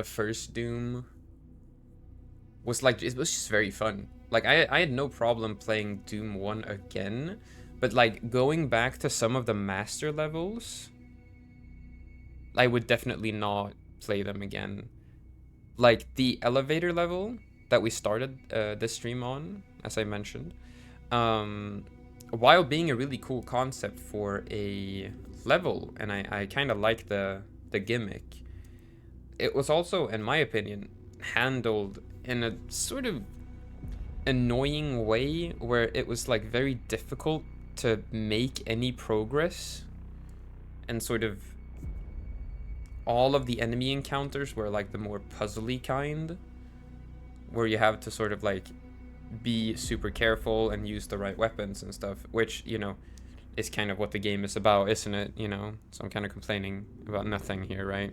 first Doom was like, it was just very fun. Like I had no problem playing Doom 1 again, but like going back to some of the master levels, I would definitely not play them again. Like the elevator level that we started this stream on, as I mentioned, while being a really cool concept for a level, and I kind of like the gimmick, it was also, in my opinion, handled in a sort of annoying way where it was like very difficult to make any progress, and sort of all of the enemy encounters were like the more puzzly kind, where you have to sort of like be super careful and use the right weapons and stuff, which, you know, is kind of what the game is about, isn't it? You know, so I'm kind of complaining about nothing here, right?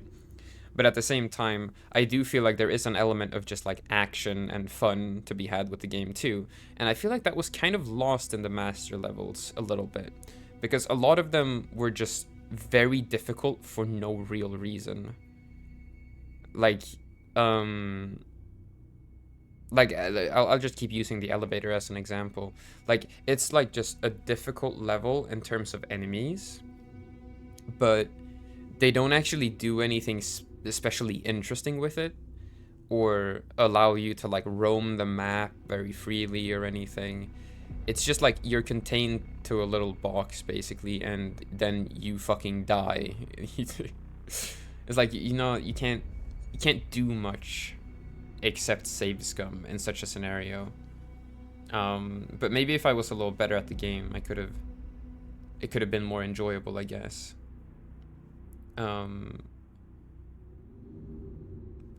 But at the same time, I do feel like there is an element of just like action and fun to be had with the game too. And I feel like that was kind of lost in the master levels a little bit, because a lot of them were just very difficult for no real reason. Like, I'll just keep using the elevator as an example. Like, it's like just a difficult level in terms of enemies, but they don't actually do anything especially interesting with it, or allow you to like roam the map very freely or anything. It's just like you're contained to a little box basically, and then you fucking die. It's like, you know, you can't do much except save scum in such a scenario. But maybe if I was a little better at the game, it could have been more enjoyable, I guess. But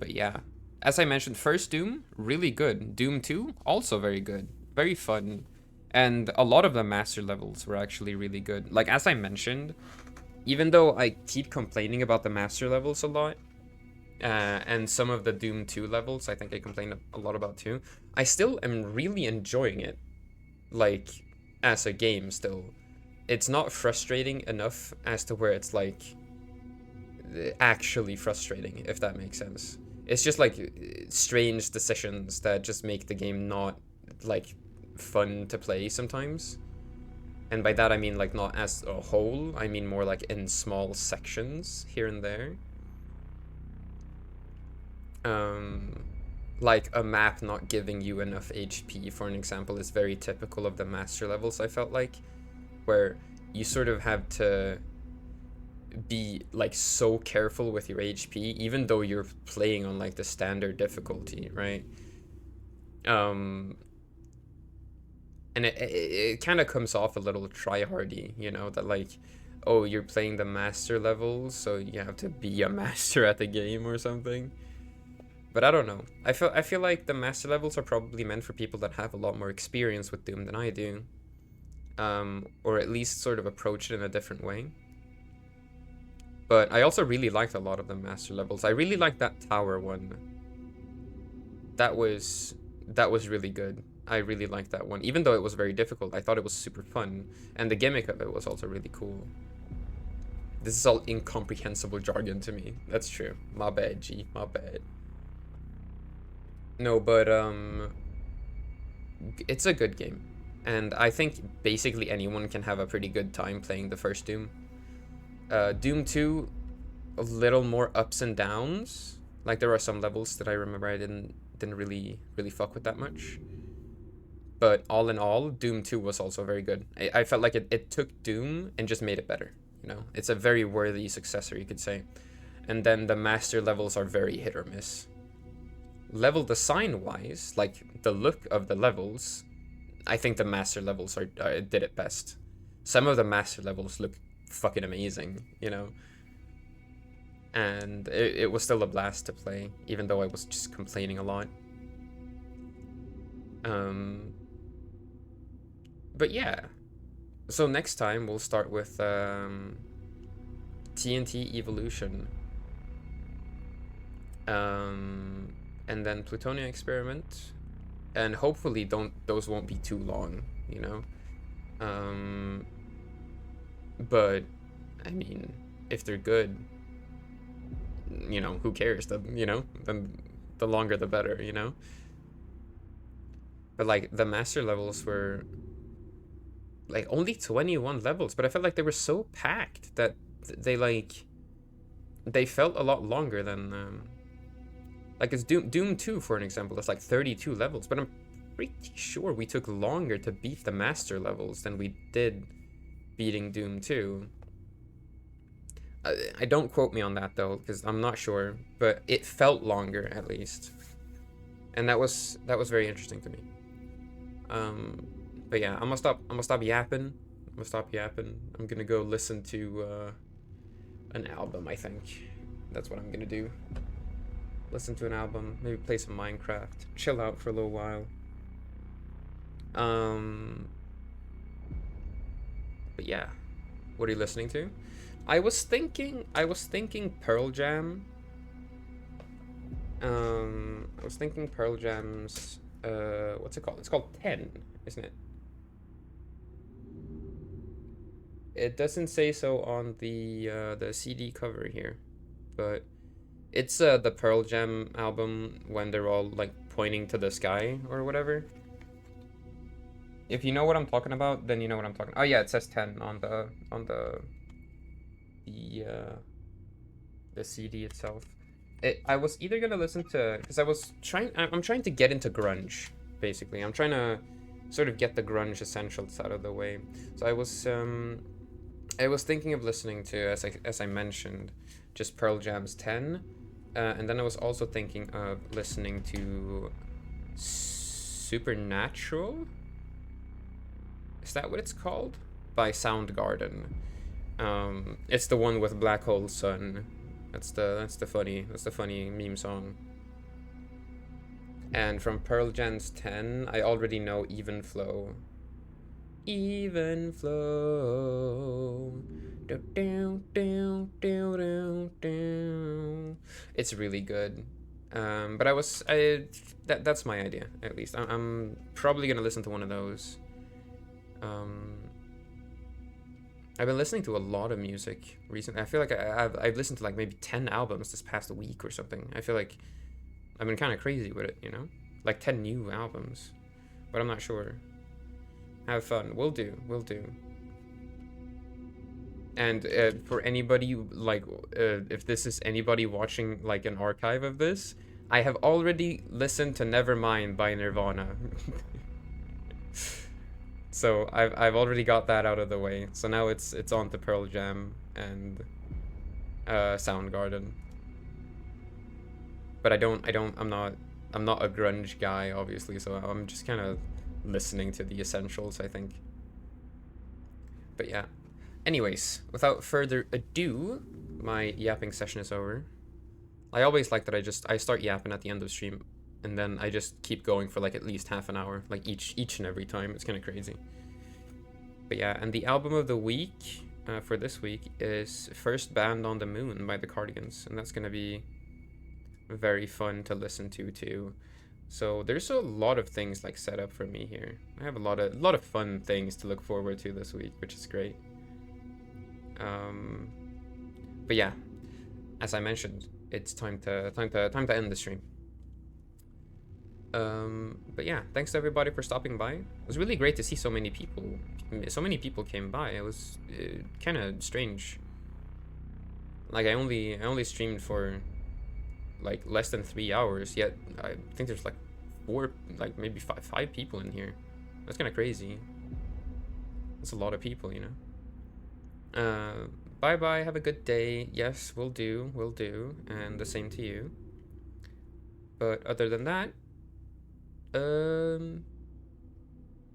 yeah, as I mentioned, first Doom, really good. Doom 2, also very good, very fun. And a lot of the master levels were actually really good. Like, as I mentioned, even though I keep complaining about the master levels a lot, and some of the Doom 2 levels, I think I complained a lot about too, I still am really enjoying it, like, as a game still. It's not frustrating enough as to where it's, like, actually frustrating, if that makes sense. It's just like strange decisions that just make the game not like fun to play sometimes. And by that I mean like not as a whole, I mean more like in small sections here and there. Like a map not giving you enough HP, for an example, is very typical of the master levels, I felt like, where you sort of have to be like so careful with your HP, even though you're playing on like the standard difficulty, right? And it kind of comes off a little tryhardy, you know, that like, oh, you're playing the master levels, so you have to be a master at the game or something. But I don't know. I feel like the master levels are probably meant for people that have a lot more experience with Doom than I do. Or at least sort of approach it in a different way. But I also really liked a lot of the master levels. I really liked that tower one. That was really good. I really liked that one. Even though it was very difficult, I thought it was super fun. And the gimmick of it was also really cool. This is all incomprehensible jargon to me. That's true. My bad, G. My bad. No, but it's a good game. And I think basically anyone can have a pretty good time playing the first Doom. Doom 2, a little more ups and downs. Like there are some levels that I remember I didn't really fuck with that much. But all in all, Doom 2 was also very good. I felt like it took Doom and just made it better. You know, it's a very worthy successor, you could say. And then the master levels are very hit or miss. Level design wise, like the look of the levels, I think the master levels did it best. Some of the master levels look fucking amazing, you know. And it was still a blast to play, even though I was just complaining a lot. But yeah. So next time we'll start with TNT Evolution. And then Plutonia Experiment. And hopefully those won't be too long, you know? But I mean, if they're good, you know, who cares? Then the longer the better, you know? But like the master levels were like only 21 levels, but I felt like they were so packed that they felt a lot longer than like it's Doom 2, for an example. It's like 32 levels, but I'm pretty sure we took longer to beat the master levels than we did beating Doom 2. I don't quote me on that though, because I'm not sure, but it felt longer at least, and that was very interesting to me. But yeah, I'm gonna stop yapping. I'm gonna go listen to an album. I think that's what I'm gonna do. Listen to an album, maybe play some Minecraft, chill out for a little while. But yeah, what are you listening to? I was thinking Pearl Jam. I was thinking Pearl Jam's what's it called? It's called 10, isn't it? It doesn't say so on the CD cover here, but it's the Pearl Jam album when they're all like pointing to the sky or whatever. If you know what I'm talking about, then you know what I'm talking. Oh yeah, it says 10 on the CD itself. I was either gonna listen to, because I'm trying to get into grunge, basically. I'm trying to sort of get the grunge essentials out of the way. So I was thinking of listening to, as I mentioned, just Pearl Jam's 10, and then I was also thinking of listening to Supernatural. Is that what it's called? By Soundgarden. It's the one with Black Hole Sun. That's the funny meme song. And from Pearl Jam's 10, I already know Even Flow. Even Flow. It's really good. But that's my idea, at least. I'm probably gonna listen to one of those. I've been listening to a lot of music recently. I feel like I've listened to like maybe 10 albums this past week or something. I feel like I've been kind of crazy with it, you know? Like 10 new albums. But I'm not sure. Have fun. Will do. Will do. And for anybody, like, if this is anybody watching, like, an archive of this, I have already listened to Nevermind by Nirvana. So I've already got that out of the way. So now it's on to Pearl Jam and Soundgarden. But I'm not a grunge guy, obviously, so I'm just kind of listening to the essentials, I think. But yeah. Anyways, without further ado, my yapping session is over. I always like that I start yapping at the end of stream, and then I just keep going for like at least half an hour, like each and every time. It's kind of crazy. But yeah, and the album of the week for this week is First Band on the Moon by the Cardigans, and that's gonna be very fun to listen to too. So there's a lot of things like set up for me here. I have a lot of fun things to look forward to this week, which is great. But yeah, as I mentioned, it's time to end the stream. But yeah, thanks to everybody for stopping by. It was really great to see so many people. So many people came by. It was kind of strange. Like I only streamed for like less than 3 hours. Yet I think there's like maybe five people in here. That's kind of crazy. That's a lot of people, you know. Bye bye, have a good day. Yes, will do, and the same to you. But other than that,